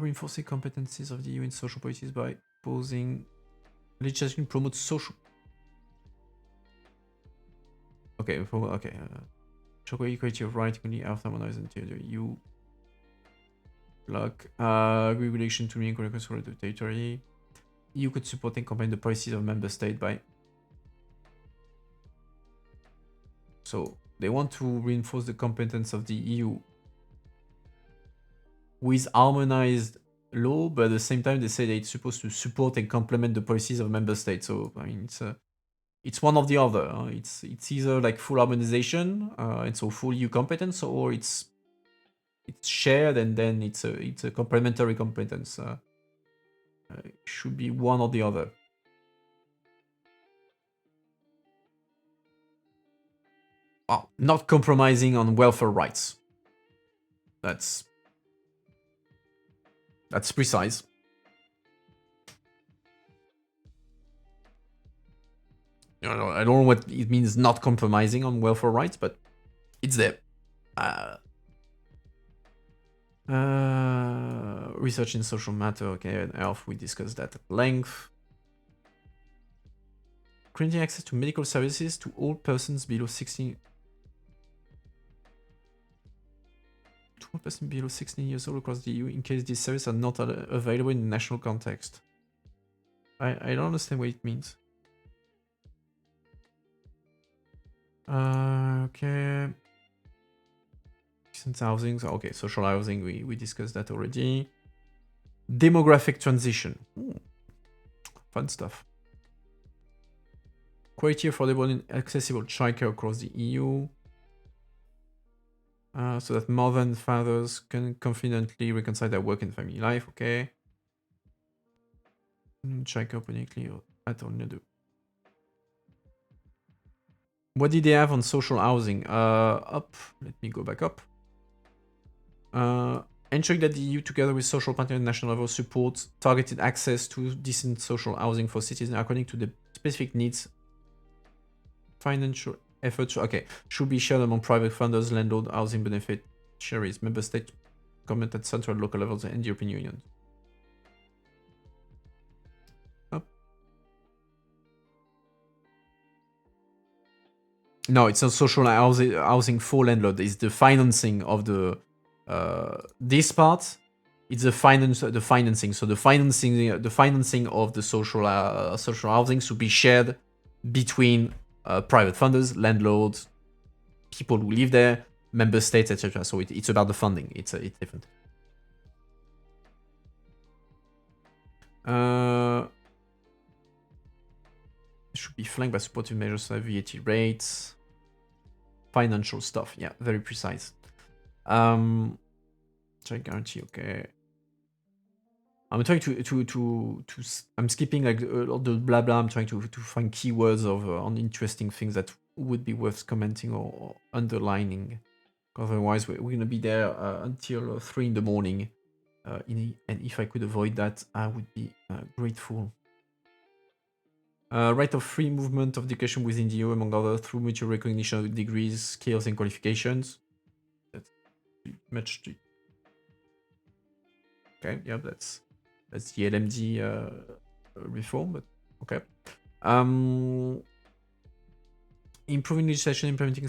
A: Reinforcing competencies of the EU in social policies by posing legislation promotes social. Okay, okay. Equality of right, equality of harmonized into the EU. Block regulation to reincorporate control of the territory. EU could support and accompany the policies of member state by So they want to reinforce the competence of the EU with harmonized law, but at the same time they say that it's supposed to support and complement the policies of member states. So I mean, it's one or the other. It's either like full harmonization, and so full EU competence, or it's shared and then it's a complementary competence. It should be one or the other. Oh, not compromising on welfare rights. That's precise. I don't know what it means not compromising on welfare rights, but it's there. Research in social matter, okay, and health, we discussed that at length. Granting access to medical services to all persons below 16. To all persons below 16 years old across the EU, in case these services are not available in the national context. I don't understand what it means. Okay. Decent housing. Okay, social housing, we discussed that already. Demographic transition. Ooh, fun stuff. Quality, affordable, and accessible childcare across the EU. So that mothers and fathers can confidently reconcile their work and family life. Okay. Childcare publicly at all. What did they have on social housing? Up. Let me go back up. Ensuring that the EU, together with social partners at national level, supports targeted access to decent social housing for citizens according to the specific needs. Financial efforts, okay, should be shared among private funders, landlord, housing beneficiaries, member state, government at central and local levels, and the European Union. Up. No, it's not social housing for landlord. It's the financing of the this part. It's the financing. So the financing of the social housing should be shared between private funders, landlords, people who live there, member states, etc. So it's about the funding. It's different. It should be flanked by supportive measures like VAT rates, financial stuff. Yeah, very precise. Check guarantee. Okay. I'm trying to I'm skipping like all the blah blah. I'm trying to find keywords of on interesting things that would be worth commenting or underlining. Otherwise, we're gonna be there until 3 in the morning. And if I could avoid that, I would be grateful. Right of free movement of education within the EU, among others, through mutual recognition of degrees, skills, and qualifications. That's much. Okay, yeah, that's the LMD reform, but okay. Improving legislation, implementing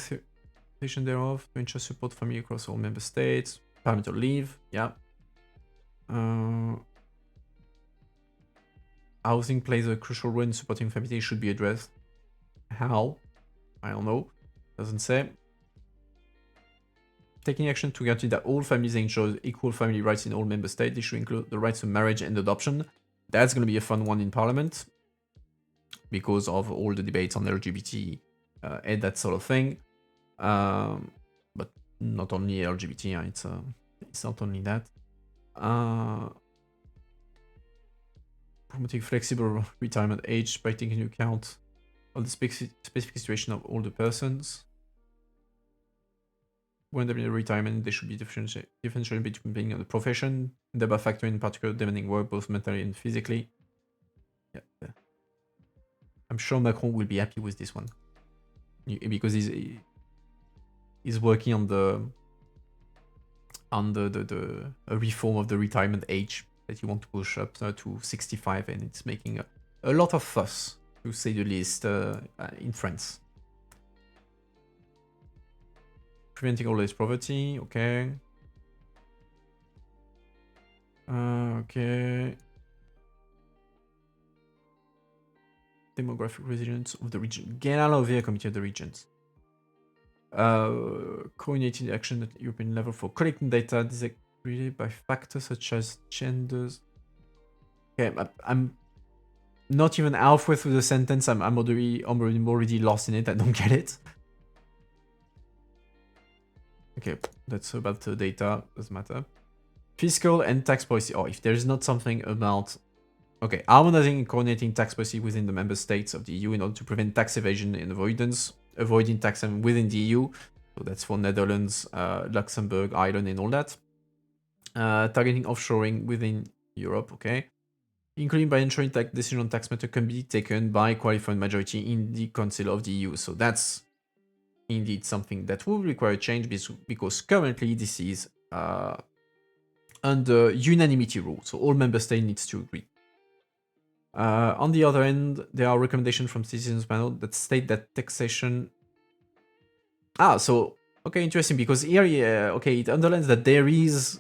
A: thereof to ensure support family across all member states. Parental leave, yeah. Housing plays a crucial role in supporting family. Should be addressed. How? I don't know. Doesn't say. Taking action to guarantee that all families enjoy equal family rights in all member states. This should include the rights to marriage and adoption. That's going to be a fun one in Parliament because of all the debates on LGBT and that sort of thing. But not only LGBT, it's not only that. Promoting flexible retirement age by taking into account of the specific situation of older persons. When they're in retirement, they should be differentiated between being in the profession, thereby factoring in particular demanding work, both mentally and physically. Yeah. I'm sure Macron will be happy with this one. Because he's working on the reform of the retirement age that you want to push up to 65, and it's making a lot of fuss, to say the least, in France. Preventing all age poverty, okay. Okay. Demographic resilience of the region. Get out of here, Committee of the Regions. Coordinating action at European level for collecting data disaggregated by factors such as genders. Okay, I'm not even halfway through the sentence. I'm already lost in it. I don't get it. Okay, that's about the data. Doesn't matter. Fiscal and tax policy. Oh, if there is not something about... Okay, harmonizing and coordinating tax policy within the member states of the EU in order to prevent tax evasion and avoidance, avoiding tax within the EU. So that's for Netherlands, Luxembourg, Ireland, and all that. Targeting offshoring within Europe, okay. Including by ensuring that decision on tax matter can be taken by qualified majority in the Council of the EU. So that's indeed something that will require change because currently this is under unanimity rule. So all member states needs to agree. On the other end, there are recommendations from citizens panel that state that taxation... so, okay, interesting, because here, okay, it underlines that there is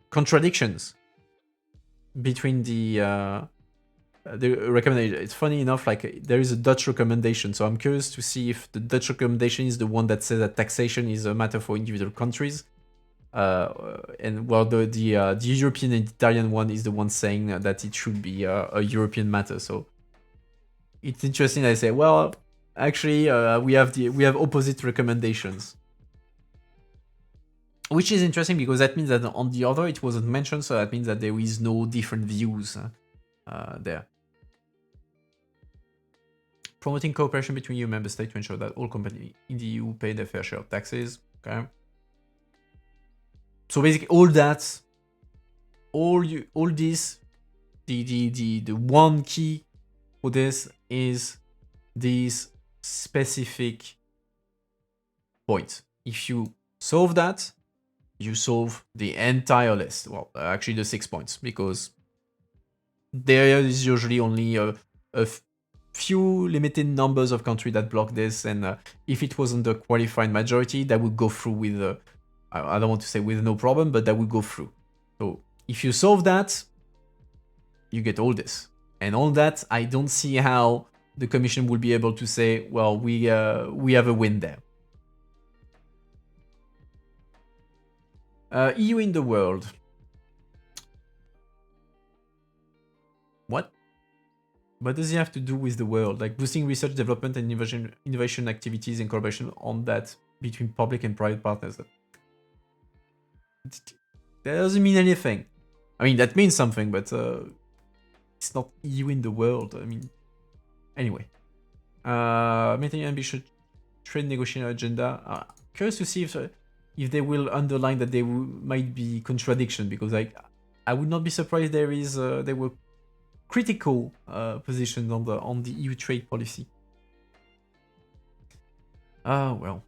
A: contradictions between the recommendation. It's funny enough, like, there is a Dutch recommendation, so I'm curious to see if the Dutch recommendation is the one that says that taxation is a matter for individual countries. And well, the European and Italian one is the one saying that it should be a European matter. So it's interesting. I say, well, actually, we have opposite recommendations, which is interesting because that means that on the other it wasn't mentioned. So that means that there is no different views there. Promoting cooperation between EU member states to ensure that all companies in the EU pay their fair share of taxes. Okay. So basically, all that, all this, the one key for this is these specific points. If you solve that, you solve the entire list. Well, actually the 6 points, because there is usually only a few limited numbers of countries that block this, and if it wasn't the qualified majority, that would go through with I don't want to say with no problem, but that would go through. So if you solve that, you get all this. And all that, I don't see how the Commission will be able to say, well, we have a win there. EU in the world. What? What does it have to do with the world? Like boosting research, development, and innovation activities and collaboration on that between public and private partners. That doesn't mean anything. I mean, that means something, but it's not EU in the world. I mean, anyway. Maintaining ambitious trade negotiation agenda. Curious to see if they will underline that there might be contradiction, because I would not be surprised there were critical positions on the EU trade policy. Well.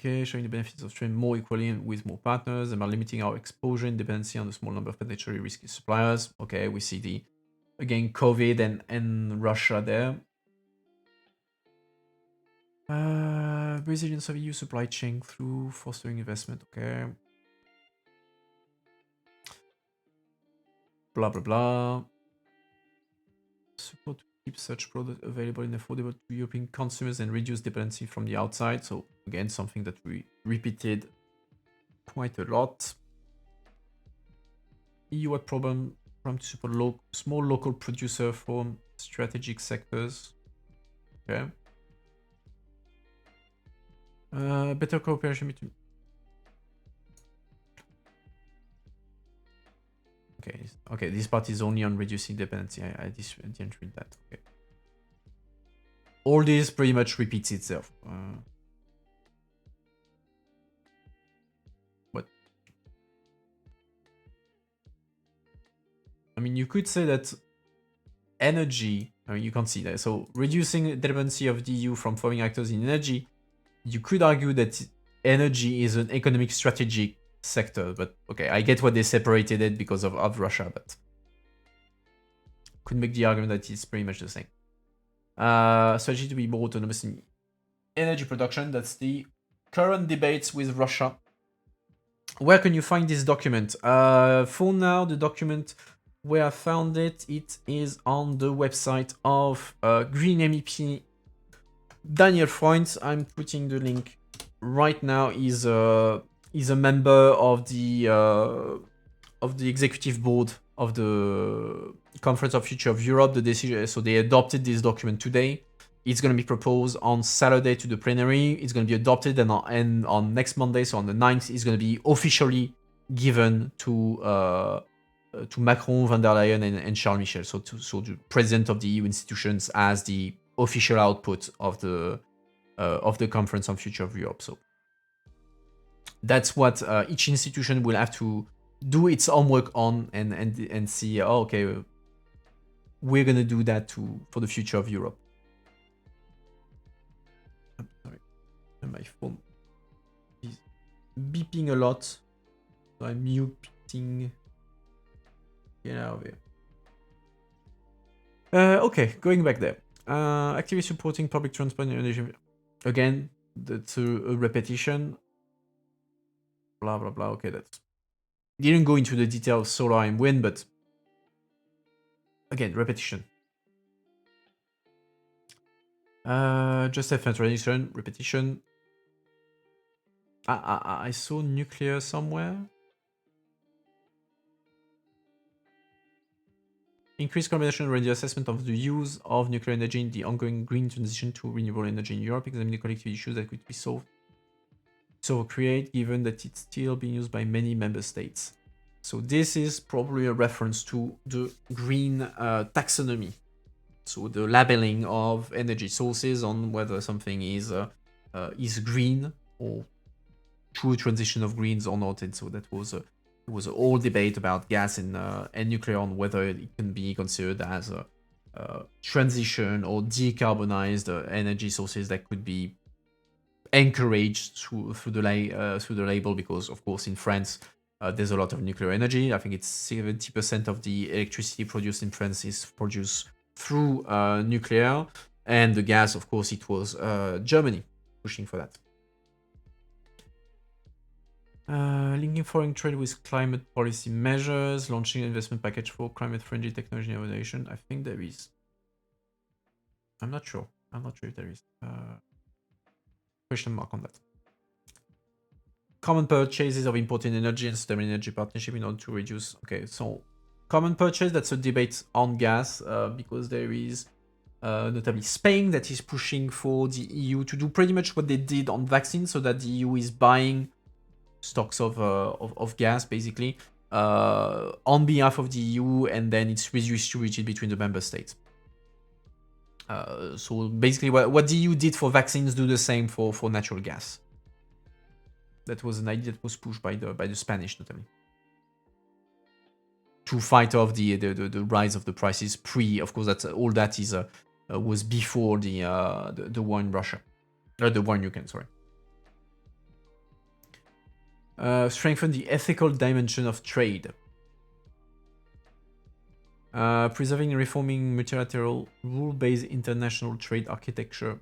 A: Okay, showing the benefits of trade more equally with more partners, and by limiting our exposure and dependency on a small number of potentially risky suppliers. Okay, we see the, again, COVID and Russia there. Resilience of EU supply chain through fostering investment. Okay. Blah, blah, blah. Support to keep such products available and affordable to European consumers and reduce dependency from the outside. So again, something that we repeated quite a lot. EU had problem to support small local producer from strategic sectors. Okay. Better cooperation between... Okay, this part is only on reducing dependency. I didn't read that. Okay. All this pretty much repeats itself. What? I mean, you could say that energy... I mean, you can't see that. So, reducing dependency of the EU from foreign actors in energy, you could argue that energy is an economic strategic sector, but okay, I get why they separated it because of Russia, but could make the argument that it's pretty much the same. Strategy to be more autonomous in energy production. That's the current debates with Russia. Where can you find this document? For now, the document where I found it is on the website of Green MEP Daniel Freund, I'm putting the link right now, is a member of the executive board of the Conference of Future of Europe. The decision, so they adopted this document today. It's going to be proposed on Saturday to the plenary. It's going to be adopted, and on next Monday, so on the 9th, it's going to be officially given to Macron, van der Leyen, and Charles Michel, so the president of the EU institutions, as the official output of the Conference on Future of Europe. So that's what each institution will have to do its homework on, and see. Oh, okay, we're gonna do that for the future of Europe. I'm sorry, my phone is beeping a lot, so I'm muting. Get out of here. Okay, going back there. Actively supporting public transport and energy. Again, that's a repetition. Blah blah blah. Okay, that's didn't go into the detail of solar and wind, but again, repetition. Just have transition, repetition. I saw nuclear somewhere. Increased coordination around the assessment of the use of nuclear energy in the ongoing green transition to renewable energy in Europe, examining the collective issues that could be solved. So create, given that it's still being used by many member states. So this is probably a reference to the green taxonomy. So the labeling of energy sources on whether something is green or true transition of greens or not. And so that was a whole debate about gas and nuclear on whether it can be considered as a transition or decarbonized energy sources that could be encouraged through the label, because of course in France there's a lot of nuclear energy. I think it's 70% of the electricity produced in France is produced through nuclear, and the gas, of course, it was Germany pushing for that. Linking foreign trade with climate policy measures, launching an investment package for climate-friendly technology innovation. I think there is. I'm not sure if there is. Question mark on that. Common purchases of imported energy and sustainable energy partnership in order to reduce. Okay, so common purchase, that's a debate on gas, because there is notably Spain that is pushing for the EU to do pretty much what they did on vaccines, so that the EU is buying stocks of gas, basically, on behalf of the EU, and then it's redistributed between the member states. So basically, what the EU did for vaccines, do the same for natural gas. That was an idea that was pushed by the Spanish, notably, to fight off the rise of the prices. Of course, that's all that is was before the war in Russia, the war in Ukraine. Sorry. Strengthen the ethical dimension of trade. Preserving and reforming multilateral rule-based international trade architecture.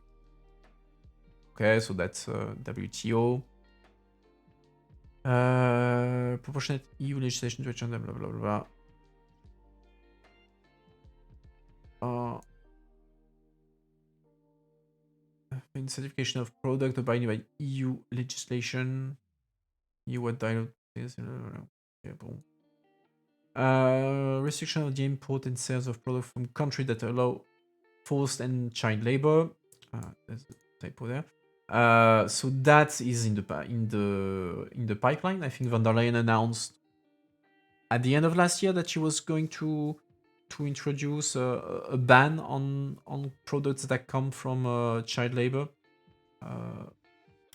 A: Okay, so that's WTO. Proportionate EU legislation to agenda, blah blah blah. Certification of product abiding by EU legislation. EU dialogue is. Yeah, bon. Restriction of the import and sales of products from countries that allow forced and child labor. There's a typo there. So that is in the pipeline. I think van der Leyen announced at the end of last year that she was going to introduce a ban on products that come from child labor.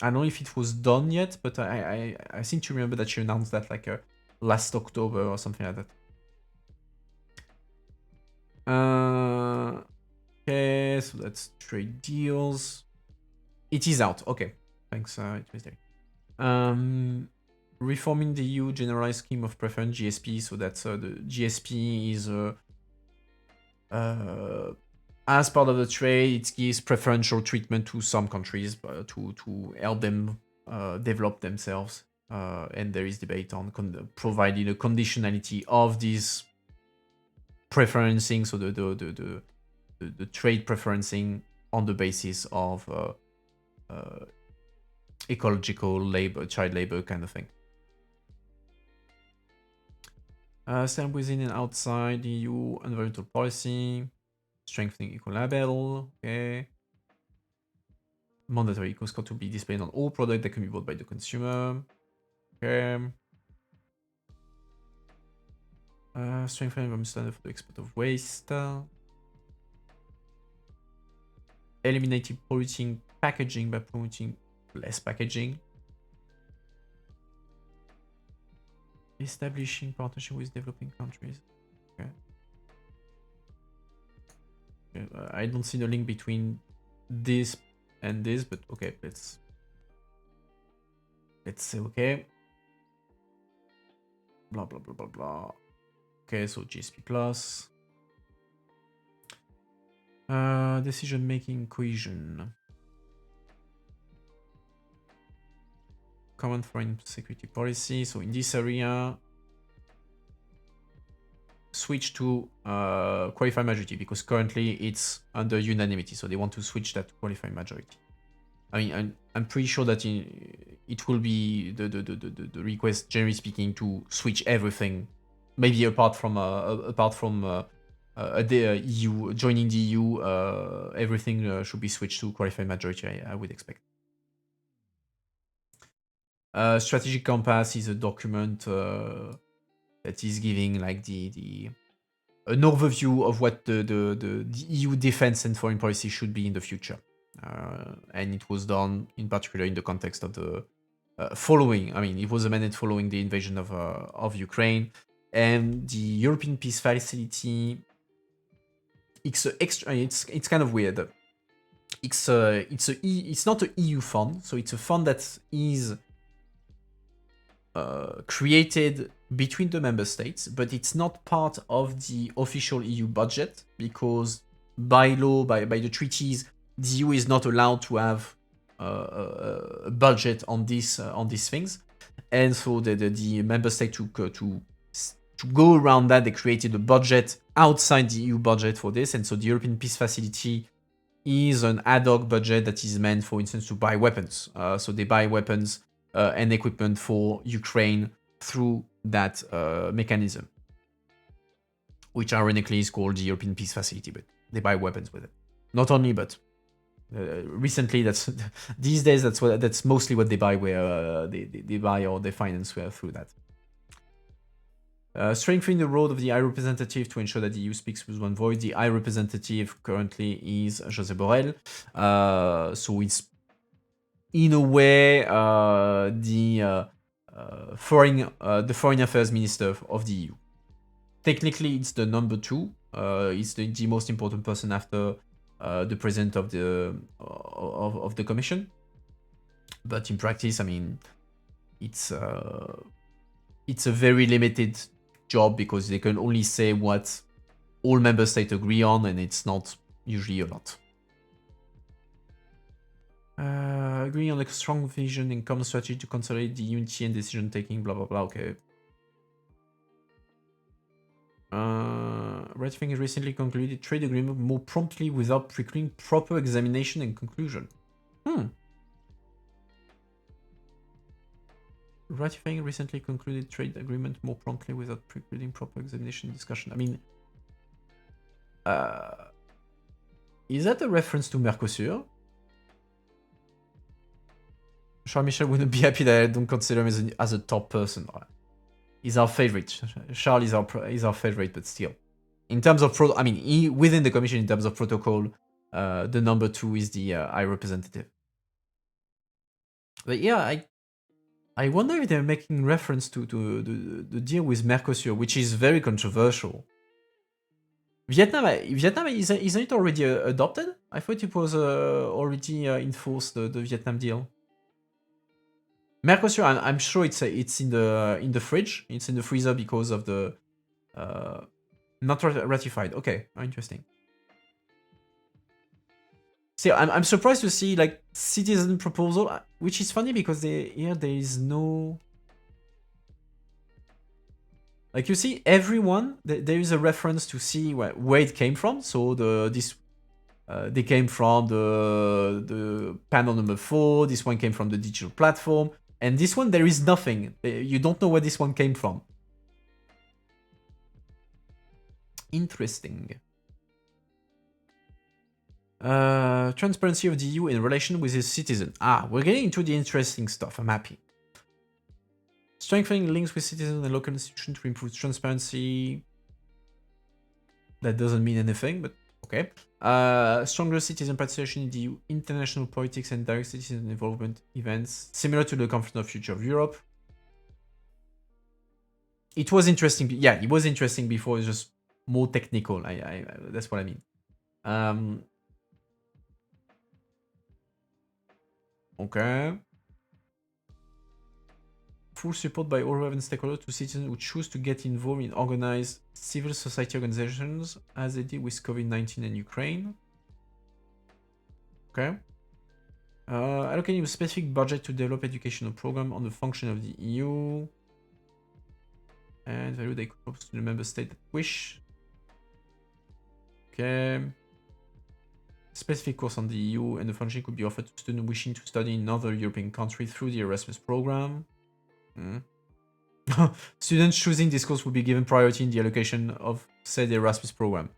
A: I don't know if it was done yet, but I seem to remember that she announced that like last October or something like that. Okay, so that's trade deals. It is out. Okay, thanks. It was there. Reforming the EU Generalized Scheme of Preference, GSP. So that's the GSP is as part of the trade, it gives preferential treatment to some countries to help them develop themselves. And there is debate on providing a conditionality of this preferencing, so the trade preferencing on the basis of ecological labor, child labor kind of thing. Stand within and outside the EU environmental policy, strengthening eco-label, okay. Mandatory eco-score to be displayed on all products that can be bought by the consumer, okay. Strengthening environmental standard for the export of waste. Eliminating polluting packaging by promoting less packaging. Establishing partnership with developing countries. Okay. I don't see the link between this and this, but okay, let's say okay. Blah blah blah blah blah. Okay, so GSP plus. Decision making cohesion. Common foreign security policy. So in this area, switch to qualified majority, because currently it's under unanimity. So they want to switch that to qualified majority. I mean, I'm pretty sure that it will be the request, generally speaking, to switch everything. Maybe apart from the EU joining the EU, everything should be switched to qualified majority. I would expect. Strategic Compass is a document that is giving like an overview of what the EU defense and foreign policy should be in the future. And it was done in particular in the context of the following. I mean, it was amended following the invasion of Ukraine, and the European Peace Facility. It's kind of weird. It's not an EU fund, so it's a fund that is created between the member states, but it's not part of the official EU budget, because by law, by the treaties, the EU is not allowed to have a budget on these things, and so the member state to go around that, they created a budget outside the EU budget for this, and so the European Peace Facility is an ad hoc budget that is meant, for instance, to buy weapons. So they buy weapons and equipment for Ukraine through that mechanism, which ironically is called the European Peace Facility, but they buy weapons with it. Not only, but recently, these days that's mostly what they buy, where they buy or they finance through that. Strengthening the role of the High Representative to ensure that the EU speaks with one voice. The High Representative currently is Josep Borrell, so it's in a way the Foreign Affairs Minister of the EU. Technically, it's the number 2. It's the most important person after the President of the Commission. But in practice, I mean, it's a very limited job, because they can only say what all member states agree on, and it's not usually a lot. Agreeing on a strong vision and common strategy to consolidate the unity and decision taking, blah blah blah. Okay. Ratifying a recently concluded trade agreement more promptly without precluding proper examination and conclusion. Ratifying a recently concluded trade agreement more promptly without precluding proper examination and discussion. I mean, is that a reference to Mercosur? Charles Michel wouldn't be happy that I don't consider him as a top person. He's our favorite. Charles is our favorite, but still. In terms of within the Commission, in terms of protocol, the number 2 is the High Representative. But yeah, I wonder if they're making reference to the deal with Mercosur, which is very controversial. Vietnam isn't it already adopted? I thought it was already enforced, the Vietnam deal. Mercosur, I'm sure it's in the fridge. It's in the freezer because of the not ratified. Okay, interesting. See, I'm surprised to see like citizen proposal, which is funny because there is no. Like you see, everyone there is a reference to see where it came from. So this They came from the panel number 4. This one came from the digital platform. And this one, there is nothing. You don't know where this one came from. Interesting. Transparency of the EU in relation with its citizens. We're getting into the interesting stuff. I'm happy. Strengthening links with citizens and local institutions to improve transparency. That doesn't mean anything, but okay. Stronger citizen participation in the EU, international politics and direct citizen involvement events, similar to the Conference of Future of Europe. It was interesting. Yeah, it was interesting before. It's just more technical. That's what I mean. Okay. Full support by all relevant stakeholders to citizens who choose to get involved in organized civil society organizations, as they did with COVID-19 and Ukraine. Okay. Allocating a specific budget to develop educational program on the function of the EU. And value they could propose to the member state that wish. Okay. Specific course on the EU and the function could be offered to students wishing to study in another European country through the Erasmus program. Students choosing this course will be given priority in the allocation of said Erasmus program.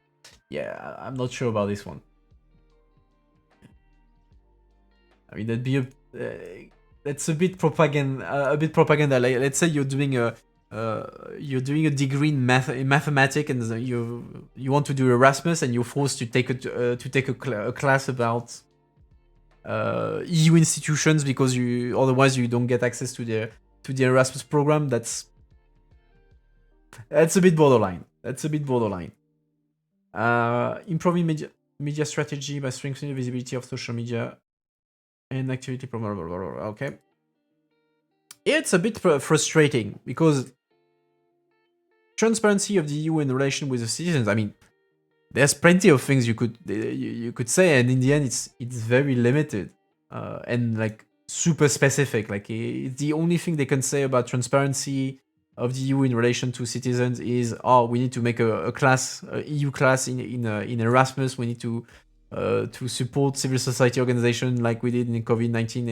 A: Yeah, I'm not sure about this one. I mean, that'd be that's a bit propaganda. Like, let's say you're doing a degree in mathematics, and you want to do Erasmus, and you're forced to take a class about EU institutions because otherwise you don't get access to the Erasmus program. That's a bit borderline. Improving media strategy by strengthening the visibility of social media and activity promoter. Okay. It's a bit frustrating because transparency of the EU in relation with the citizens. I mean, there's plenty of things you could say, and in the end, it's very limited and like super specific. Like, the only thing they can say about transparency of the EU in relation to citizens is, we need to make a EU class in Erasmus. We need to support civil society organization like we did in COVID-19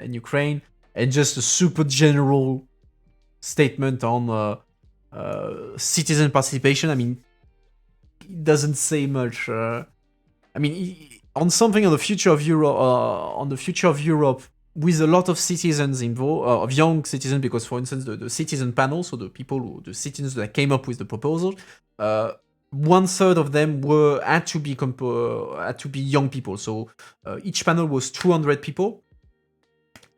A: in Ukraine, and just a super general statement on citizen participation. I mean, it doesn't say much. I mean, on something on the future of Europe, with a lot of citizens involved, of young citizens, because for instance, the citizen panel, so the citizens that came up with the proposal, 1/3 of them had to be young people. So each panel was 200 people,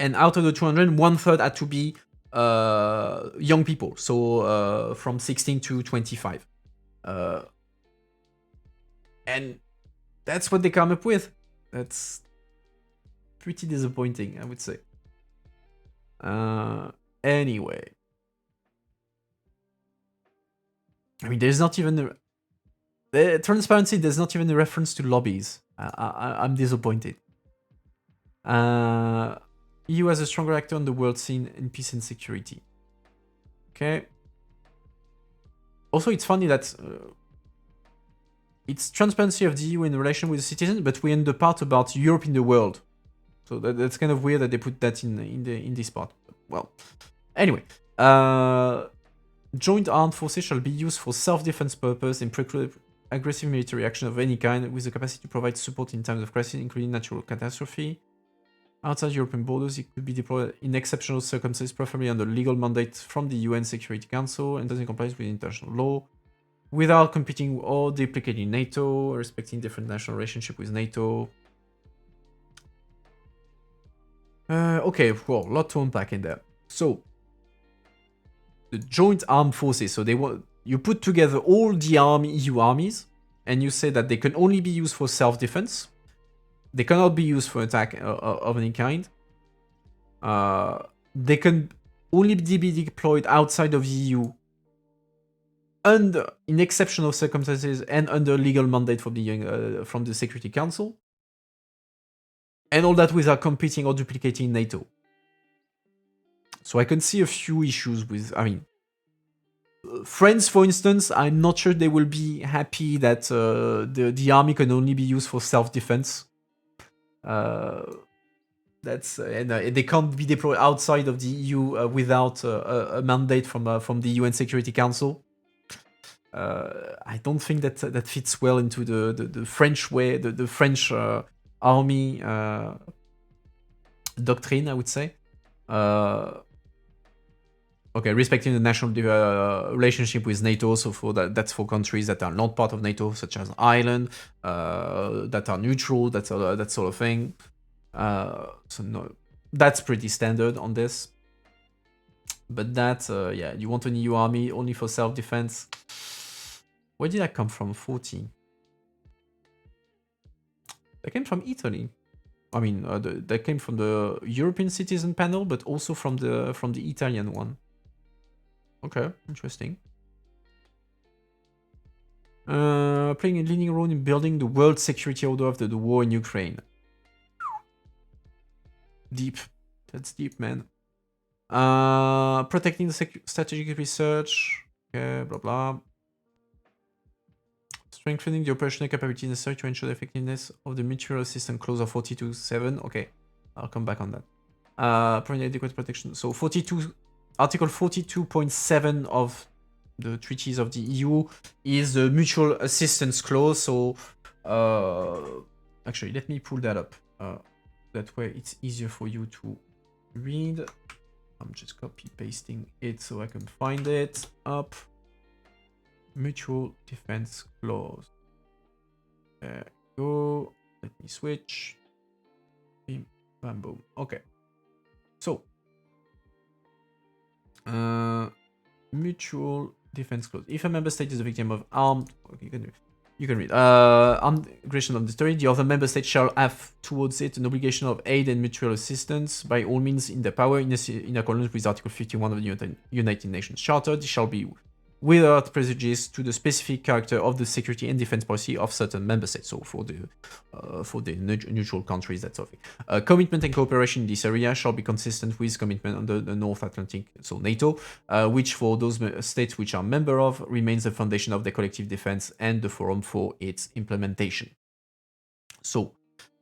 A: and out of the 200, 1/3 had to be young people. So from 16 to 25, and that's what they come up with. That's pretty disappointing, I would say. Anyway, I mean, there's not even the transparency. There's not even a reference to lobbies. I'm disappointed. EU as a stronger actor on the world scene in peace and security. Okay. Also, it's funny that it's transparency of the EU in relation with the citizens, but we're in the part about Europe in the world. So that's kind of weird that they put that in this part. Well, anyway, joint armed forces shall be used for self-defense purpose and preclude aggressive military action of any kind, with the capacity to provide support in times of crisis, including natural catastrophe. Outside European borders, it could be deployed in exceptional circumstances, preferably under legal mandate from the UN Security Council, and does in compliance with international law, without competing or duplicating NATO, respecting different national relationship with NATO. Okay, well, a lot to unpack in there. So, the joint armed forces. So you put together all the EU armies, and you say that they can only be used for self-defense. They cannot be used for attack of any kind. They can only be deployed outside of the EU, in exceptional circumstances and under legal mandate from the Security Council. And all that without competing or duplicating NATO. So I can see a few issues with, I mean, France, for instance, I'm not sure they will be happy that the army can only be used for self-defense. That's and they can't be deployed outside of the EU without a mandate from the UN Security Council. I don't think that fits well into the French way, the French army doctrine, I would say. Okay, respecting the national relationship with NATO, so that's for countries that are not part of NATO, such as Ireland, that are neutral, that sort of thing. So no, that's pretty standard on this. But that, yeah, you want an EU army only for self-defense. Where did that come from? 40. That came from Italy. I mean, that came from the European Citizen Panel, but also from the Italian one. Okay, interesting. Playing a leading role in building the world security order after the war in Ukraine. Deep. That's deep, man. Protecting the strategic research. Okay, blah blah. Strengthening the operational capability necessary to ensure the effectiveness of the mutual assistance clause of 42.7. Okay, I'll come back on that. Providing adequate protection. So Article 42.7 of the treaties of the EU is the mutual assistance clause. So, actually, let me pull that up. That way it's easier for you to read. I'm just copy pasting it so I can find it up. Mutual defense clause. There we go. Let me switch. Bim, bam, boom. Okay. So, mutual defense clause. If a member state is a victim of armed, okay, you can read. Armed aggression of the territory, the other member state shall have towards it an obligation of aid and mutual assistance by all means in their power, in accordance with Article 51 of the United Nations Charter. This shall be without prejudice to the specific character of the security and defense policy of certain member states. So for the neutral countries, that's okay. Commitment and cooperation in this area shall be consistent with commitment under the North Atlantic, so NATO, which for those states which are member of remains the foundation of the collective defense and the forum for its implementation. So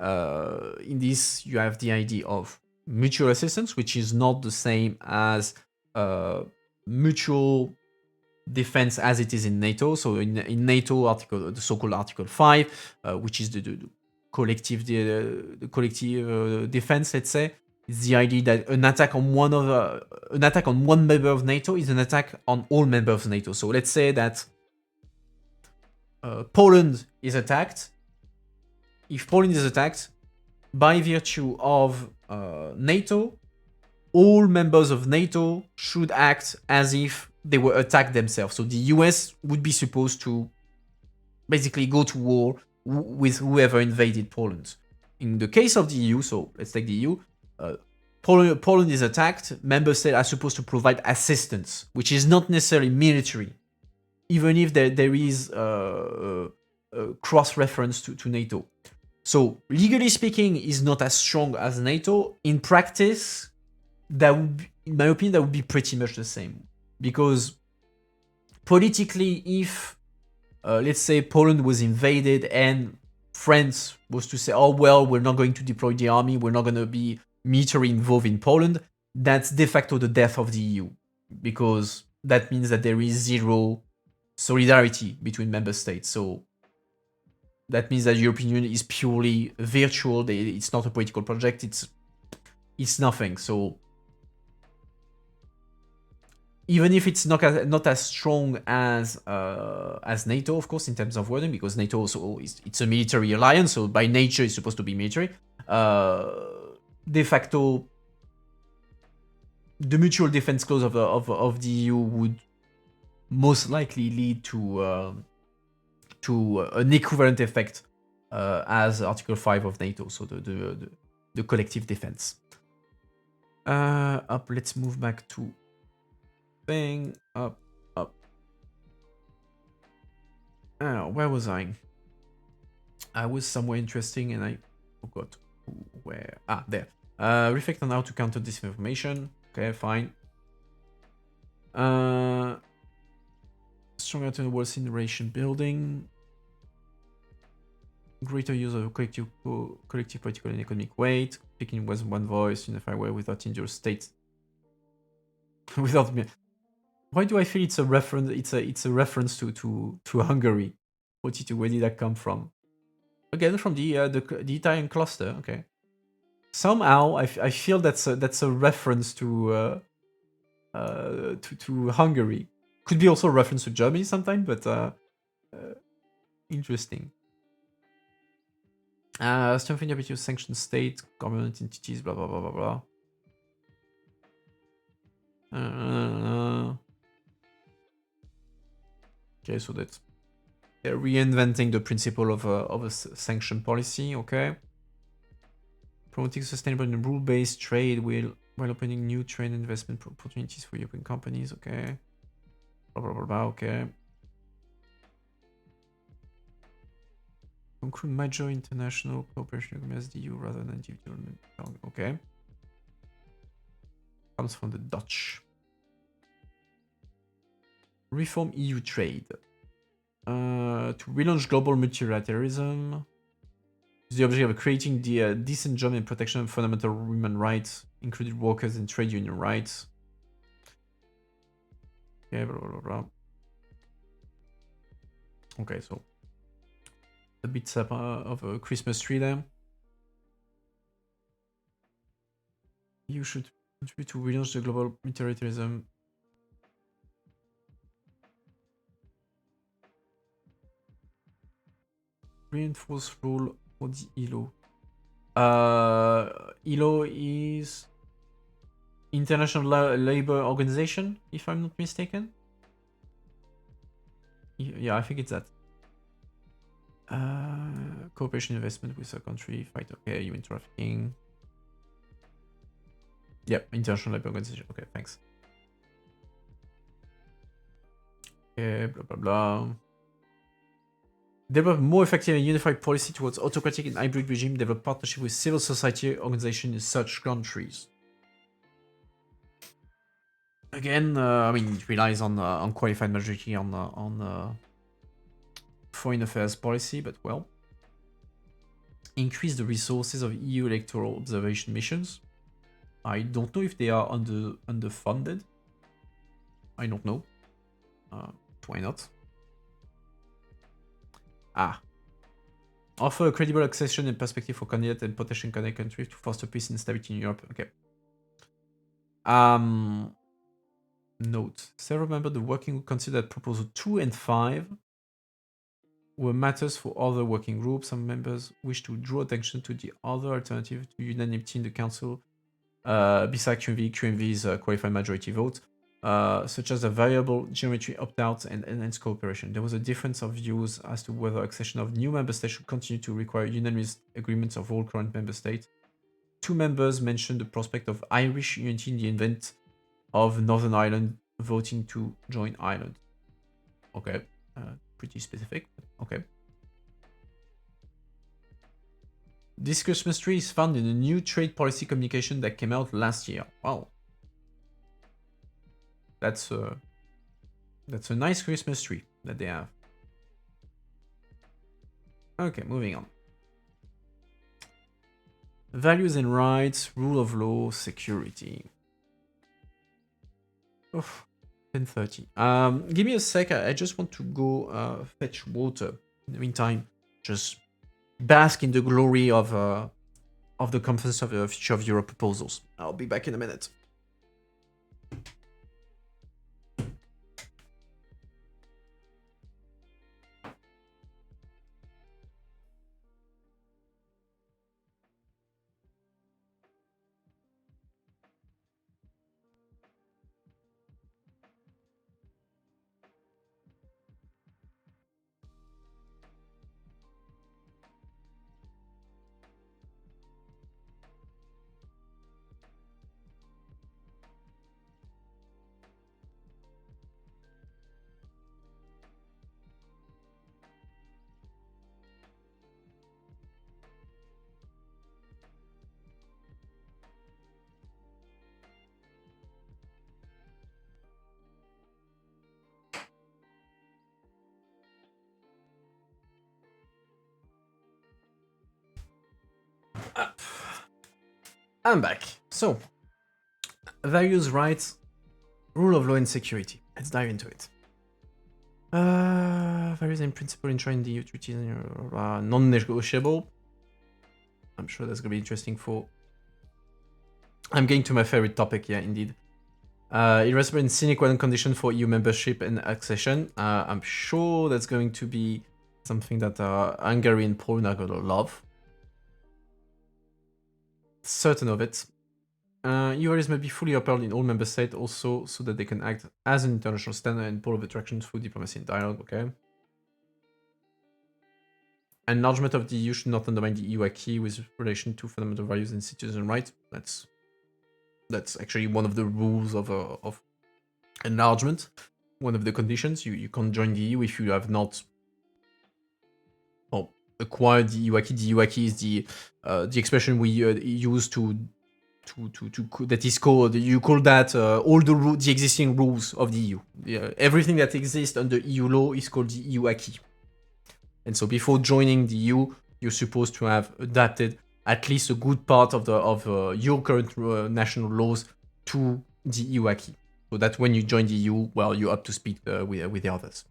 A: in this, you have the idea of mutual assistance, which is not the same as mutual defense as it is in NATO. So in NATO, the so-called Article 5, which is the collective defense, let's say, is the idea that an attack on one member of NATO is an attack on all members of NATO. So let's say that Poland is attacked. If Poland is attacked, by virtue of NATO, all members of NATO should act as if they were attacked themselves. So the US would be supposed to basically go to war with whoever invaded Poland. In the case of the EU, so let's take the EU, Poland is attacked, member states are supposed to provide assistance, which is not necessarily military, even if there is a cross-reference to NATO. So legally speaking, is not as strong as NATO. In practice, that would be, in my opinion, that would be pretty much the same. Because politically, if let's say Poland was invaded and France was to say, oh well, we're not going to deploy the army, we're not going to be military involved in Poland, that's de facto the death of the EU. Because that means that there is zero solidarity between member states. So that means that the European Union is purely virtual. It's not a political project. It's nothing. So even if it's not as strong as NATO, of course, in terms of wording, because NATO also it's a military alliance, so by nature it's supposed to be military. De facto, the mutual defense clause of the EU would most likely lead to an equivalent effect as Article 5 of NATO, so the collective defense. Let's move back to thing. Up. Oh, where was I? I was somewhere interesting and I forgot where. There. Reflect on how to counter disinformation. Okay, fine. Stronger internal incineration building. Greater use of collective political and economic weight. Speaking with one voice, unified way without individual states. Without me. Why do I feel it's a reference? It's a reference to Hungary. 42. Where did that come from? Again, from the Italian cluster. Okay. Somehow I feel that's a reference to Hungary. Could be also a reference to Germany sometime, but interesting. Strengthening ability to sanction state, government entities, blah blah blah blah blah. Okay, so that's reinventing the principle of a sanction policy. Okay. Promoting sustainable and rule-based trade while opening new trade investment opportunities for European companies. Okay. Blah blah blah blah. Okay. Conclude major international cooperation with the EU rather than individual. Okay. Comes from the Dutch. Reform EU trade. To relaunch global multilateralism. The objective of creating the decent job and protection of fundamental human rights, including workers and trade union rights. Okay, blah blah blah. Okay, so a bit of a Christmas tree there. You should contribute to relaunch the global multilateralism. Reinforce rule for the ILO. ILO is International Labor Organization, if I'm not mistaken. Yeah, I think it's that. Cooperation investment with a country, fight human trafficking. Yep, International Labor Organization. Okay, thanks. Okay, blah blah blah. Develop more effective and unified policy towards autocratic and hybrid regime. Develop partnership with civil society organizations in such countries. Again, I mean, it relies on qualified majority on foreign affairs policy, but well. Increase the resources of EU electoral observation missions. I don't know if they are underfunded. I don't know. Why not? Offer a credible accession and perspective for candidate and potential candidate countries to foster peace and stability in Europe. Okay. Note. Several members of the working group consider that proposal 2 and 5 were matters for other working groups. Some members wish to draw attention to the other alternative to unanimity in the council, besides QMV's qualified majority vote, such as a variable geometry opt-out and enhanced cooperation. There was a difference of views as to whether accession of new member states should continue to require unanimous agreements of all current member states. 2 members mentioned the prospect of Irish unity in the event of Northern Ireland voting to join Ireland. Okay, pretty specific. Okay. This Christmas tree is found in a new trade policy communication that came out last year. Wow. That's a nice Christmas tree that they have. Okay, moving on. Values and rights, rule of law, security. Oof, 10:30. Give me a sec. I just want to go fetch water. In the meantime, just bask in the glory of the Conference of the Future of Europe proposals. I'll be back in a minute. I'm back. So, values, rights, rule of law, and security. Let's dive into it. Values and principle enshrined in the EU treaties are non-negotiable. I'm sure that's gonna be interesting for. I'm getting to my favorite topic, yeah, indeed. Irreversible and sine qua non condition for EU membership and accession. I'm sure that's going to be something that Hungary and Poland are gonna love. Certain of it. EU values may be fully upheld in all member states also so that they can act as an international standard and pole of attraction through diplomacy and dialogue, okay? Enlargement of the EU should not undermine the EU acquis with relation to fundamental values and citizen rights. That's actually one of the rules of enlargement. One of the conditions. You can't join the EU if you have not acquired the EU acquis. The EU acquis is the expression we use to that is called, you call that all the existing rules of the EU. Everything that exists under EU law is called the EU acquis. And so before joining the EU, you're supposed to have adapted at least a good part of your current national laws to the EU acquis. So that when you join the EU, well, you're up to speed with the others.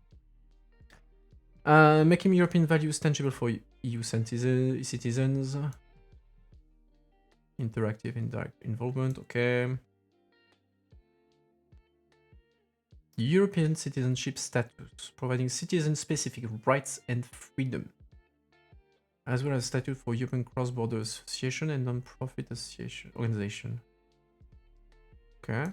A: Making European values tangible for EU citizens. Interactive indirect involvement, okay. European citizenship status, providing citizen-specific rights and freedom, as well as statute for European cross-border association and non-profit organization. Okay.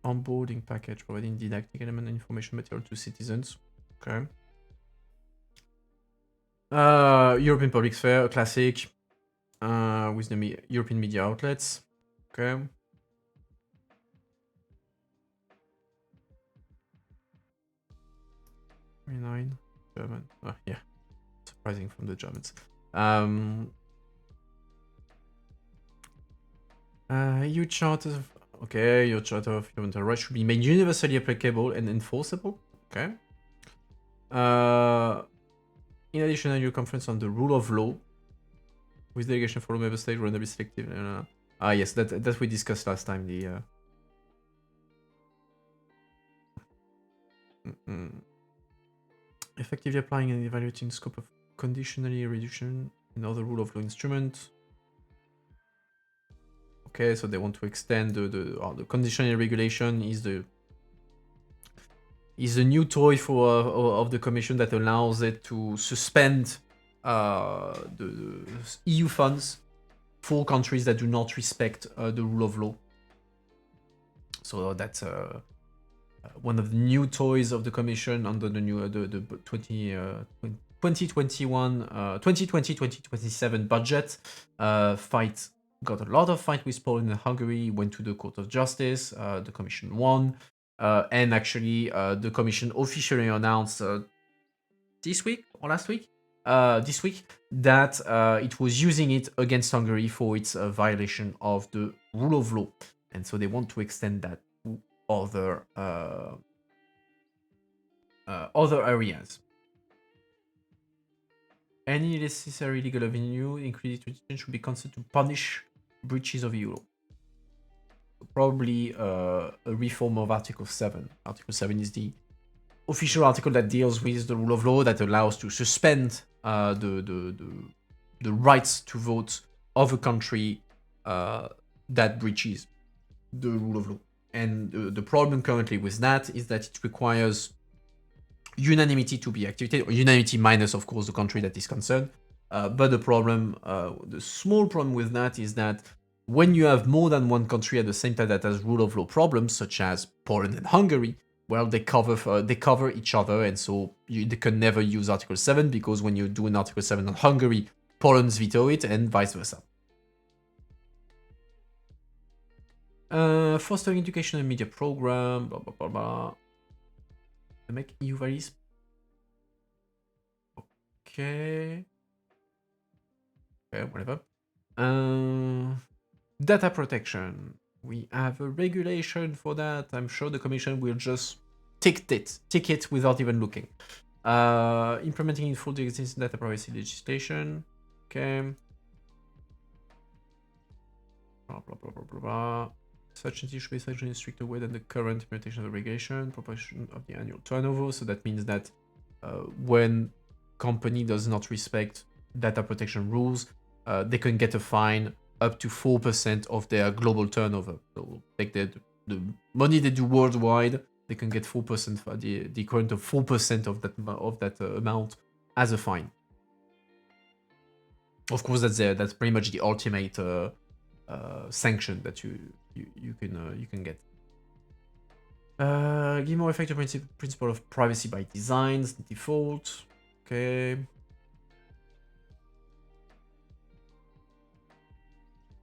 A: Onboarding package, providing didactic element and information material to citizens. Okay. European public sphere, a classic. With the European media outlets. Okay. German. Oh, yeah. Surprising from the Germans. EU Charter. Okay, your Charter of Fundamental Rights should be made universally applicable and enforceable. Okay. In addition, a EU conference on the rule of law with delegation for member state randomly selective. Yes, that we discussed last time. The effectively applying and evaluating scope of conditionally reduction in other rule of law instrument. Okay, so they want to extend the conditional regulation is the new toy for of the Commission that allows it to suspend the EU funds for countries that do not respect the rule of law. So that's one of the new toys of the Commission under the new the 2020-2027 budget. Got a lot of fight with Poland and Hungary, went to the Court of Justice, the Commission won, and actually the Commission officially announced this week or last week? This week, that it was using it against Hungary for its violation of the rule of law. And so they want to extend that to other areas. Any necessary legal avenue, including tradition, should be considered to punish breaches of EU law. Probably a reform of Article 7. Article 7 is the official article that deals with the rule of law, that allows to suspend the rights to vote of a country that breaches the rule of law. And the problem currently with that is that it requires unanimity to be activated, or unanimity minus, of course, the country that is concerned. But the small problem with that is that when you have more than one country at the same time that has rule of law problems, such as Poland and Hungary, well, they cover each other, and so they can never use Article 7, because when you do an Article 7 on Hungary, Poland's veto it, and vice versa. Fostering education and media program, blah blah blah blah. Make EU values. Okay, whatever. Data protection. We have a regulation for that. I'm sure the Commission will just tick it without even looking. Implementing in full the existing data privacy legislation. Okay. blah, blah, blah, blah, blah, blah. Such entity should be sanctioned in a stricter way than the current implementation of the regulation, proportion of the annual turnover. So that means that when company does not respect data protection rules, they can get a fine up to 4% of their global turnover. So take the money they do worldwide, they can get 4% for the equivalent of 4% of that amount as a fine. Of course, that's pretty much the ultimate sanction that you can get. Give more effective principle of privacy by design, default. Okay.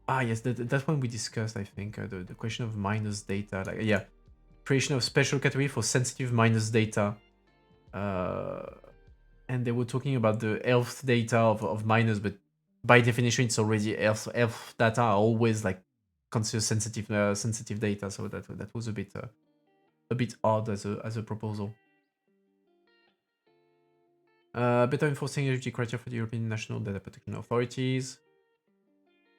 A: Ah, yes, that's one we discussed, I think. The question of miners data. Like, yeah, creation of special category for sensitive miners data. And they were talking about the health data of miners, but by definition, it's already health data are always like considered sensitive data. So that was a bit odd as a proposal. Better enforcing eligibility criteria for the European national data protection authorities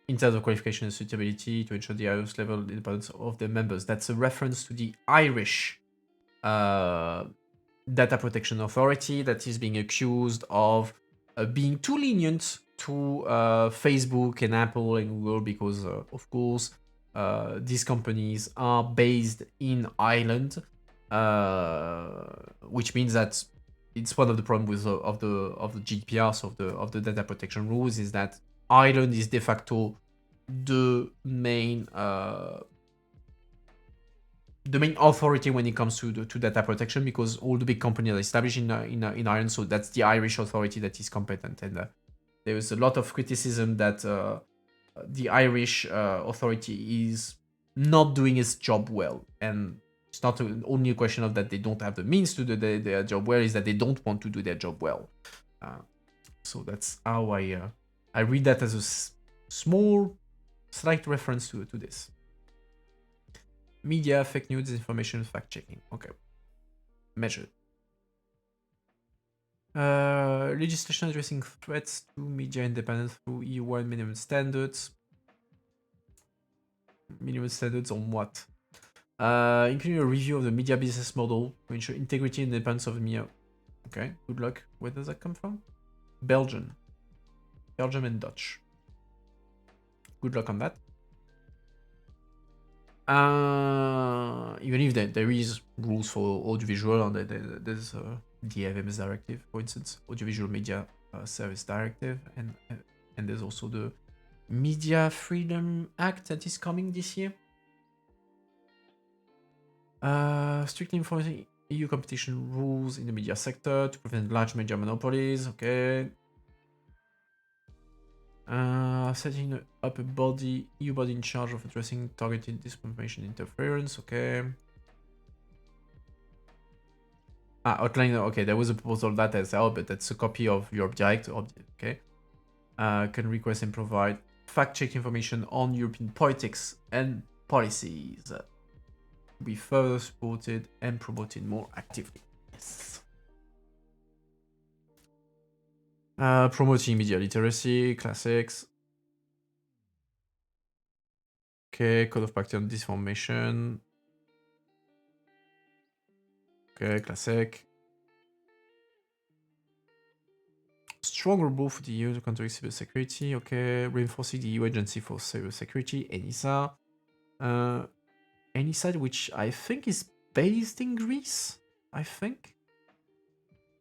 A: in terms of qualification and suitability to ensure the highest level of independence of their members. That's a reference to the Irish data protection authority that is being accused of being too lenient to Facebook and Apple and Google because, of course, these companies are based in Ireland, which means that it's one of the problems of the GDPR, so of the data protection rules, is that Ireland is de facto the main authority when it comes to data protection, because all the big companies are established in Ireland, so that's the Irish authority that is competent. And there is a lot of criticism that the Irish authority is not doing its job well, and it's not only a question of that they don't have the means to do their job well, is that they don't want to do their job well. So that's how I read that as a small, slight reference to this. Media, fake news, information, fact-checking. Okay. Measured. Legislation addressing threats to media independence through EU-wide minimum standards. Minimum standards on what? Including a review of the media business model to ensure integrity and independence of the media. Okay, good luck. Where does that come from? Belgium and Dutch. Good luck on that. Even if there is rules for audiovisual, and there's the AVMS directive, for instance, audiovisual media service directive, and there's also the Media Freedom Act that is coming this year. Strictly enforcing EU competition rules in the media sector to prevent large media monopolies. Okay. Setting up a EU body in charge of addressing targeted disinformation interference. Okay. Outline. Okay, there was a proposal that as well, but that's a copy of Europe Direct. Okay. Can request and provide fact-check information on European politics and policies. Be further supported and promoted more actively. Yes. Promoting media literacy, classics. Okay, code of practice on disinformation. Okay, classic. Stronger rule for the EU to counter cybersecurity. Okay, reinforcing the EU Agency for Cybersecurity, ENISA. ENISA, which I think is based in Greece. I think.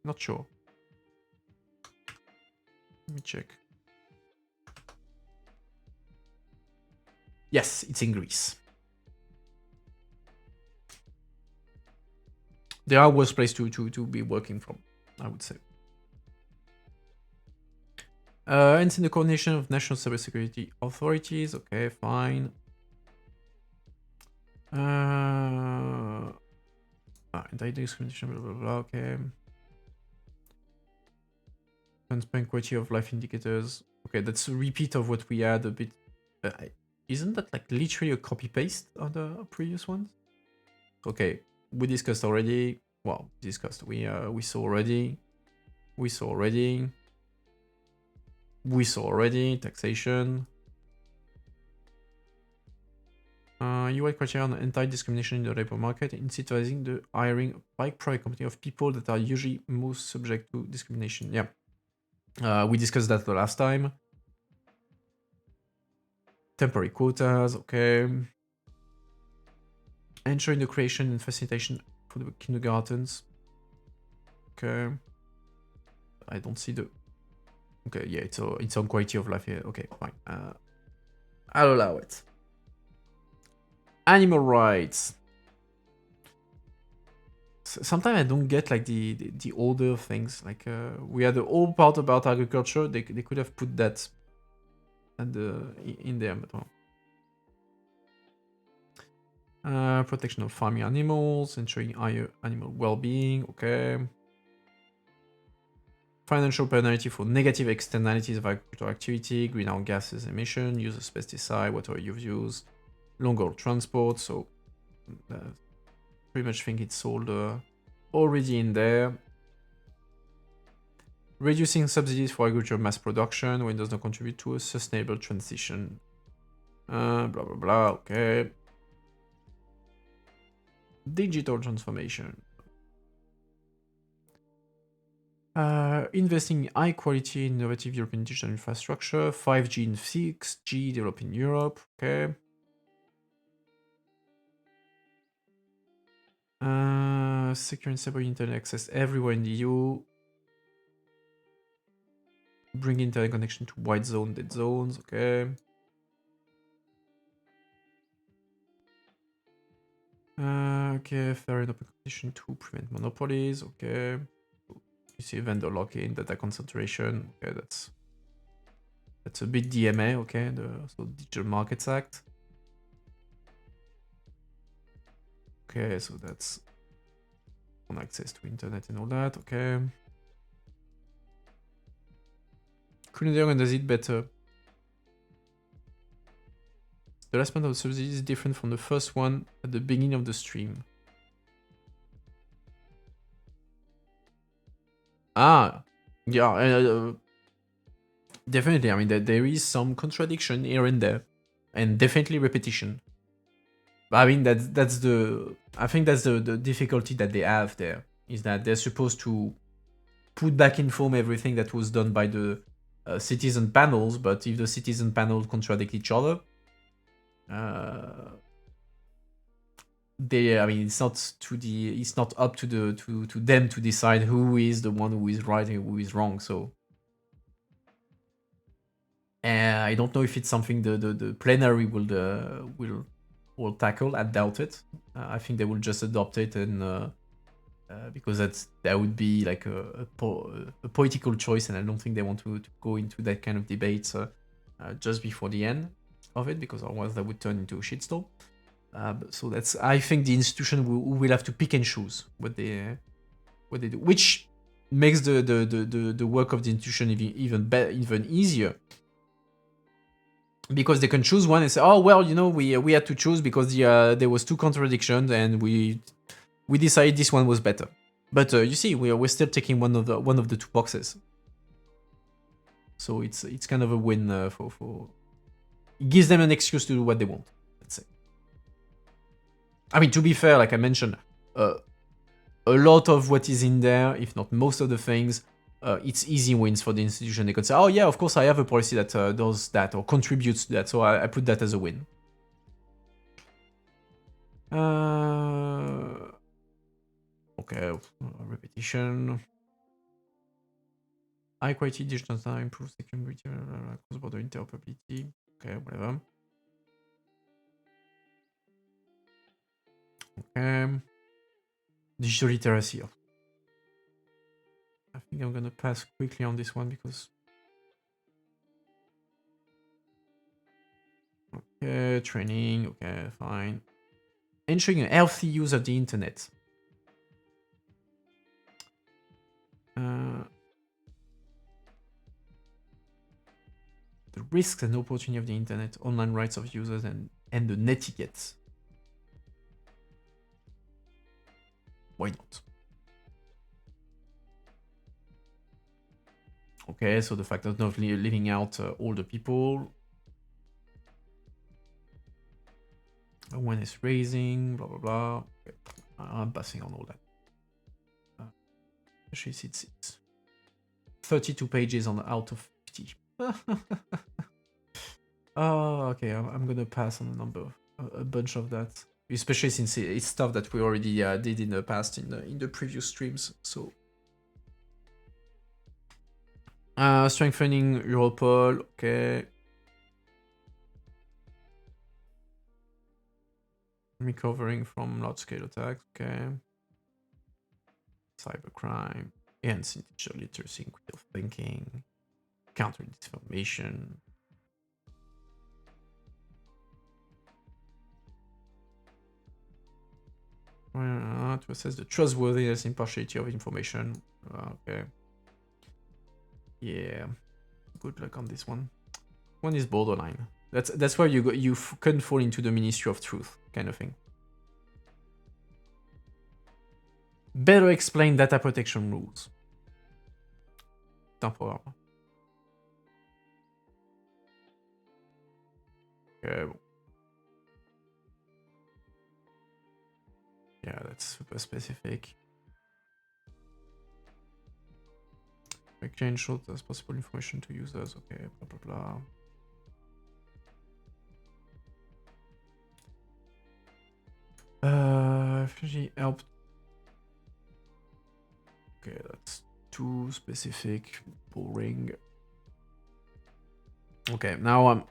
A: Not sure. Let me check. Yes, it's in Greece. There are worse places to be working from, I would say. And in the coordination of national cybersecurity authorities. Okay, fine. Anti-discrimination, blah, blah, blah. Okay. Transparent quality of life indicators. Okay, that's a repeat of what we had a bit. Isn't that like literally a copy-paste on the previous ones? Okay, we discussed already. Well, discussed. We saw already. We saw already taxation. UI criteria on anti-discrimination in the labor market, incentivizing the hiring by private company of people that are usually most subject to discrimination. Yeah, we discussed that the last time. Temporary quotas, okay. Ensuring the creation and facilitation for the kindergartens. Okay. I don't see the... Okay, yeah, it's on quality of life here. Okay, fine. I'll allow it. Animal rights. Sometimes I don't get like the older things. Like we had the old part about agriculture. They could have put that at in there, but well. Protection of farming animals, ensuring higher animal well-being. Okay. Financial penalty for negative externalities of agricultural activity, greenhouse gases emission, use of pesticide, whatever you've used, long-haul transport. So pretty much think it's all already in there. Reducing subsidies for agricultural mass production when it does not contribute to a sustainable transition. Blah blah blah. Okay. Digital transformation. Investing in high quality, innovative European digital infrastructure. 5G and 6G developed in Europe. Okay. Secure and stable internet access everywhere in the EU. Bring internet connection to white zone, dead zones. Okay. Okay, fair and open competition to prevent monopolies. Okay. You see vendor lock-in, data concentration. Okay, that's a bit DMA. Okay, so Digital Markets Act. Okay, so that's on access to internet and all that. Okay. Couldn't they organize it better? The last part of the subsidy is different from the first one at the beginning of the stream. Ah, yeah, definitely. I mean, there is some contradiction here and there, and definitely repetition. But I mean, that's the... I think that's the difficulty that they have there, is that they're supposed to put back in form everything that was done by the citizen panels, but if the citizen panels contradict each other, I mean, it's not up to them to decide who is the one who is right and who is wrong. So I don't know if it's something the plenary will tackle. I doubt it. I think they will just adopt it, and because that would be like a political choice, and I don't think they want to go into that kind of debate just before the end of it, because otherwise that would turn into a shitstorm. So that's... I think the institution will have to pick and choose what they do, which makes the work of the institution even easier, because they can choose one and say, oh well, we had to choose because there was two contradictions and we decided this one was better. But you see, we're still taking one of the two boxes. So it's kind of a win for... It gives them an excuse to do what they want, let's say. I mean, to be fair, like I mentioned, a lot of what is in there, if not most of the things, it's easy wins for the institution. They could say, oh yeah, of course I have a policy that does that or contributes to that, so I put that as a win. Okay, repetition. High quality digital data, improve security, cross-border interoperability. Okay, whatever. Okay. Digital literacy. I think I'm gonna pass quickly on this one because... Okay, training. Okay, fine. Ensuring a healthy use of the internet. The risks and opportunity of the internet, online rights of users, and the netiquette. Why not? Okay, so the fact of not leaving out older people. When it's raising, blah blah blah. Okay. I'm passing on all that. Actually, it's 32 pages on out of 50. Oh, okay. I'm gonna pass on a bunch of that, especially since it's stuff that we already did in the past in the previous streams. So, strengthening Europol. Okay. Recovering from large-scale attacks. Okay. Cybercrime. Enhancing digital literacy and critical thinking. Counter disinformation. To assess the trustworthiness and impartiality of information. Okay. Yeah. Good luck on this one. One is borderline. That's where you can fall into the Ministry of Truth kind of thing. Better explain data protection rules. Temporaire. Okay. Yeah, that's super specific. Exchange short as possible information to users. Okay, blah blah blah. Efficiency help. Okay, that's too specific. Boring. Okay, now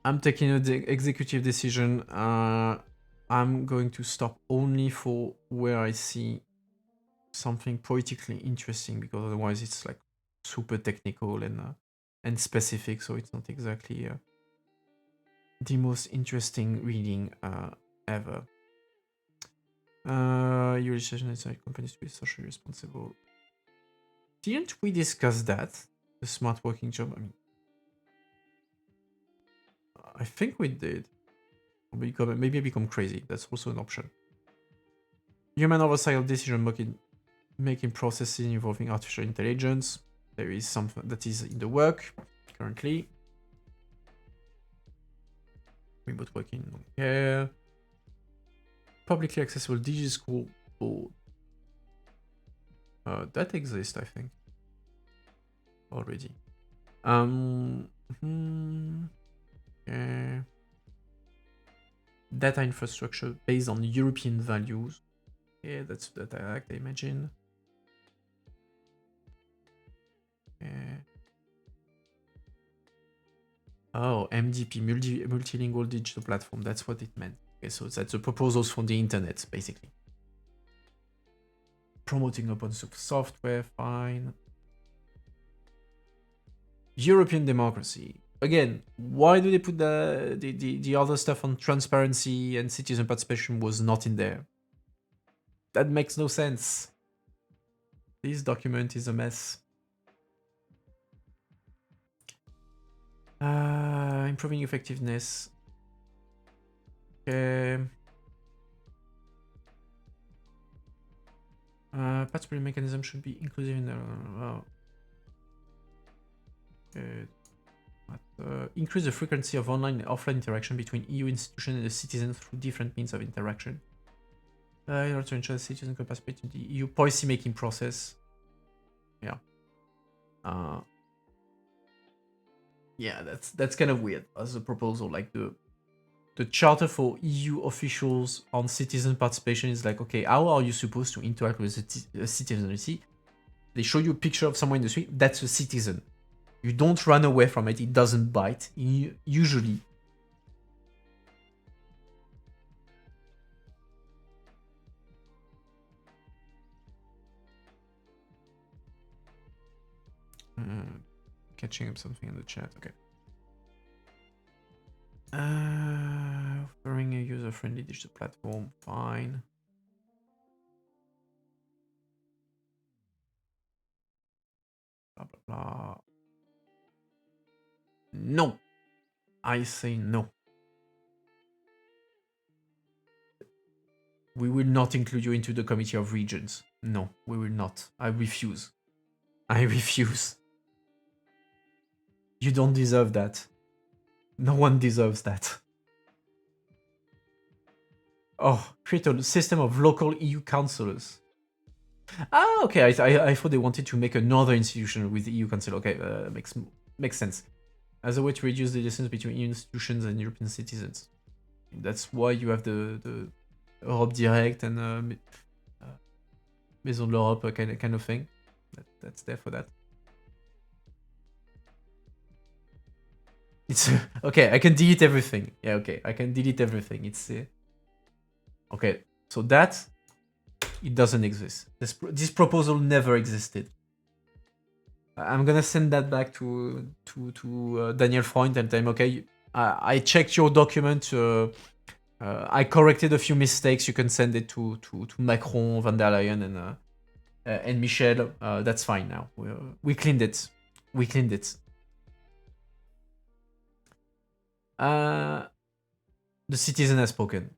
A: I'm taking an executive decision. I'm going to stop only for where I see something politically interesting, because otherwise it's like super technical and specific, so it's not exactly the most interesting reading ever. Your decision is like companies to be socially responsible. Didn't we discuss that? The smart working job? I mean, I think we did. Maybe I become crazy. That's also an option. Human oversight of decision making processes involving artificial intelligence. There is something that is in the work currently. Remote working, okay. Publicly accessible digital school board. That exists, I think, already. Okay. Data infrastructure based on European values. Yeah, that's that I like, I imagine. Okay. Oh, MDP, multilingual digital platform. That's what it meant. Okay, so that's the proposals for the internet, basically. Promoting open source software, fine. European democracy. Again, why do they put the other stuff on transparency and citizen participation was not in there? That makes no sense. This document is a mess. Improving effectiveness. Okay. Participatory mechanism should be inclusive in the... increase the frequency of online and offline interaction between EU institutions and the citizens through different means of interaction. In order to ensure the citizens can participate in the EU policy-making process. Yeah. Yeah, that's kind of weird as a proposal. Like the charter for EU officials on citizen participation is like, okay, how are you supposed to interact with a citizen? You see, they show you a picture of someone in the street. That's a citizen. You don't run away from it. It doesn't bite. Usually. Catching up something in the chat. Okay. Offering a user-friendly digital platform. Fine. Blah, blah, blah. No. I say no. We will not include you into the Committee of Regions. No, we will not. I refuse. I refuse. You don't deserve that. No one deserves that. Oh, create a system of local EU councillors. Ah, okay. I thought they wanted to make another institution with the EU Council. Okay, makes sense. As a way to reduce the distance between EU institutions and European citizens. That's why you have the Europe Direct and Maison de l'Europe kind of thing. That's there for that. It's okay. I can delete everything. Yeah, okay. I can delete everything. It's okay. So that it doesn't exist. This proposal never existed. I'm gonna send that back to Daniel Freund and tell him, okay, I checked your document. I corrected a few mistakes. You can send it to Macron, van der Leyen, and Michel. That's fine now. We cleaned it. We cleaned it. The citizen has spoken.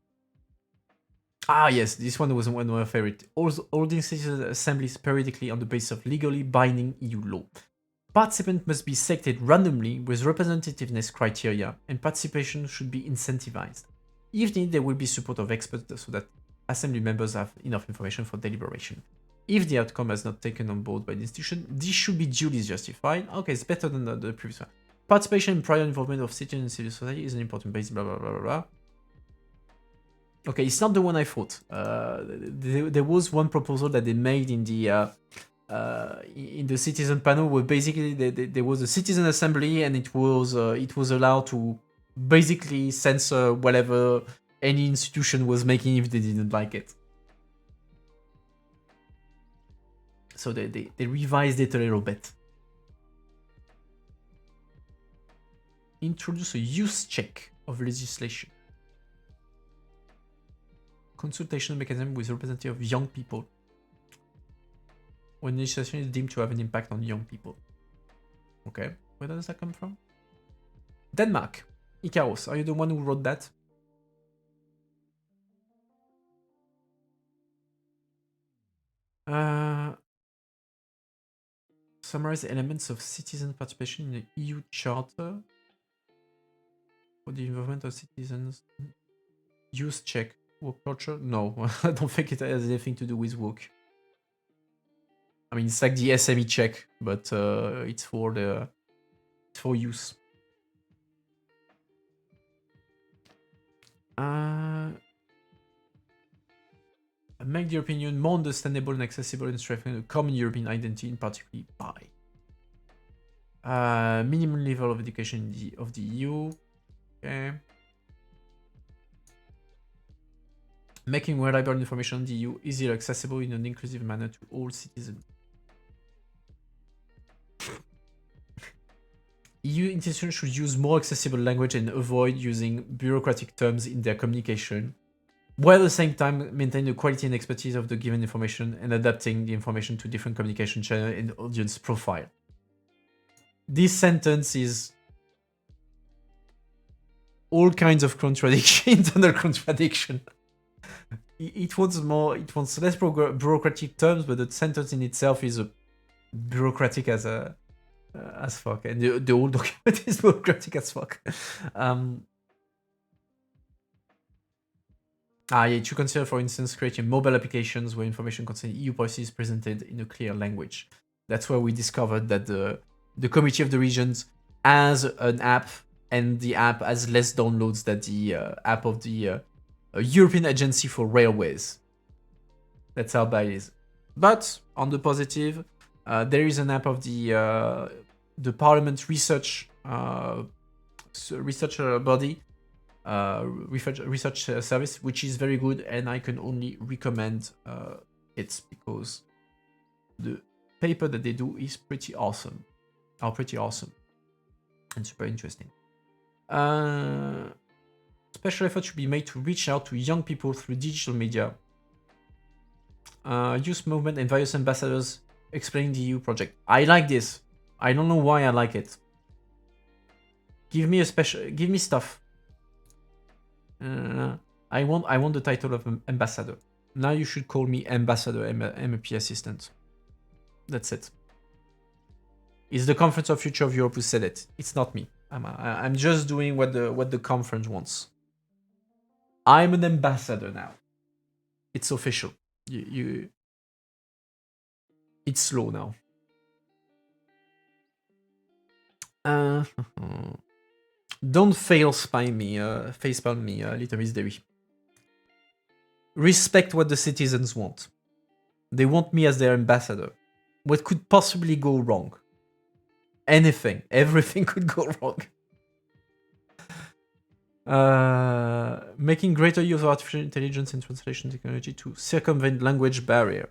A: Ah, yes, this one was one of my favorite. Holding citizen assemblies periodically on the basis of legally binding EU law. Participants must be selected randomly with representativeness criteria, and participation should be incentivized. If needed, there will be support of experts so that assembly members have enough information for deliberation. If the outcome is not taken on board by the institution, this should be duly justified. Okay, it's better than the previous one. Participation and prior involvement of citizens in civil society is an important base, blah, blah, blah, blah, blah. Okay, it's not the one I thought. There was one proposal that they made in the citizen panel where basically there was a citizen assembly and it was allowed to basically censor whatever any institution was making if they didn't like it. So they revised it a little bit. Introduce a use check of legislation. Consultation mechanism with representative of young people. When legislation is deemed to have an impact on young people. Okay, where does that come from? Denmark. Ikaros, are you the one who wrote that? Summarize elements of citizen participation in the EU Charter for the involvement of citizens. Use check. Work culture? No, I don't think it has anything to do with work. I mean, it's like the SME check, but it's for use. Make the European Union more understandable and accessible and strengthen a common European identity, in particular by minimum level of education of the EU. Okay. Making reliable information on the EU easily accessible in an inclusive manner to all citizens. EU institutions should use more accessible language and avoid using bureaucratic terms in their communication, while at the same time maintain the quality and expertise of the given information and adapting the information to different communication channel and audience profile. This sentence is all kinds of contradiction, internal contradiction. It wants less bureaucratic terms, but the sentence in itself is bureaucratic as fuck, and the whole document is bureaucratic as fuck. Yeah, to consider, for instance, creating mobile applications where information concerning EU policy is presented in a clear language. That's where we discovered that the Committee of the Regions has an app, and the app has less downloads than the app of the European Agency for Railways. That's how bad it is. But on the positive, there is an app of the Parliament research body, research service, which is very good, and I can only recommend it because the paper that they do is pretty awesome. And super interesting. Special effort should be made to reach out to young people through digital media. Youth movement and various ambassadors explaining the EU project. I like this. I don't know why I like it. Give me stuff. I want the title of ambassador. Now you should call me ambassador, MEP assistant. That's it. It's the Conference of Future of Europe who said it. It's not me. I'm just doing what the conference wants. I'm an ambassador now. It's official. It's slow now. Don't facepalm me, Little Miss Debbie. Respect what the citizens want. They want me as their ambassador. What could possibly go wrong? Anything. Everything could go wrong. Making greater use of artificial intelligence and translation technology to circumvent language barrier.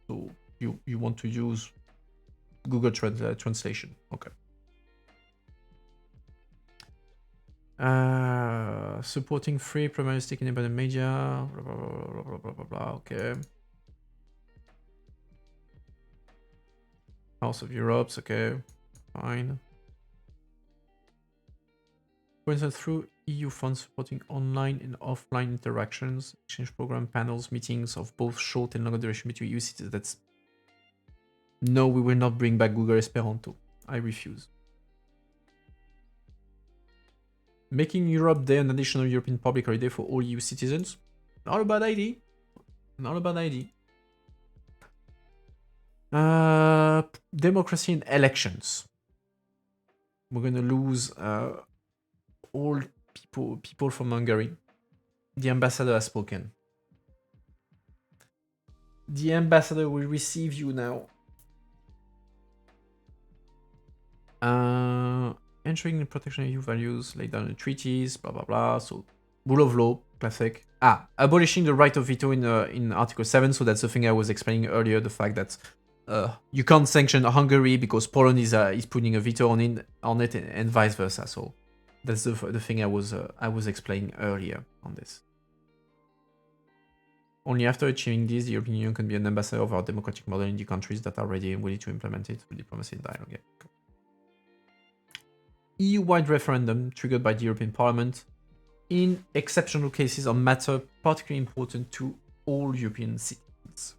A: So you want to use Google Translation. Okay. Supporting free pluralistic independent media. Blah, blah, blah, blah, blah, blah, blah. Okay. House of Europe. Okay. Fine. For instance, through EU funds supporting online and offline interactions, exchange program, panels, meetings of both short and longer duration between EU citizens. That's... No, we will not bring back Google Esperanto. I refuse. Making Europe Day an additional European public holiday for all EU citizens. Not a bad idea. Not a bad idea. Democracy in elections. We're gonna lose all people from Hungary. The ambassador has spoken. The ambassador will receive you now. Ensuring the protection of EU values laid down in treaties, blah blah blah. So, rule of law, classic. Abolishing the right of veto in Article 7. So that's the thing I was explaining earlier. The fact that you can't sanction Hungary because Poland is putting a veto on it, and vice versa. So that's the thing I was explaining earlier on this. Only after achieving this, the European Union can be an ambassador of our democratic model in the countries that are ready and willing to implement it through diplomacy and dialogue. Yeah. EU-wide referendum triggered by the European Parliament in exceptional cases on matter particularly important to all European citizens.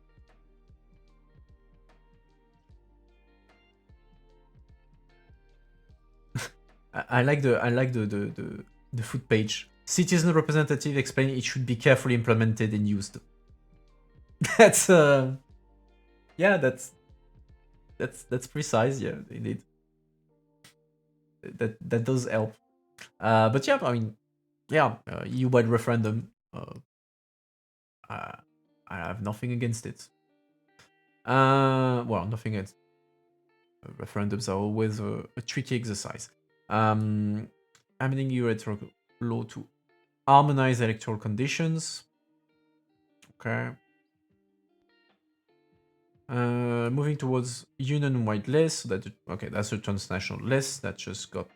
A: I like the foot page. Citizen representative explain it should be carefully implemented and used. That's yeah, that's precise. Yeah, indeed. That does help. But yeah, I mean, yeah, EU-wide referendum. I have nothing against it. Well, nothing against. Referendums are always a tricky exercise. Amending EU electoral law to harmonize electoral conditions. Okay. Moving towards union-wide list. So that, okay, that's a transnational list that just got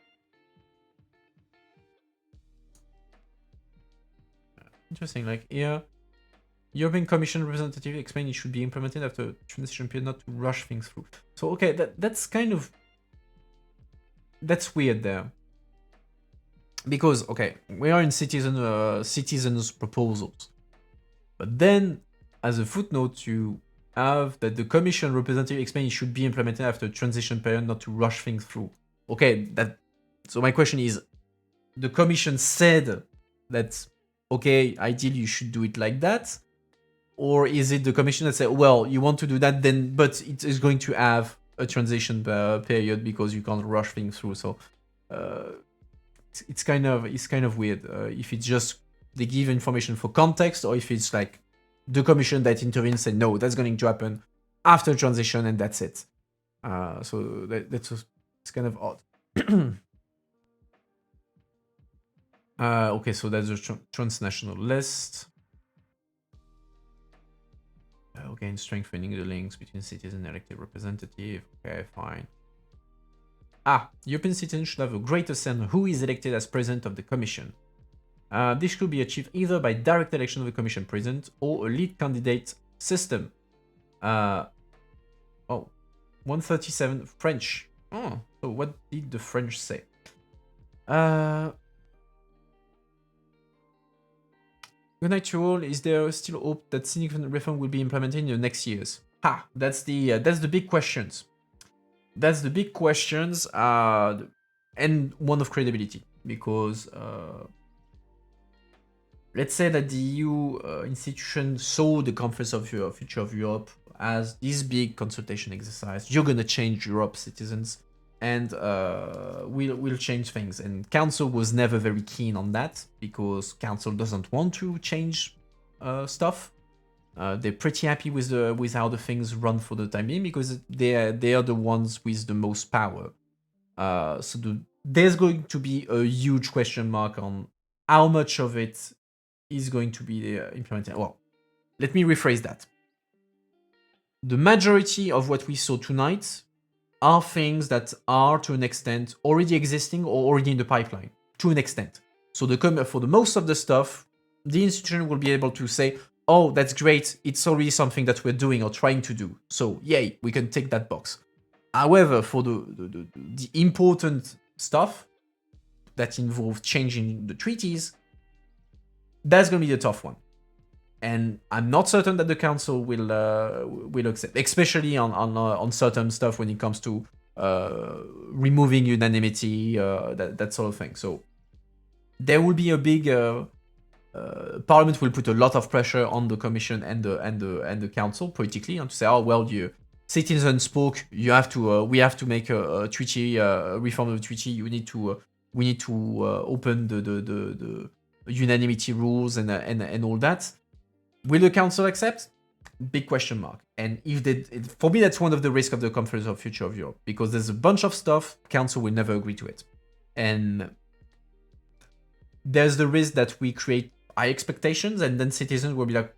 A: interesting. Like here, European Commission representative explained it should be implemented after transition period, not to rush things through. So okay, that's kind of weird there. Because okay, we are in citizens proposals, but then as a footnote you have that the Commission representative explained it should be implemented after transition period, not to rush things through. Okay, so my question is, the Commission said that okay, ideally you should do it like that, or is it the Commission that said, well, you want to do that, then but it is going to have a transition period because you can't rush things through. So it's kind of weird if it's just they give information for context, or if it's like the Commission that intervenes and no, that's going to happen after transition and that's it. So it's kind of odd. Okay, so that's a transnational list. Again, strengthening the links between citizen and elected representative. Okay, fine. European citizens should have a greater sense of who is elected as president of the Commission. This could be achieved either by direct election of the Commission president or a lead candidate system. 137 French. Oh, so what did the French say? Good night to all. Is there still hope that significant reform will be implemented in the next years? That's the big questions. That's the big questions, and one of credibility, because let's say that the EU institution saw the Conference of Europe, Future of Europe as this big consultation exercise. You're gonna change Europe citizens, and we'll change things. And Council was never very keen on that because Council doesn't want to change stuff. They're pretty happy with how the things run for the time being because they are the ones with the most power. There's going to be a huge question mark on how much of it is going to be implemented. Well, let me rephrase that. The majority of what we saw tonight are things that are, to an extent, already existing or already in the pipeline, to an extent. So for the most of the stuff, the institution will be able to say, oh, that's great, it's already something that we're doing or trying to do. So, yay, we can tick that box. However, for the important stuff that involve changing the treaties, that's going to be the tough one. And I'm not certain that the council will accept, especially on certain stuff when it comes to removing unanimity, that sort of thing. So there will be a big Parliament will put a lot of pressure on the Commission and the Council politically, and to say, oh well, you citizens spoke, we have to make a treaty, reform of the treaty. We need to open the unanimity rules and all that. Will the council accept? Big question mark. And for me, that's one of the risks of the Conference of Future of Europe, because there's a bunch of stuff, council will never agree to it. And there's the risk that we create high expectations, and then citizens will be like,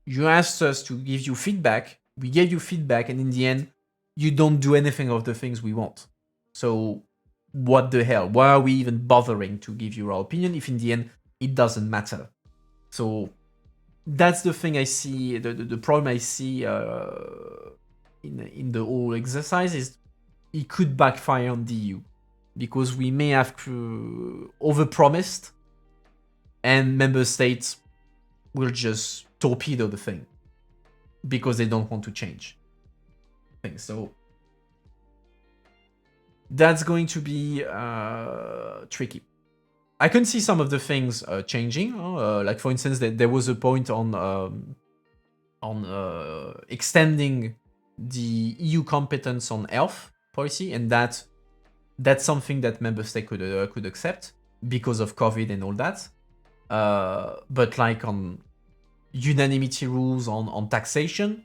A: you asked us to give you feedback, we gave you feedback, and in the end, you don't do anything of the things we want. So what the hell? Why are we even bothering to give you our opinion if in the end it doesn't matter? So that's the thing I see, the problem I see in the whole exercise is it could backfire on the EU, because we may have overpromised and member states will just torpedo the thing because they don't want to change things. So that's going to be tricky. I can see some of the things changing. Like for instance, there was a point on extending the EU competence on health policy, and that's something that member state could accept because of COVID and all that. But like on unanimity rules on taxation,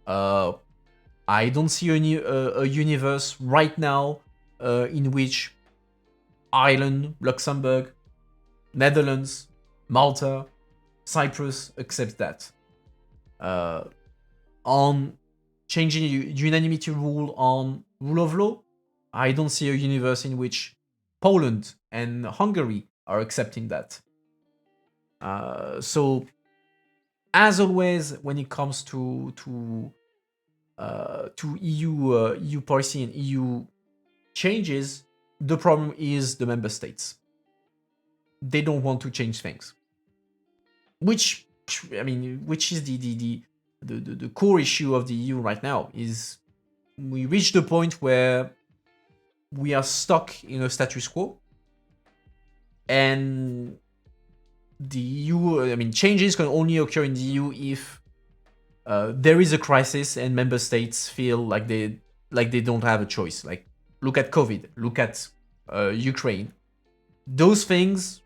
A: I don't see a universe right now in which Ireland, Luxembourg, Netherlands, Malta, Cyprus accept that. On changing unanimity rule on rule of law, I don't see a universe in which Poland and Hungary are accepting that. So, as always, when it comes to EU policy and EU changes, the problem is the member states. They don't want to change things, which is the core issue of the EU right now. Is we reached the point where we are stuck in a status quo, and the EU, changes can only occur in the EU if there is a crisis and member states feel like they don't have a choice. Like, look at COVID, look at Ukraine. Those things,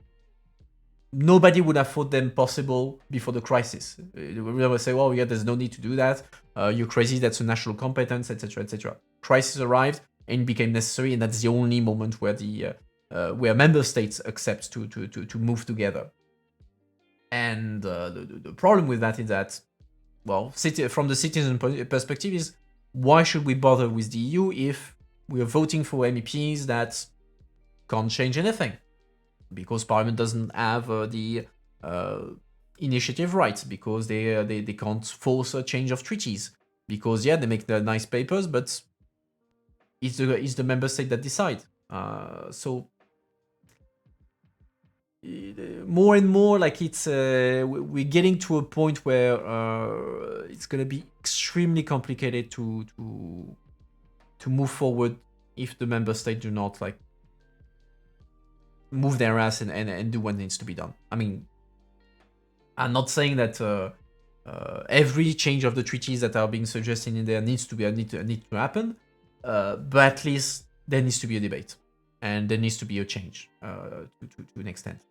A: nobody would have thought them possible before the crisis. We would say, well, yeah, there's no need to do that. You're crazy, that's a national competence, etc., etc. Crisis arrived and became necessary, and that's the only moment where where member states accept to move together. And the problem with that is that, well, from the citizen perspective is, why should we bother with the EU if we are voting for MEPs that can't change anything? Because Parliament doesn't have the initiative rights, because they can't force a change of treaties, because they make the nice papers, but it's the member state that decide. So more and more, like, it's we're getting to a point where it's gonna be extremely complicated to move forward if the member state do not move their ass and do what needs to be done. I'm not saying that every change of the treaties that are being suggested in there needs to happen, but at least there needs to be a debate, and there needs to be a change to an extent.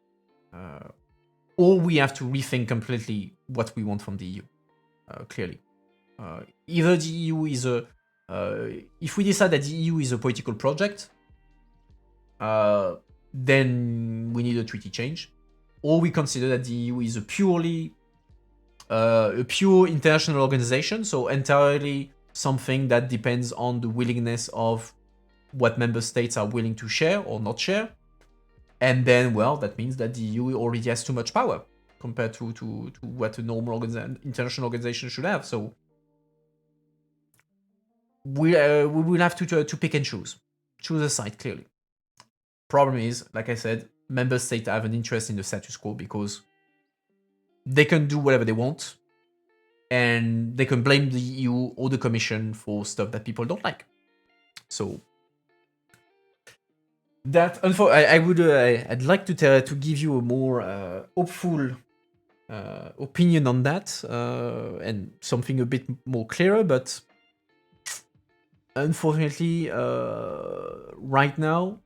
A: Or we have to rethink completely what we want from the EU. Clearly, either the EU is a if we decide that the EU is a political project, then we need a treaty change, or we consider that the EU is a pure international organization, so entirely something that depends on the willingness of what member states are willing to share or not share. And then, well, that means that the EU already has too much power compared to what a normal international organization should have. So we will have to pick and choose a side, clearly. Problem is, like I said, member states have an interest in the status quo because they can do whatever they want, and they can blame the EU or the Commission for stuff that people don't like. So that, I'd like to give you a more hopeful opinion on that, and something a bit more clearer, but unfortunately, right now,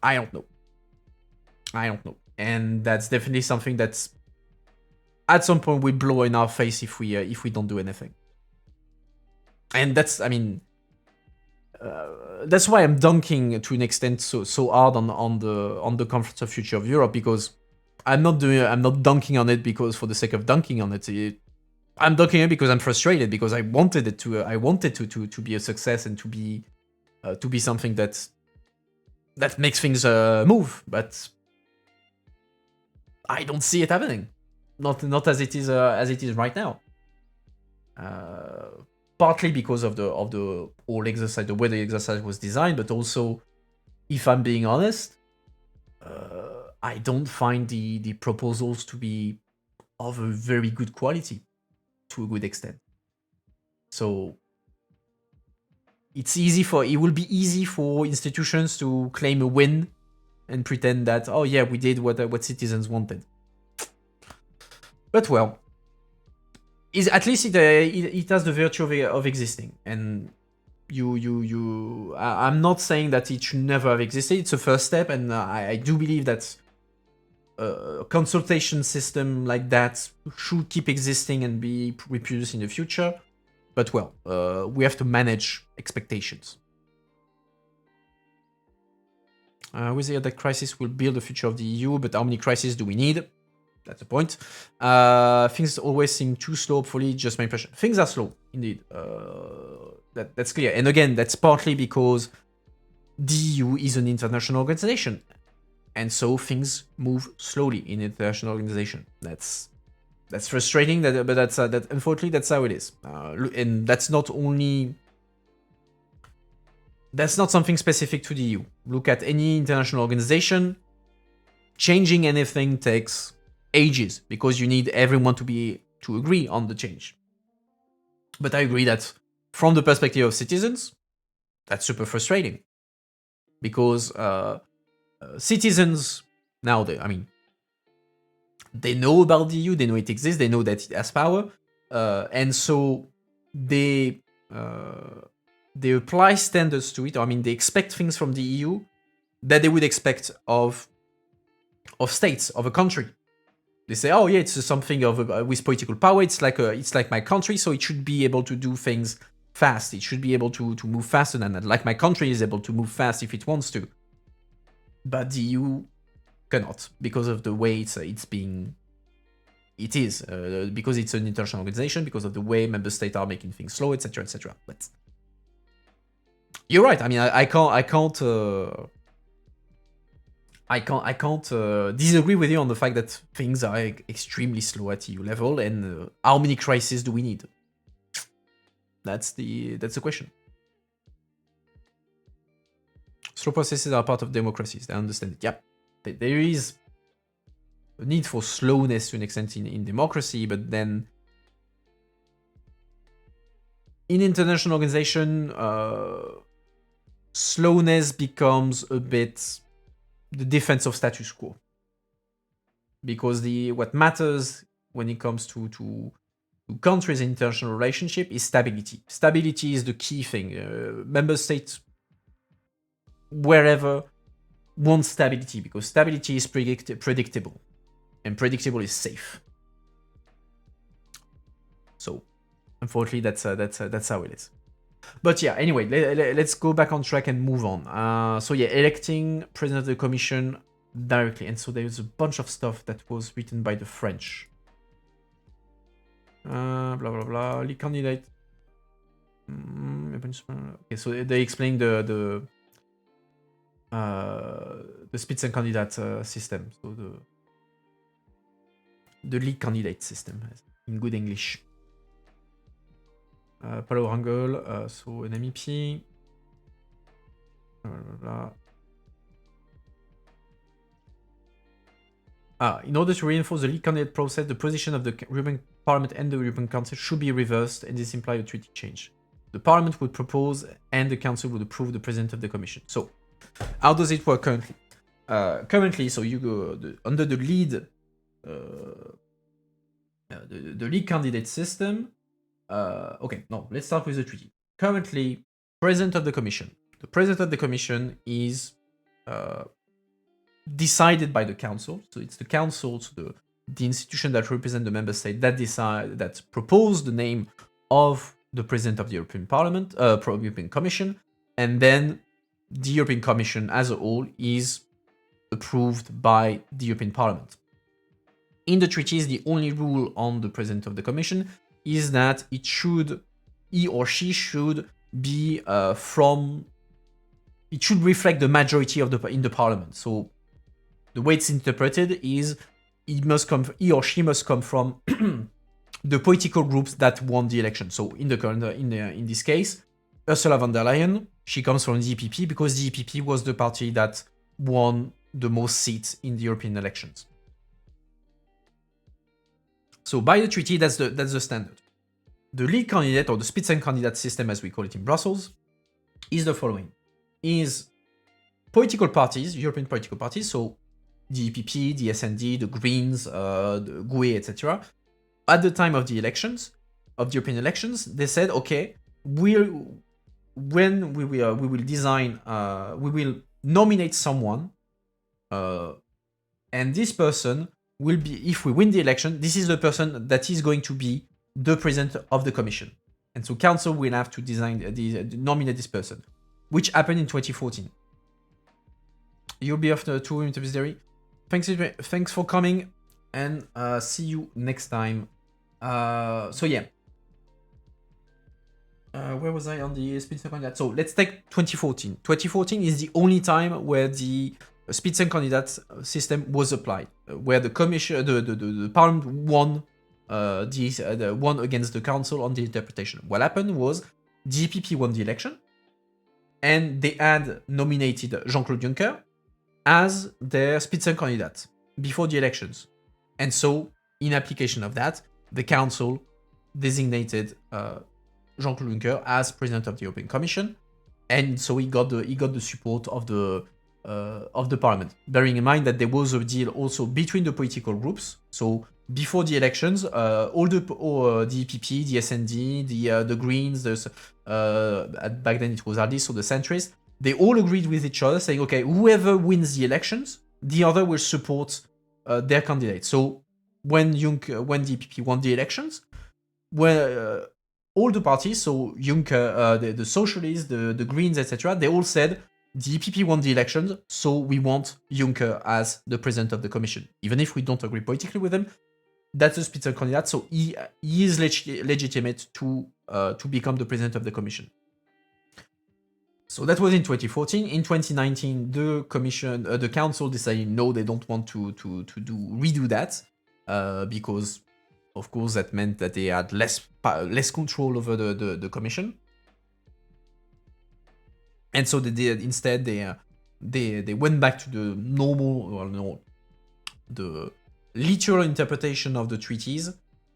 A: I don't know. And that's definitely something that's at some point will blow in our face if we don't do anything. And that's why I'm dunking to an extent so hard on the Conference of Future of Europe, because I'm not dunking on it because for the sake of dunking on it. I'm dunking it because I'm frustrated, because I wanted it to be a success and to be something that makes things move, but I don't see it happening. Not as it is right now. Partly because of the whole exercise, the way the exercise was designed, but also, if I'm being honest, I don't find the proposals to be of a very good quality, to a good extent. So it will be easy for institutions to claim a win and pretend that, oh yeah, we did what citizens wanted. But well, at least it has the virtue of existing, and I'm not saying that it should never have existed. It's a first step, and I do believe that a consultation system like that should keep existing and be reproduced in the future. But well, we have to manage expectations. We say that crisis will build the future of the EU, but how many crises do we need? That's the point. Things always seem too slow, hopefully, just my impression. Things are slow, indeed. That's clear. And again, that's partly because the EU is an international organization. And so things move slowly in international organization. That's frustrating, but unfortunately, that's how it is. And that's not something specific to the EU. Look at any international organization. Changing anything takes ages because you need everyone to agree on the change. But I agree that from the perspective of citizens, that's super frustrating, because citizens now, they know about the EU, they know it exists, they know that it has power, and so they apply standards to it. They expect things from the EU that they would expect of states, of a country. They say, oh yeah, it's something with political power. It's like my country, so it should be able to do things fast. It should be able to move faster than that. Like my country is able to move fast if it wants to. But the EU cannot, because of the way it is, because it's an international organization, because of the way member states are making things slow, etc., etc. But you're right. I can't disagree with you on the fact that things are extremely slow at EU level, and how many crises do we need? That's the question. Slow processes are part of democracies. I understand it. Yeah, there is a need for slowness to an extent in democracy, but then in international organization, slowness becomes a bit the defense of status quo. because what matters when it comes to countries' international relationship is stability. Stability is the key thing. Member states, wherever, want stability because stability is predictable, and predictable is safe. So, unfortunately, that's how it is. But yeah, anyway, let's go back on track and move on. So yeah, electing president of the commission directly, and so there's a bunch of stuff that was written by the French. Blah blah blah. Lead candidate. Okay, so they explain the Spitzenkandidat system, so the lead candidate system in good English. Palo Rangel, so an MEP. Blah, blah, blah. In order to reinforce the lead candidate process, the position of the European Parliament and the European Council should be reversed, and this implies a treaty change. The Parliament would propose, and the Council would approve the President of the Commission. So, how does it work currently? Currently, so you go under the lead, the lead candidate system. Okay, no, let's start with the treaty. Currently, President of the Commission. The President of the Commission is decided by the Council. So it's the Council, so the institution that represents the member state that propose the name of the President of the European Parliament, European Commission, and then the European Commission as a whole is approved by the European Parliament. In the treaties, the only rule on the President of the Commission is that he or she should be it should reflect the majority in the Parliament. So the way it's interpreted is he or she must come from the political groups that won the election. So in this case, Ursula von der Leyen, she comes from the EPP because the EPP was the party that won the most seats in the European elections. So by the treaty, that's the standard. The lead candidate, or the Spitzenkandidat system as we call it in Brussels, is the following. Is political parties, European political parties, so the EPP, the SND, the Greens, the GUE, etc. At the time of the elections, of the European elections, they said, okay, we will nominate someone, and this person will be, if we win the election, this is the person that is going to be the president of the commission. And so council will have to nominate this person, which happened in 2014. You'll be after 2 interviews. Thanks for coming, and see you next time. So yeah. Where was I on the Spitzenkandidat? So let's take 2014. 2014 is the only time where the Spitzenkandidat system was applied, where the commission, the parliament won won against the council on the interpretation. What happened was the EPP won the election, and they had nominated Jean-Claude Juncker as their Spitzenkandidat before the elections. And so, in application of that, the council designated Jean-Claude Juncker as president of the European Commission, and so he got the support of the parliament. Bearing in mind that there was a deal also between the political groups. So before the elections, all the EPP, the SND, the Greens, back then it was ALDE, so the centrists, they all agreed with each other, saying, okay, whoever wins the elections, the other will support their candidate. So when the EPP won the elections, all the parties, so Juncker, the Socialists, the Greens, etc., they all said, the EPP won the elections, so we want Juncker as the president of the commission. Even if we don't agree politically with him, that's a Spitzenkandidat, so he is legitimate to become the president of the commission. So that was in 2014. In 2019, the council decided no, they don't want to redo that because, of course, that meant that they had less control over the commission. And so instead they went back to the the literal interpretation of the treaties,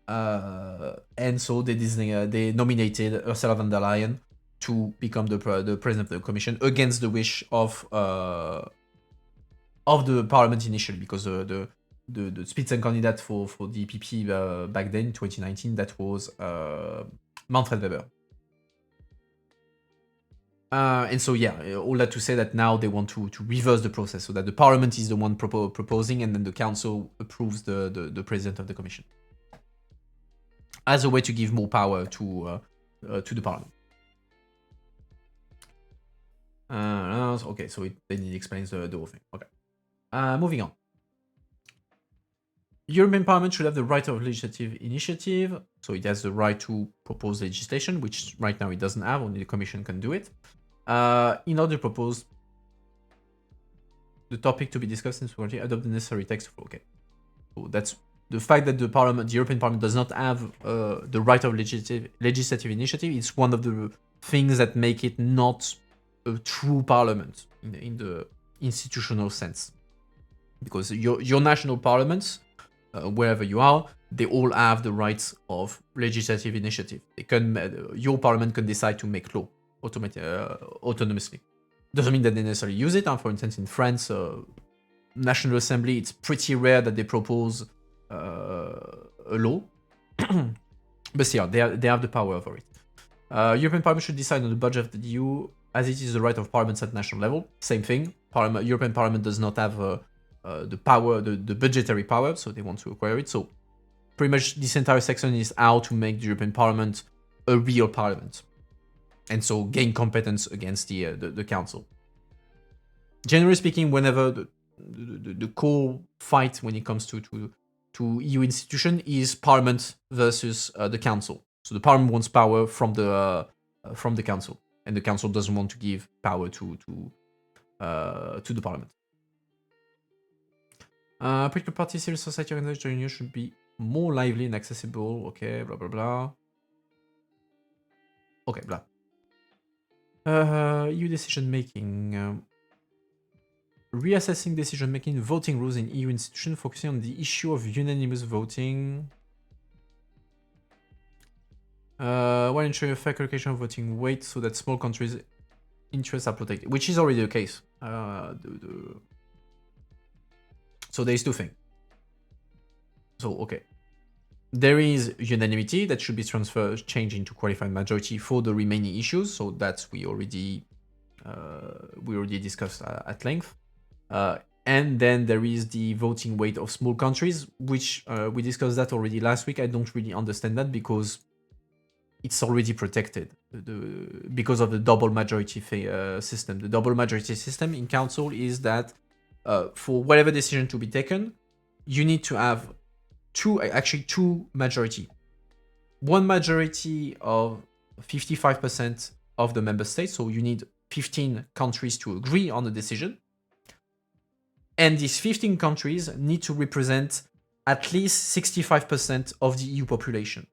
A: and so they nominated Ursula von der Leyen to become the president of the commission against the wish of the parliament initially, because the the Spitzenkandidat for the EPP back then, 2019, that was Manfred Weber. And so, yeah, all that to say that now they want to reverse the process so that the parliament is the one proposing and then the council approves the president of the commission as a way to give more power to the parliament. Okay, so then it explains the whole thing. Okay. Moving on. European Parliament should have the right of legislative initiative, so it has the right to propose legislation, which right now it doesn't have, only the Commission can do it. In order to propose the topic to be discussed in society, adopt the necessary text. Okay, so that's the fact that the European Parliament does not have the right of legislative initiative. It's one of the things that make it not a true parliament in the institutional sense, because your national parliaments, wherever you are, they all have the rights of legislative initiative. They can, your parliament can decide to make law autonomously. Doesn't mean that they necessarily use it. For instance, in France, National Assembly, it's pretty rare that they propose a law. But yeah, they have the power over it. European Parliament should decide on the budget of the EU, as it is the right of parliaments at national level. Same thing. European Parliament does not have the power, the budgetary power, so they want to acquire it. So pretty much this entire section is how to make the European Parliament a real parliament, and so gain competence against the council. Generally speaking, whenever the core fight when it comes to EU institution is parliament versus the council. So the parliament wants power from the council, and the council doesn't want to give power to the parliament. Political parties, civil society organizations should be more lively and accessible. Okay, blah blah blah. Okay, blah. EU decision making. Reassessing decision making, voting rules in EU institutions, focusing on the issue of unanimous voting. While ensuring a fair allocation of voting weight so that small countries' interests are protected, which is already the case. So there is two things. So, okay. There is unanimity that should be changed into qualified majority for the remaining issues. So that's we already discussed at length. And then there is the voting weight of small countries, which we discussed that already last week. I don't really understand that because it's already protected because of the double majority system. The double majority system in council is that for whatever decision to be taken, you need to have two majority. One majority of 55% of the member states, so you need 15 countries to agree on the decision. And these 15 countries need to represent at least 65% of the EU population.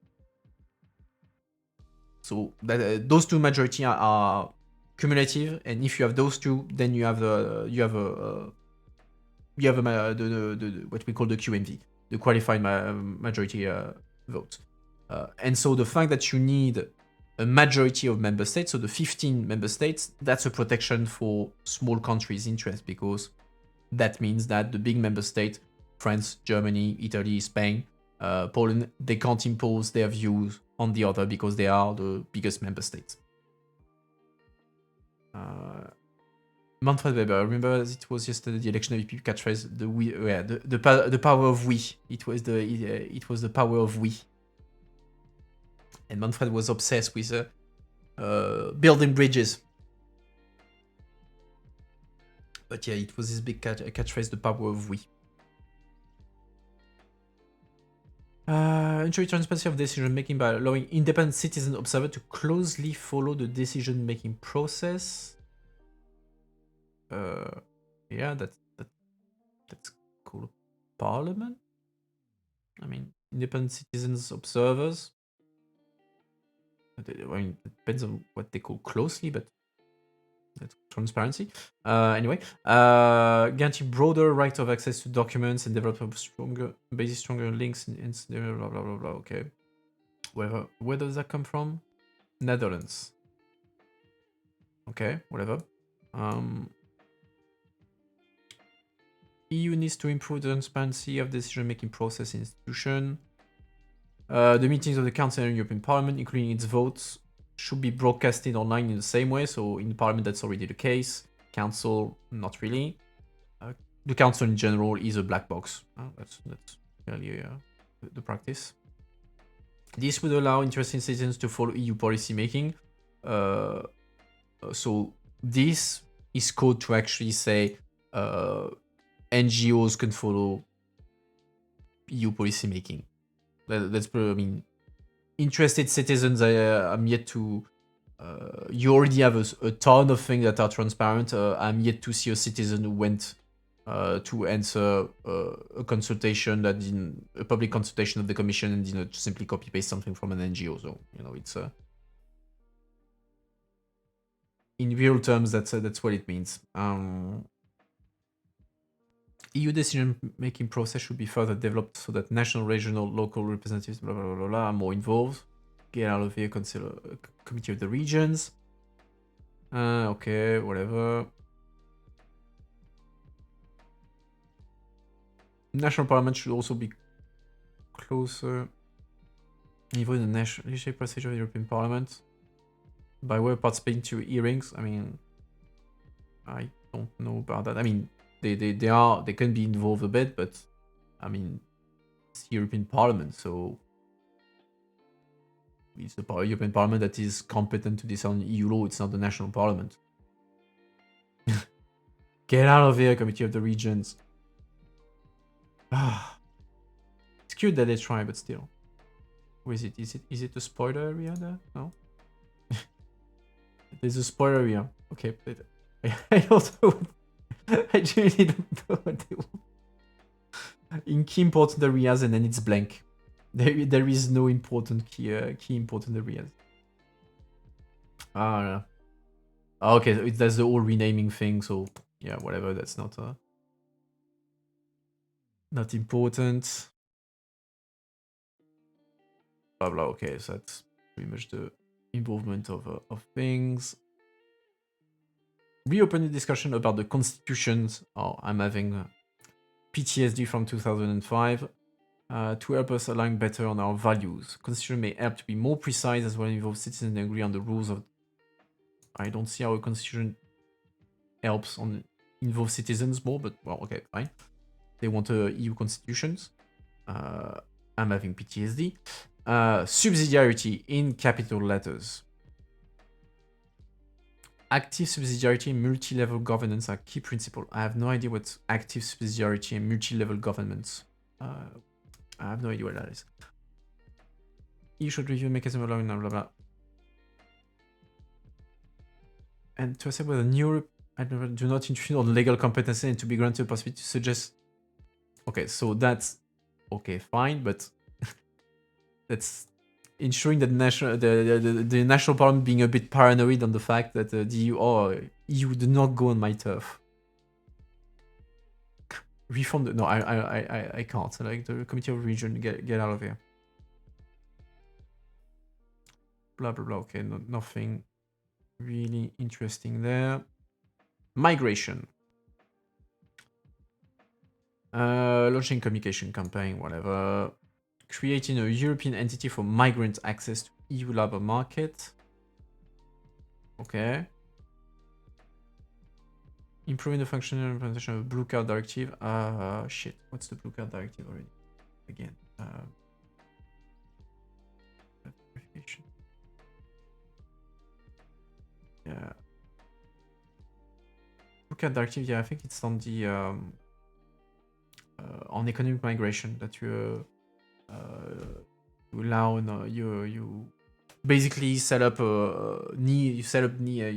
A: So those two majority are cumulative, and if you have those two, then you have what we call the QMV, the qualified majority vote. And so the fact that you need a majority of member states, so the 15 member states, that's a protection for small countries' interests, because that means that the big member states, France, Germany, Italy, Spain, Poland, they can't impose their views on the other because they are the biggest member states. Manfred Weber, I remember it was yesterday the election of EPP catchphrase, the power of we. It was the power of we. And Manfred was obsessed with building bridges. But yeah, it was his big catchphrase, the power of we. Ensure transparency of decision making by allowing independent citizen observer to closely follow the decision making process. Yeah, that's called parliament. I mean, independent citizens observers. I mean, it depends on what they call closely, but that's transparency. Anyway, guarantee broader right of access to documents and develop a stronger links and blah blah blah blah. Okay, where does that come from? Netherlands. Okay, whatever. EU needs to improve the transparency of decision-making process in institution. The meetings of the Council and European Parliament, including its votes, should be broadcasted online in the same way. So in the Parliament, that's already the case. Council, not really. The Council in general is a black box. That's clearly the practice. This would allow interested citizens to follow EU policy making. So this is code to actually say NGOs can follow EU policy making. That's I mean, interested citizens. I'm yet to. You already have a ton of things that are transparent. I'm yet to see a citizen who went to answer a consultation that didn't, a public consultation of the commission, and didn't simply copy paste something from an NGO. So it's in real terms that's what it means. EU decision-making process should be further developed so that national, regional, local representatives, blah, blah, blah, blah, blah, are more involved. Get out of here, consider Committee of the Regions. Okay, whatever. National Parliament should also be closer. Even the national legislative procedure of the European Parliament. By way of participating to hearings, I mean, I don't know about that. I mean, they can be involved a bit, but I mean, it's the European Parliament, so it's the European Parliament that is competent to decide on EU law. It's not the national Parliament. Get out of here, Committee of the Regions. It's cute that they try, but still. Where is it? Is it a spoiler area there? No. There's a spoiler area. Okay, but I don't know. I genuinely don't know what they want. In key important areas, and then it's blank. There is no important key important areas. No. Okay, so that's the whole renaming thing. So yeah, whatever. That's not important. Blah blah. Okay, so that's pretty much the involvement of things. Reopen the discussion about the constitutions. Oh, I'm having PTSD from 2005. To help us align better on our values. Constitution may help to be more precise as well involve citizens and agree on the rules of. I don't see how a constitution helps on involve citizens more, but well, okay, fine. They want EU constitutions. I'm having PTSD. Subsidiarity in capital letters. Active subsidiarity and multi-level governance are key principles. I have no idea what active subsidiarity and multi-level governance. I have no idea what that is. You should review mechanism allowing blah blah blah. And to accept whether Europe do not intrude on legal competency and to be granted a possibility to suggest. Okay, so that's okay, fine, but that's ensuring that the national parliament being a bit paranoid on the fact that the EU do not go on my turf. Reform the, no, I can't. Like the Committee of Region, get out of here. Blah blah blah. Okay, nothing really interesting there. Migration. Launching communication campaign, whatever. Creating a European entity for migrant access to EU labor market. Okay. Improving the functional implementation of the Blue Card Directive. Shit. What's the Blue Card Directive already? Again. Verification. Yeah. Blue Card Directive, yeah, I think it's on the on economic migration that you allow you basically set up you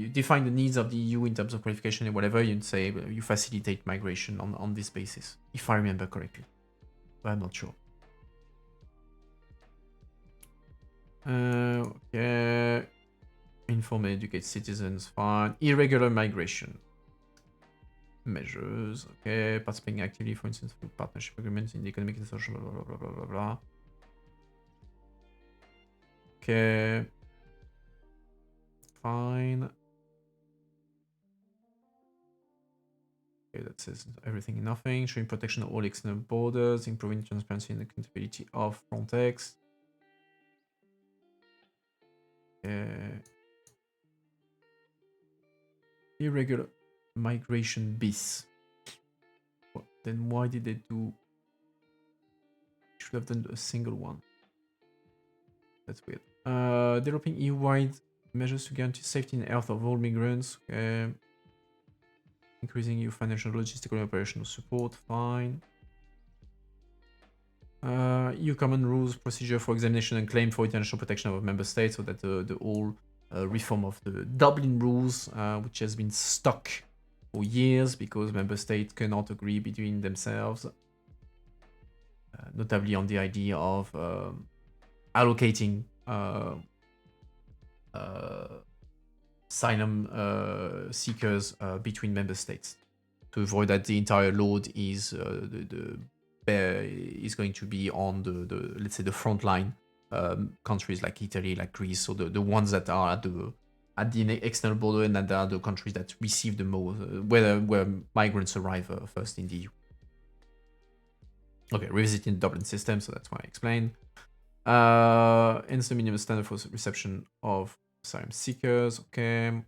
A: define the needs of the EU in terms of qualification and whatever, you say you facilitate migration on this basis, if I remember correctly, but I'm not sure. Okay, inform and educate citizens, fine. Irregular migration measures, okay. Participating actively, for instance, through partnership agreements in the economic and social, blah blah blah blah blah blah. Okay. Fine. Okay, that says everything and nothing. Showing protection of all external borders, improving transparency and accountability of Frontex. Irregular migration bis. Well, then why did they do? Should have done a single one. That's weird. Developing EU-wide measures to guarantee safety and health of all migrants. Increasing EU financial, logistical, and operational support. Fine. EU common rules procedure for examination and claim for international protection of member states, so that the whole reform of the Dublin rules, which has been stuck for years because member states cannot agree between themselves, notably on the idea of allocating asylum seekers between member states to avoid that the entire load is is going to be on the let's say the front line countries like Italy, like Greece, so the ones that are at the external border, and that are the countries that receive the most where migrants arrive first in the EU. Okay, revisiting the Dublin system, so that's why I explained. And the minimum standard for reception of asylum seekers. Okay.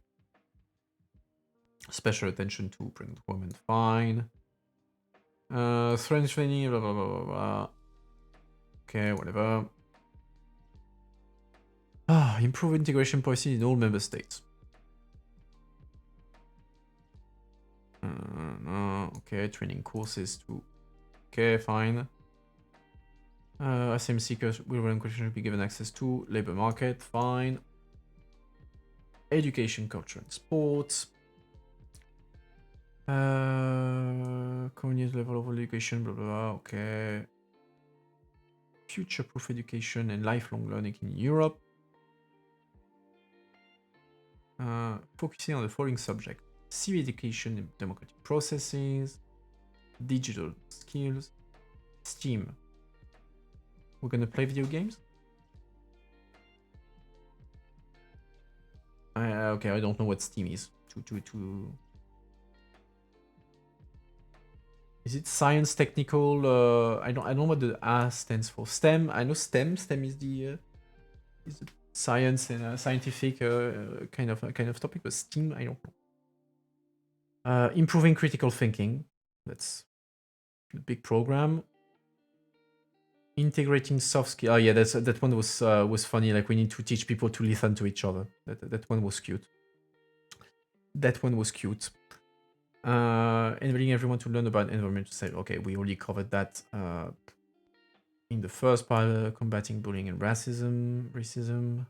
A: Special attention to pregnant women. Fine. Strength training. Blah blah blah blah blah. Okay, whatever. Improve integration policy in all member states. Okay, training courses too. Okay, fine. Asylum seekers will be given access to labor market. Fine. Education, culture, and sports. Community level of education, blah, blah, blah. Okay. Future-proof education and lifelong learning in Europe. Focusing on the following subject: civic education and democratic processes, digital skills, STEAM. We're gonna play video games? Okay, I don't know what STEAM is. Is it science, technical? I don't know what the A stands for. STEM. I know STEM. STEM is the science and scientific kind of topic, but STEAM, I don't know. Improving critical thinking. That's a big program. Integrating soft skill. Oh yeah, that one was funny. Like, we need to teach people to listen to each other. That one was cute. That one was cute. Enabling everyone to learn about environmental safety. Okay, we already covered that in the first part. Combating bullying and racism.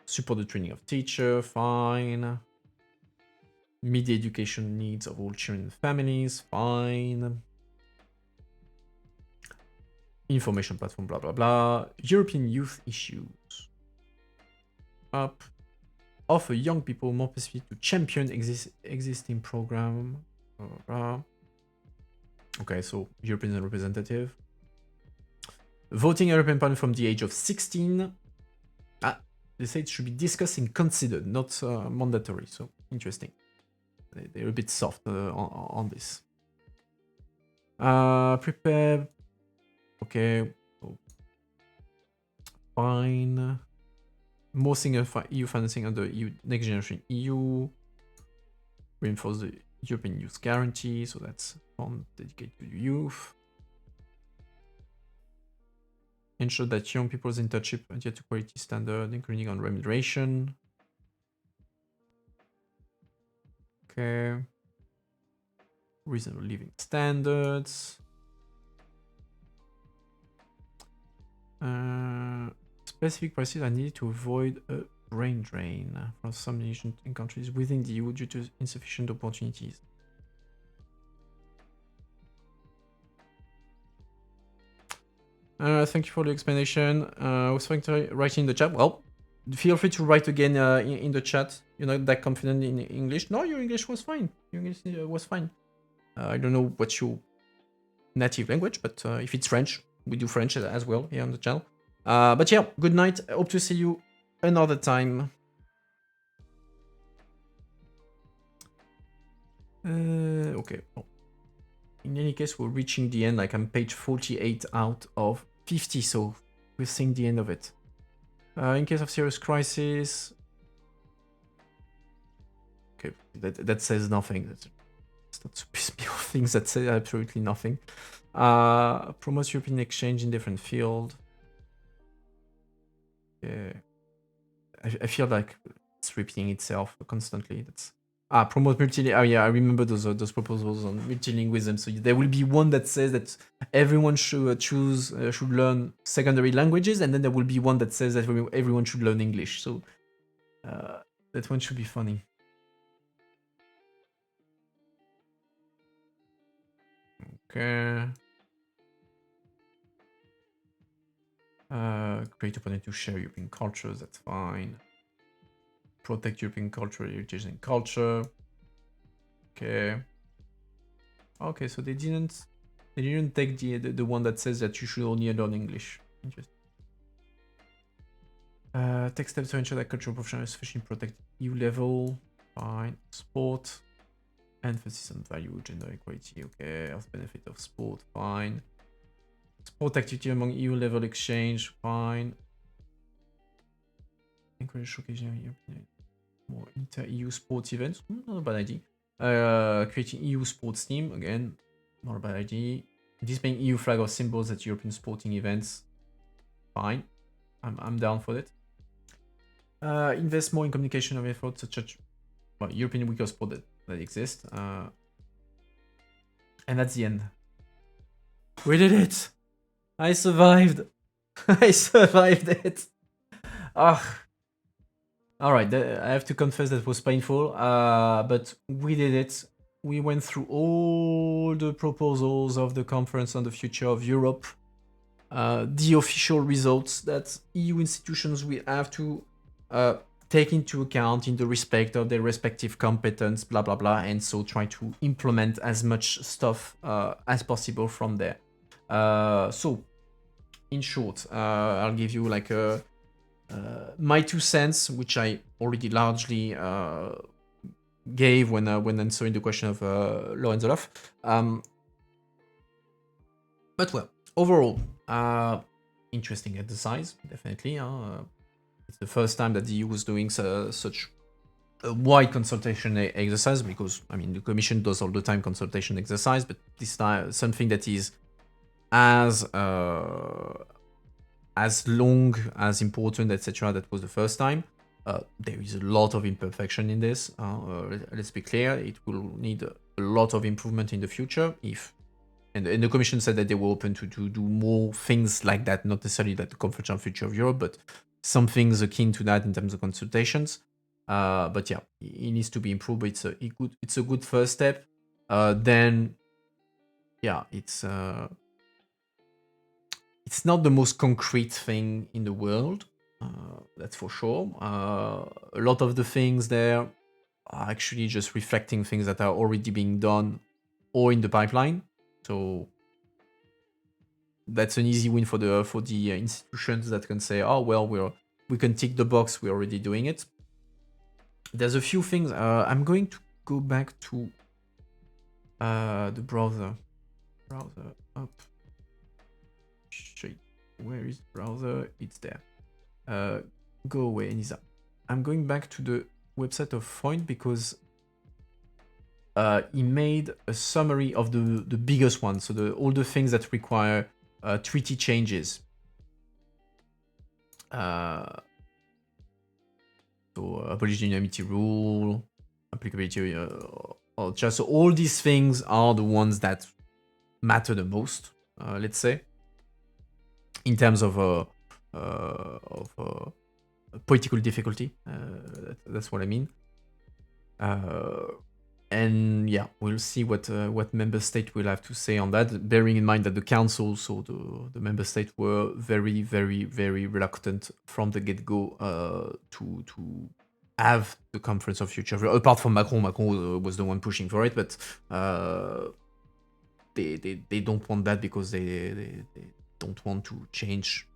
A: Support the training of teacher. Fine. Meet the education needs of all children and families. Fine. Information platform, blah, blah, blah. European youth issues. Up. Offer young people more specific to champion existing program. Blah, blah, blah. Okay, so European representative. Voting European Parliament from the age of 16. They say it should be discussed and considered, not mandatory. So, interesting. They're a bit soft on this. Prepare. Okay. Oh. Fine. More single EU financing under EU Next Generation EU. Reinforce the European Youth Guarantee, so that's fund dedicated to youth. Ensure that young people's internship adhere to quality standard, including on remuneration. Okay. Reasonable living standards. Specific policies are needed to avoid a brain drain from some nations and countries within the EU due to insufficient opportunities. Thank you for the explanation. I was trying to write in the chat. Well, feel free to write again in the chat. You're not that confident in English. No, your English was fine. Your English was fine. I don't know what's your native language, but if it's French, we do French as well here on the channel. But yeah, good night. I hope to see you another time. Okay. Oh. In any case, we're reaching the end. Like I'm page 48 out of 50, so we're seeing the end of it. In case of serious crisis, okay, that says nothing. That's not to piss me off. Things that say absolutely nothing. Promotes European exchange in different field. Yeah, I feel like it's repeating itself constantly. That's promote multi. Oh yeah, I remember those proposals on multilingualism. So there will be one that says that everyone should should learn secondary languages, and then there will be one that says that everyone should learn English. So that one should be funny. Okay. Create opportunity to share European cultures. That's fine. Protect European culture, heritage, and culture. Okay. Okay, so they didn't take the one that says that you should only learn English. Interesting. Take steps to ensure that cultural professionals sufficiently protect EU level. Fine. Sport. Emphasis on value, gender equality. Okay. Health benefit of sport. Fine. Sport activity among EU level exchange. Fine. Encourage showcasing European more inter-EU sports events. Not a bad idea. Creating EU sports team. Again, not a bad idea. Displaying EU flag or symbols at European sporting events. Fine. I'm down for it. Invest more in communication of efforts such as European Week of Sport that exist. And that's the end. We did it! I survived! I survived it! Ah. Alright, I have to confess that was painful, but we did it. We went through all the proposals of the Conference on the Future of Europe, the official results that EU institutions will have to take into account in the respect of their respective competence, blah blah blah, and so try to implement as much stuff as possible from there. So, in short, I'll give you like my 2 cents, which I already largely gave when answering the question of Lorenzo Loff. But well, overall, interesting exercise, definitely. It's the first time that the EU was doing such a wide consultation exercise, because I mean the Commission does all the time consultation exercise, but this time something that is as long as important, etc. That was the first time. There is a lot of imperfection in this. Let's be clear, it will need a lot of improvement in the future. And the Commission said that they were open to do more things like that, not necessarily like the Conference on the Future of Europe, but some things akin to that in terms of consultations. But yeah, it needs to be improved. But it's a good first step. Then, yeah, it's not the most concrete thing in the world, that's for sure. A lot of the things there are actually just reflecting things that are already being done or in the pipeline. So that's an easy win for the institutions that can say, oh well, we can tick the box, we're already doing it. There's a few things. I'm going to go back to the browser up. Shit, where is the browser? It's there. Go away, Nisa. I'm going back to the website of Freund because he made a summary of the biggest ones, so all the things that require treaty changes. So abolish the unanimity rule, applicability, just so all these things are the ones that matter the most, let's say, in terms of political difficulty. That's what I mean. And yeah, we'll see what member state will have to say on that, bearing in mind that the council, so the member state, were very, very, very reluctant from the get-go to have the Conference of Future. Apart from Macron was the one pushing for it, but they don't want that because they don't want to change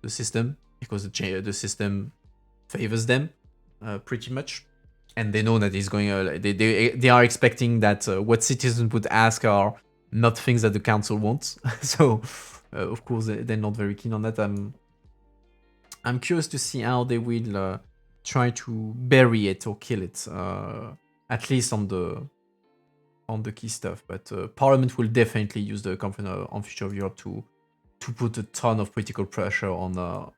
A: the system, because the system favors them pretty much. and they know that it's going. They are expecting that what citizens would ask are not things that the council wants. So, of course, they're not very keen on that. I'm curious to see how they will try to bury it or kill it, at least on the key stuff. But Parliament will definitely use the Conference on Future of Europe to put a ton of political pressure on the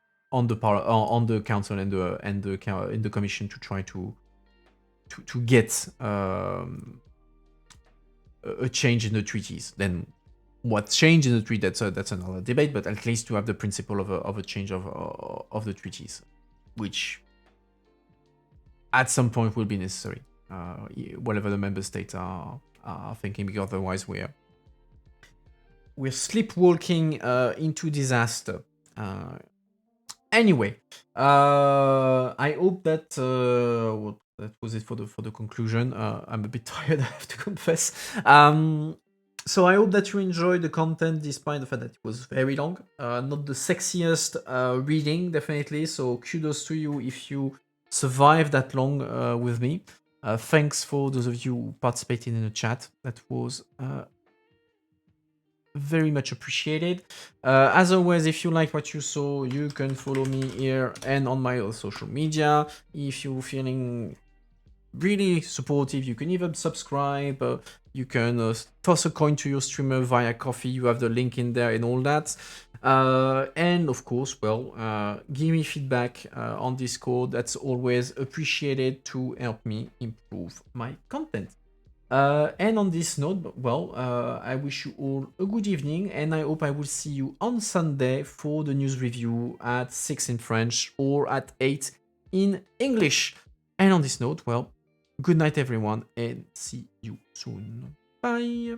A: council and the commission to try to get a change in the treaties. Then what change in the treaty, that's another debate, but at least to have the principle of a change of the treaties, which at some point will be necessary, whatever the member states are thinking, because otherwise we're sleepwalking into disaster. Anyway, I hope that that was it for the conclusion. I'm a bit tired, I have to confess. So I hope that you enjoyed the content, despite the fact that it was very long. Not the sexiest reading, definitely. So kudos to you if you survived that long with me. Thanks for those of you who participated in the chat. That was very much appreciated. As always, if you like what you saw, you can follow me here and on my social media. If you're feeling really supportive, you can even subscribe. You can toss a coin to your streamer via coffee. You have the link in there and all that. And of course, well, give me feedback on Discord. That's always appreciated to help me improve my content. And on this note, well, I wish you all a good evening, and I hope I will see you on Sunday for the news review at 6 in French or at 8 in English. And on this note, well, good night everyone, and see you soon. Bye!